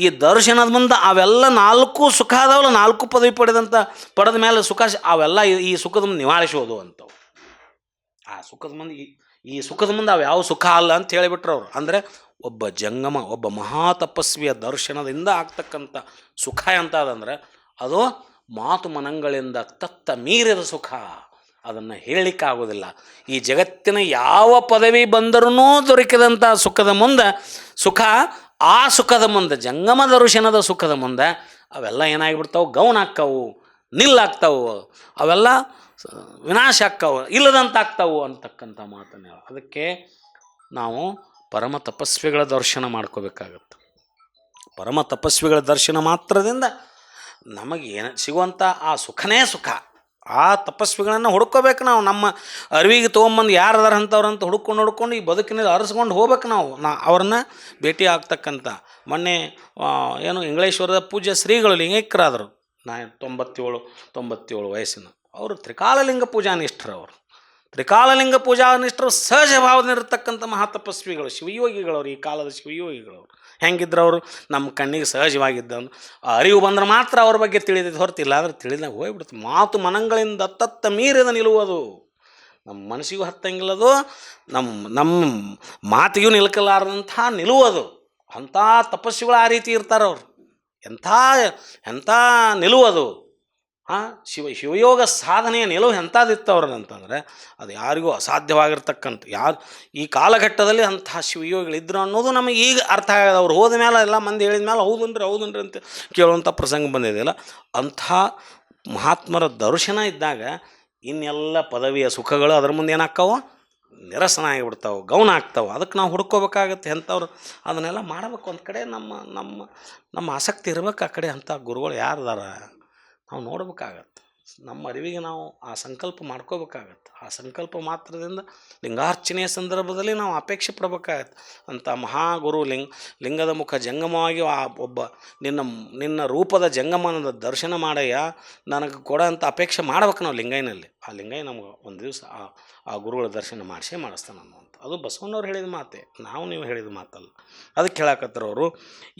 ಈ ದರ್ಶನದ ಮುಂದೆ ಅವೆಲ್ಲ 4 ಸುಖ ಅದಾವಲ್ಲ, 4 ಪದವಿ ಪಡೆದ ಮೇಲೆ ಸುಖ ಅವೆಲ್ಲ ಈ ಸುಖದ ಮುಂದೆ ನಿವಾಳಿಸೋದು ಅಂತವು. ಆ ಸುಖದ ಮುಂದೆ ಈ ಸುಖದ ಮುಂದೆ ಅವು ಯಾವ ಸುಖ ಅಲ್ಲ ಅಂತ ಹೇಳಿಬಿಟ್ರು ಅವರು. ಅಂದರೆ ಒಬ್ಬ ಜಂಗಮ, ಒಬ್ಬ ಮಹಾತಪಸ್ವಿಯ ದರ್ಶನದಿಂದ ಆಗ್ತಕ್ಕಂಥ ಸುಖ ಎಂತದಂದ್ರೆ ಅದು ಮಾತು ಮನಗಳಿಂದ ತತ್ತ ಮೀರಿದ ಸುಖ. ಅದನ್ನು ಹೇಳಲಿಕ್ಕಾಗೋದಿಲ್ಲ. ಈ ಜಗತ್ತಿನ ಯಾವ ಪದವಿ ಬಂದರೂ ದೊರಕಿದಂಥ ಸುಖದ ಮುಂದೆ ಆ ಸುಖದ ಮುಂದೆ, ಜಂಗಮ ದರ್ಶನದ ಸುಖದ ಮುಂದೆ ಅವೆಲ್ಲ ಏನಾಗಿಬಿಡ್ತಾವೆ, ಗೌನ ಆಕ್ಕವು, ನಿಲ್ಲಾಗ್ತಾವು, ಅವೆಲ್ಲ ವಿನಾಶ ಆಕ್ಕವು, ಇಲ್ಲದಂತಾಗ್ತಾವು ಅಂತಕ್ಕಂಥ ಮಾತನ್ನ. ಅದಕ್ಕೆ ನಾವು ಪರಮ ತಪಸ್ವಿಗಳ ದರ್ಶನ ಮಾಡ್ಕೋಬೇಕಾಗತ್ತೆ. ಪರಮ ತಪಸ್ವಿಗಳ ದರ್ಶನ ಮಾತ್ರದಿಂದ ನಮಗೆ ಸಿಗುವಂಥ ಆ ಸುಖನೇ ಸುಖ. ಆ ತಪಸ್ವಿಗಳನ್ನು ಹುಡ್ಕೋಬೇಕು ನಾವು. ನಮ್ಮ ಅರಿವಿಗೆ ತೊಗೊಂಬಂದು ಯಾರು ಅದಾರ ಅಂಥವ್ರಂತ ಹುಡ್ಕೊಂಡು ಈ ಬದುಕಿನಲ್ಲಿ ಅರಸ್ಕೊಂಡು ಹೋಗ್ಬೇಕು ನಾವು. ಅವ್ರನ್ನ ಭೇಟಿ ಆಗ್ತಕ್ಕಂಥ ಮೊನ್ನೆ ಏನು ಇಂಗ್ಲೇಶ್ವರದ ಪೂಜ್ಯ ಶ್ರೀಗಳು ಲಿಂಗೈಕ್ಯರಾದರು. 97 ವಯಸ್ಸಿನ ಅವರು ತ್ರಿಕಾಲಲಿಂಗ ಪೂಜಾನಿಷ್ಠರು. ಅವರು ತ್ರಿಕಾಲಲಿಂಗ ಪೂಜಾನಿಷ್ಠರು ಸಹಜ ಭಾವದಲ್ಲಿರತಕ್ಕಂಥ ಮಹಾತಪಸ್ವಿಗಳು, ಶಿವಯೋಗಿಗಳವ್ರು. ಈ ಕಾಲದ ಶಿವಯೋಗಿಗಳವರು ಹೆಂಗಿದ್ರು ಅವರು ನಮ್ಮ ಕಣ್ಣಿಗೆ ಸಹಜವಾಗಿದ್ದಂದು ಅರಿವು ಬಂದ್ರೆ ಮಾತ್ರ ಅವ್ರ ಬಗ್ಗೆ ತಿಳಿದಿದ್ದು ಹೊರತಿಲ್ಲ. ಆದರೆ ತಿಳಿದಾಗ ಹೋಗ್ಬಿಡ್ತು. ಮಾತು ಮನಗಳಿಂದ ತತ್ತ ಮೀರಿದ ನಿಲ್ಲುವುದು. ನಮ್ಮ ಮನಸ್ಸಿಗೂ ಹತ್ತಂಗಿಲ್ಲದು, ನಮ್ಮ ಮಾತಿಗೂ ನಿಲ್ಕಲಾರದಂಥ ನಿಲ್ಲುವುದು. ಅಂಥ ತಪಸ್ವಿಗಳು ಆ ರೀತಿ ಇರ್ತಾರವ್ರು. ಎಂಥ ನಿಲ್ಲುವುದು. ಶಿವಯೋಗ ಸಾಧನೆಯ ನಿಲುವು ಎಂಥದಿತ್ತವ್ರದಂತಂದರೆ ಅದು ಯಾರಿಗೂ ಅಸಾಧ್ಯವಾಗಿರ್ತಕ್ಕಂಥ. ಈ ಕಾಲಘಟ್ಟದಲ್ಲಿ ಅಂತಹ ಶಿವಯೋಗಿಗಳಿದ್ರು ಅನ್ನೋದು ನಮಗೆ ಈಗ ಅರ್ಥ ಆಗೋದು. ಅವ್ರು ಹೋದ ಮೇಲೆ ಎಲ್ಲ ಮಂದಿ ಹೇಳಿದ ಮೇಲೆ ಹೌದನ್ರಿ ಅಂತ ಕೇಳುವಂಥ ಪ್ರಸಂಗ ಬಂದಿದೆಯಲ್ಲ. ಅಂಥ ಮಹಾತ್ಮರ ದರ್ಶನ ಇದ್ದಾಗ ಇನ್ನೆಲ್ಲ ಪದವಿಯ ಸುಖಗಳು ಅದರ ಮುಂದೆ ಏನಾಗ್ತಾವೆ, ನಿರಸನ ಆಗಿಬಿಡ್ತಾವೆ, ಗೌನ ಆಗ್ತಾವೆ. ಅದಕ್ಕೆ ನಾವು ಹುಡ್ಕೋಬೇಕಾಗತ್ತೆ. ಅಂಥವ್ರು ಅದನ್ನೆಲ್ಲ ಮಾಡಬೇಕು. ಒಂದು ಕಡೆ ನಮ್ಮ ಆಸಕ್ತಿ ಇರಬೇಕು. ಆ ಕಡೆ ಅಂಥ ಗುರುಗಳು ಯಾರ್ದಾರ ನಾವು ನೋಡ್ಬೇಕಾಗತ್ತೆ. ನಮ್ಮ ಅರಿವಿಗೆ ನಾವು ಆ ಸಂಕಲ್ಪ ಮಾಡ್ಕೋಬೇಕಾಗತ್ತೆ. ಆ ಸಂಕಲ್ಪ ಮಾತ್ರದಿಂದ ಲಿಂಗಾರ್ಚನೆಯ ಸಂದರ್ಭದಲ್ಲಿ ನಾವು ಅಪೇಕ್ಷೆ ಪಡಬೇಕಾಗತ್ತೆ. ಅಂಥ ಮಹಾಗುರು ಲಿಂಗದ ಮುಖ ಜಂಗಮವಾಗಿ ಒಬ್ಬ ನಿನ್ನ ರೂಪದ ಜಂಗಮನದ ದರ್ಶನ ಮಾಡಯ್ಯ ನನಗೆ ಕೊಡೋ ಅಂತ ಅಪೇಕ್ಷೆ ಮಾಡ್ಬೇಕು ನಾವು ಲಿಂಗೈನಲ್ಲಿ. ಆ ಲಿಂಗೈ ನಮ್ಗೆ ಒಂದು ದಿವಸ ಆ ಗುರುಗಳ ದರ್ಶನ ಮಾಡಿಸ್ತಾನೆ ಅನ್ನುವಂಥ ಅದು ಬಸವಣ್ಣವ್ರು ಹೇಳಿದ ಮಾತೆ, ನೀವು ಹೇಳಿದ ಮಾತಲ್ಲ. ಅದಕ್ಕೆ ಹೇಳಕತ್ತರವರು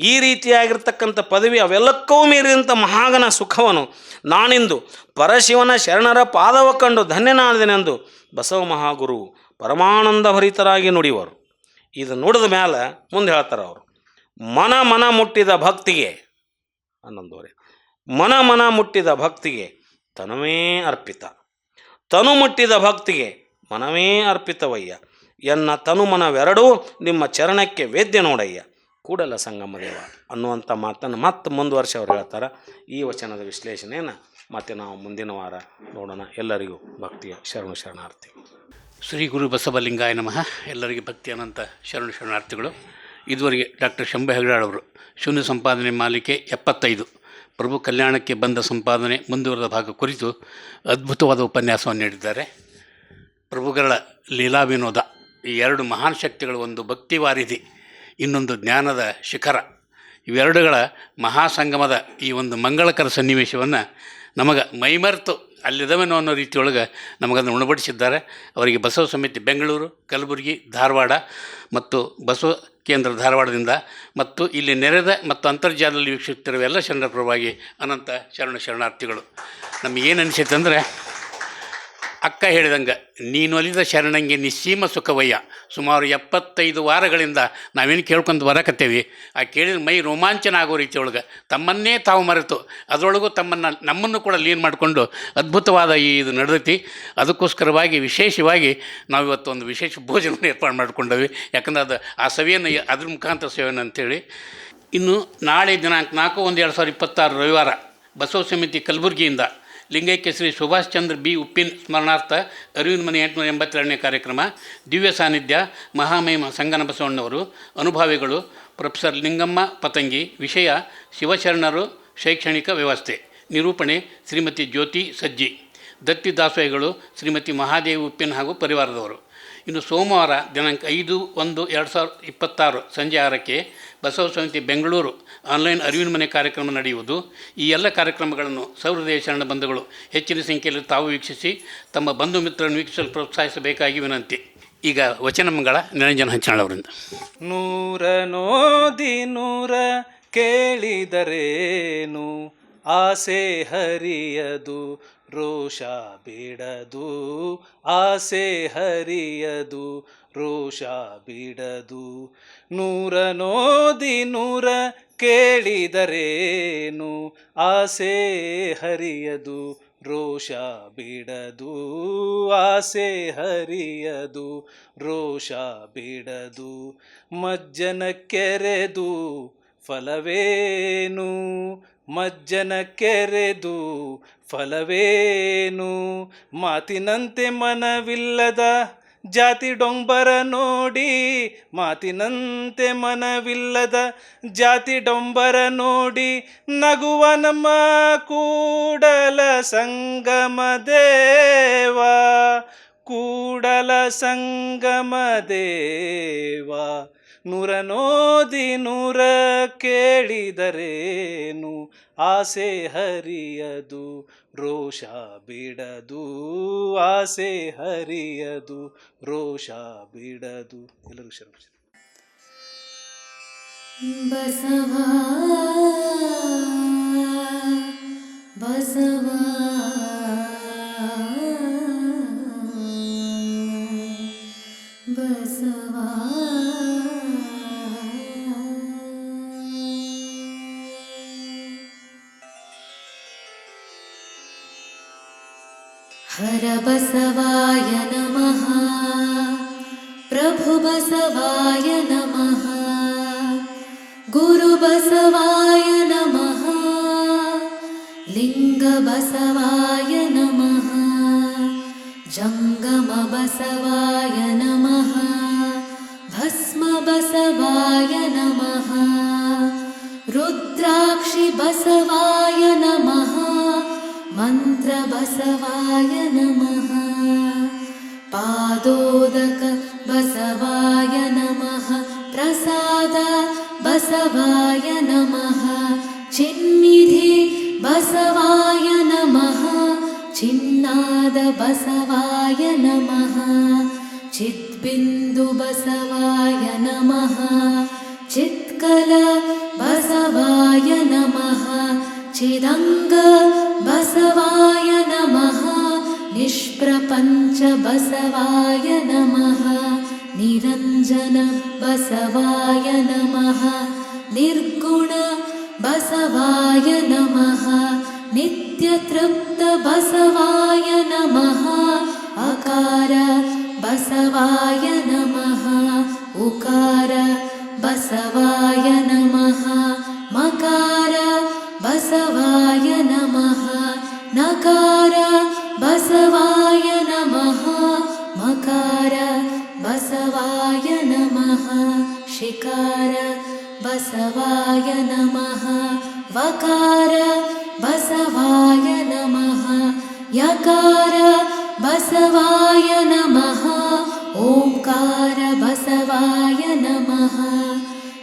ಈ ರೀತಿಯಾಗಿರ್ತಕ್ಕಂಥ ಪದವಿ ಅವೆಲ್ಲಕ್ಕೂ ಮೀರಿದಂಥ ಮಹಾಗನ ಸುಖವನ್ನು ನಾನಿಂದು ಪರಶಿವನ ಶರಣರ ಪಾದವ ಕಂಡು ಧನ್ಯನಾದನೆಂದು ಬಸವ ಮಹಾಗುರು ಪರಮಾನಂದ ಭರಿತರಾಗಿ ನುಡಿವರು. ಇದು ನುಡಿದ ಮೇಲೆ ಮುಂದೆ ಹೇಳ್ತಾರೆ ಅವರು, ಮನ ಮುಟ್ಟಿದ ಭಕ್ತಿಗೆ 11 ಮನ ಮುಟ್ಟಿದ ಭಕ್ತಿಗೆ ತನುವೇ ಅರ್ಪಿತ, ತನು ಮುಟ್ಟಿದ ಭಕ್ತಿಗೆ ಮನವೇ ಅರ್ಪಿತವಯ್ಯ, ಎನ್ನ ತನು ಮನವೆರಡೂ ನಿಮ್ಮ ಚರಣಕ್ಕೆ ವೇದ್ಯ ನೋಡಯ್ಯ ಕೂಡಲ ಸಂಗಮ ದೇವ ಅನ್ನುವಂಥ ಮಾತನ್ನು ಮತ್ತೆ ಮುಂದುವರ್ಸಿ ಅವ್ರು ಹೇಳ್ತಾರೆ. ಈ ವಚನದ ವಿಶ್ಲೇಷಣೆಯನ್ನು ಮತ್ತೆ ನಾವು ಮುಂದಿನ ವಾರ ನೋಡೋಣ. ಎಲ್ಲರಿಗೂ ಭಕ್ತಿಯ ಶರಣಾರ್ಥಿ. ಶ್ರೀ ಗುರು ಬಸವಲಿಂಗಾಯ ನಮಃ. ಎಲ್ಲರಿಗೆ ಭಕ್ತಿ ಅನಂತ ಶರಣಾರ್ಥಿಗಳು. ಇದುವರೆಗೆ ಡಾಕ್ಟರ್ ಶಂಭು ಹೆಗಡಾಳವರು ಶೂನ್ಯ ಸಂಪಾದನೆ ಮಾಲಿಕೆ 75 ಪ್ರಭು ಕಲ್ಯಾಣಕ್ಕೆ ಬಂದ ಸಂಪಾದನೆ ಮುಂದುವರೆದ ಭಾಗ ಕುರಿತು ಅದ್ಭುತವಾದ ಉಪನ್ಯಾಸವನ್ನು ನೀಡಿದ್ದಾರೆ. ಪ್ರಭುಗಳ ಲೀಲಾ ವಿನೋದ, ಈ 2 ಮಹಾನ್ ಶಕ್ತಿಗಳು, ಒಂದು ಭಕ್ತಿ ವಾರಿಧಿ, ಇನ್ನೊಂದು ಜ್ಞಾನದ ಶಿಖರ, ಇವೆರಡುಗಳ ಮಹಾಸಂಗಮದ ಈ ಒಂದು ಮಂಗಳಕರ ಸನ್ನಿವೇಶವನ್ನು ನಮಗೆ ಮೈಮರೆತು ಅಲ್ಲಿದವೇನೋ ಅನ್ನೋ ರೀತಿಯೊಳಗೆ ನಮಗದನ್ನು ಉಣಬಡಿಸಿದ್ದಾರೆ. ಅವರಿಗೆ ಬಸವ ಸಮಿತಿ ಬೆಂಗಳೂರು, ಕಲಬುರಗಿ, ಧಾರವಾಡ ಮತ್ತು ಬಸವ ಕೇಂದ್ರ ಧಾರವಾಡದಿಂದ ಮತ್ತು ಇಲ್ಲಿ ನೆರೆದ ಮತ್ತು ಅಂತರ್ಜಾಲದಲ್ಲಿ ವೀಕ್ಷಿಸುತ್ತಿರುವ ಎಲ್ಲ ಶರಣರ ಪರವಾಗಿ ಅನಂತ ಶರಣಾರ್ಥಿಗಳು. ನಮಗೇನು ಅನಿಸುತ್ತೆ ಅಂದರೆ, ಅಕ್ಕ ಹೇಳಿದಂಗೆ ನೀನು ಒಲಿದ ಶರಣಂಗೆ ನಿಸ್ಸೀಮ ಸುಖವಯ್ಯ. ಸುಮಾರು 75 ವಾರಗಳಿಂದ ನಾವೇನು ಕೇಳ್ಕೊಂಡು ಬರಕತ್ತೇವೆ. ಆ ಕೇಳಿದ ಮೈ ರೋಮಾಂಚನ ಆಗೋ ರೀತಿಯೊಳಗೆ ತಮ್ಮನ್ನೇ ತಾವು ಮರೆತು ಅದರೊಳಗೂ ನಮ್ಮನ್ನು ಕೂಡ ಲೀನ್ ಮಾಡಿಕೊಂಡು ಅದ್ಭುತವಾದ ಇದು ನಡೆದೈತಿ. ಅದಕ್ಕೋಸ್ಕರವಾಗಿ ವಿಶೇಷವಾಗಿ ನಾವಿವತ್ತು ಒಂದು ವಿಶೇಷ ಭೋಜನವನ್ನು ಏರ್ಪಾಡು ಮಾಡ್ಕೊಂಡವಿ. ಯಾಕಂದ್ರೆ ಅದು ಆ ಸವಿಯನ್ನು ಅದ್ರ ಮುಖಾಂತರ ಸೇವನೆ ಅಂಥೇಳಿ. ಇನ್ನು ನಾಳೆ ದಿನಾಂಕ 4/1/2026 ರವಿವಾರ ಬಸವ ಸಮಿತಿ ಕಲಬುರಗಿಯಿಂದ ಲಿಂಗೈಕ್ಯ ಶ್ರೀ ಸುಭಾಷ್ ಚಂದ್ರ ಬಿ ಉಪ್ಪಿನ್ ಸ್ಮರಣಾರ್ಥ ಅರಿವಿನ ಮನೆ 882ನೇ ಕಾರ್ಯಕ್ರಮ. ದಿವ್ಯ ಸಾನ್ನಿಧ್ಯ ಮಹಾಮಹಿಮ ಸಂಗನ ಬಸವಣ್ಣವರು. ಅನುಭಾವಿಗಳು ಪ್ರೊಫೆಸರ್ ಲಿಂಗಮ್ಮ ಪತಂಗಿ. ವಿಷಯ ಶಿವಶರಣರು ಶೈಕ್ಷಣಿಕ ವ್ಯವಸ್ಥೆ. ನಿರೂಪಣೆ ಶ್ರೀಮತಿ ಜ್ಯೋತಿ ಸಜ್ಜಿ. ದತ್ತಿ ದಾಸೋಹಿಗಳು ಶ್ರೀಮತಿ ಮಹಾದೇವಿ ಉಪ್ಪಿನ ಹಾಗೂ ಪರಿವಾರದವರು. ಇನ್ನು ಸೋಮವಾರ ದಿನಾಂಕ 5/1/2026 ಸಂಜೆ 6ಕ್ಕೆ ಬಸವ ಸಮಿತಿ ಬೆಂಗಳೂರು ಆನ್ಲೈನ್ ಅರಿವಿನ ಮನೆ ಕಾರ್ಯಕ್ರಮ ನಡೆಯುವುದು. ಈ ಎಲ್ಲ ಕಾರ್ಯಕ್ರಮಗಳನ್ನು ಸಹೃದಯ ಶರಣ ಬಂಧುಗಳು ಹೆಚ್ಚಿನ ಸಂಖ್ಯೆಯಲ್ಲಿ ತಾವು ವೀಕ್ಷಿಸಿ ತಮ್ಮ ಬಂಧು ಮಿತ್ರರನ್ನು ವೀಕ್ಷಿಸಲು ಪ್ರೋತ್ಸಾಹಿಸಬೇಕಾಗಿ ವಿನಂತಿ. ಈಗ ವಚನ ಮಂಗಳ ನಿರಂಜನ ಹಂಚನಾಳ್ ಅವರಿಂದ. ನೂರ ನೋದಿ ನೂರ ಕೇಳಿದರೇನು, ಆಸೆ ಹರಿಯದು ರೋಷ ಬಿಡದು, ಆಸೆ ಹರಿಯದು ರೋಷ ಬಿಡದು. ನೂರ ನೋದಿ ನೂರ ಕೇಳಿದರೇನು, ಆಸೆ ಹರಿಯದು ರೋಷ ಬಿಡದು, ಆಸೆ ಹರಿಯದು ರೋಷ ಬಿಡದು. ಮಜ್ಜನ ಕೆರೆದು ಫಲವೇನು, ಮಜ್ಜನ ಕೆರೆದು ಫಲವೇನು. ಮಾತಿನಂತೆ ಮನವಿಲ್ಲದ ಜಾತಿ ಡೊಂಬರ ನೋಡಿ, ಮಾತಿನಂತೆ ಮನವಿಲ್ಲದ ಜಾತಿ ಡೊಂಬರ ನೋಡಿ, ನಗುವ ನಮ್ಮ ಕೂಡಲ ಸಂಗಮ ದೇವ, ಕೂಡಲ ಸಂಗಮ ದೇವ. ನೂರ ನೋದಿ ನೂರ ಕೇಳಿದರೇನು, ಆಸೆ ಹರಿಯದು ರೋಷ ಬಿಡದು, ಆಸೆ ಹರಿಯದು ರೋಷ ಬಿಡದು. ಎಲ್ಲರೂ ಶರಣ. ಬಸವಾ ಬಸವಾ ಬಸವಾ ಹರ ಬಸವಾಯ ನಮಃ, ಪ್ರಭು ಬಸವಾಯ ನಮಃ, ಗುರು ಬಸವಾಯ ನಮಃ, ಲಿಂಗ ಬಸವಾಯ ನಮಃ, ಜಂಗಮ ಬಸವಾಯ ನಮಃ, ಭಸ್ಮ ಬಸವಾಯ ನಮಃ, ರುದ್ರಾಕ್ಷಿ ಬಸವಾಯ ನಮಃ, ಮಂತ್ರ ಬಸವಾಯ ನಮಃ, ಪಾದೋದಕ ಬಸವಾಯ ನಮಃ, ಪ್ರಸಾದ ಬಸವಾಯ ನಮಃ, ಚಿನ್ನಿಧಿ ಬಸವಾಯ ನಮಃ, ಚಿನ್ನಾದ ಬಸವಾಯ ನಮಃ, ಚಿದ್ಬಿಂದು ಬಸವಾಯ ನಮಃ, ಚಿತ್ಕಲ ಬಸವಾಯ ನಮಃ, ಚಿದಂಗ ಬಸವಾಯ ನಮಃ, ನಿಷ್ಪ್ರಪಂಚ ಬಸವಾಯ ನಮಃ, ನಿರಂಜನ ಬಸವಾಯ ನಮಃ, ನಿರ್ಗುಣ ಬಸವಾಯ ನಮಃ, ನಿತ್ಯತೃಪ್ತ ಬಸವಾಯ ನಮಃ, ಅಕಾರ ಬಸವಾಯ ನಮಃ, ಉಕಾರ ಬಸವಾಯ ನಮಃ, ಮಕಾರ ಬಸವಾಯ ನಮಃ, ನಕಾರ ಬಸವಾಯ ನಮಃ, ಮಕಾರ ಬಸವಾಯ ನಮಃ, ಶಿಕಾರ ಬಸವಾಯ ನಮಃ, ವಕಾರ ಬಸವಾಯ ನಮಃ, ಯಕಾರ ಬಸವಾಯ ನಮಃ, ಓಂಕಾರ ಬಸವಾಯ ನಮಃ,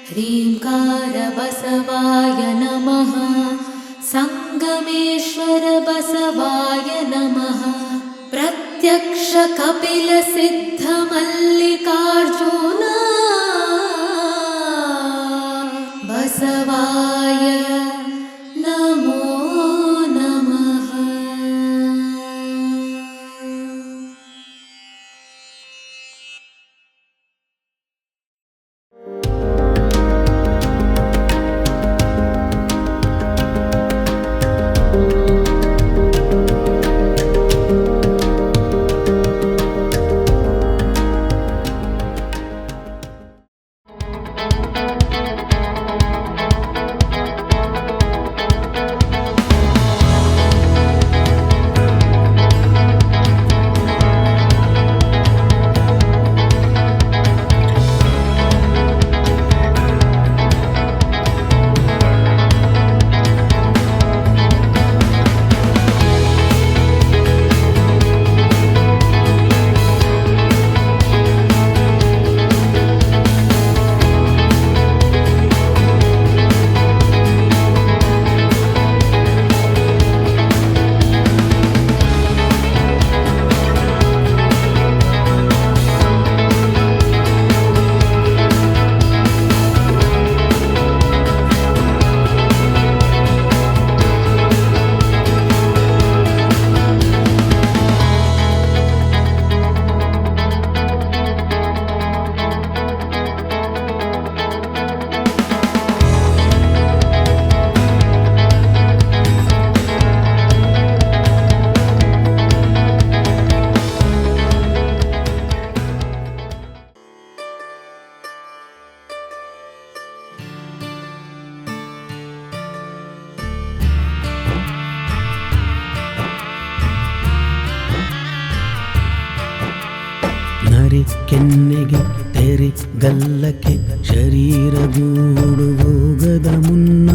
ಹ್ರೀಂಕಾರ ಬಸವಾಯ ನಮಃ, ಸಂಗಮೇಶ್ವರ ಬಸವಾಯ ನಮಃ, ಪ್ರತ್ಯಕ್ಷ ಕಪಿಲ ಸಿದ್ಧ ಮಲ್ಲಿಕಾರ್ಜುನ ಬಸವಾಯ ನಮೋ ನಮಃ. ಕೆನ್ನೆಗೆ ತೆರೆ ಗಲ್ಲಕ್ಕೆ ಶರೀರ ಗೂಡು ಹೋಗದ ಮುನ್ನ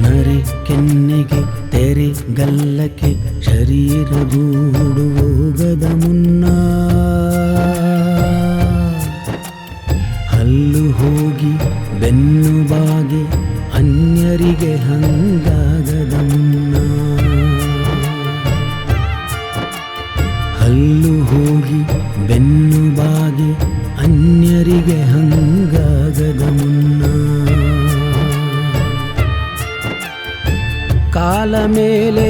ನರೆ ಕೆನ್ನೆಗೆ ತೆರೆ ಗಲ್ಲಕ್ಕೆ ಶರೀರ ಗೂಡು ಹೋಗದ ಮುನ್ನ ಹಲ್ಲು ಹೋಗಿ ಬೆನ್ನು ಬಾಗಿ ಅನ್ಯರಿಗೆ ಹಂಗಾಗದ ಮುನ್ನ ಹಲ್ಲು ಹೋಗಿ ಬೆನ್ನು ಬಾಗಿ ಅನ್ಯರಿಗೆ ಹಂಗಾಗದ ಮುನ್ನ ಕಾಲ ಮೇಲೆ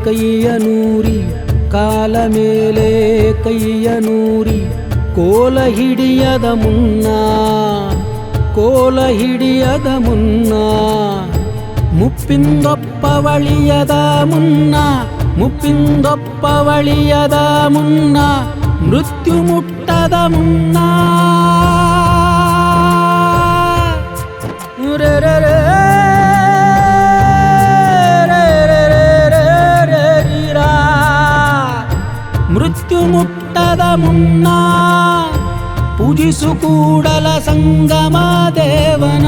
ಕೈಯ ನೂರಿ ಕಾಲ ಮೇಲೆ ಕೈಯ ನೂರಿ ಕೋಲ ಹಿಡಿಯದ ಮುನ್ನ ಕೋಲ ಹಿಡಿಯದ ಮುನ್ನ ಮುಪ್ಪಿಂದೊಪ್ಪವಳಿಯದ ಮುನ್ನ ಮುಪ್ಪಿಂದೊಪ್ಪವಳಿಯದ ಮುನ್ನ ಮೃತ್ಯು ಮುಟ್ಟದ ಮುನ್ನ ಮೃತ್ಯು ಮುಟ್ಟದ ಮುನ್ನ ಪೂಜಿಸು ಕೂಡಲ ಸಂಗಮ ದೇವನ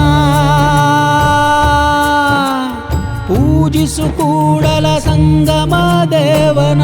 ಪೂಜಿಸು ಕೂಡಲ ಸಂಗಮ ದೇವನ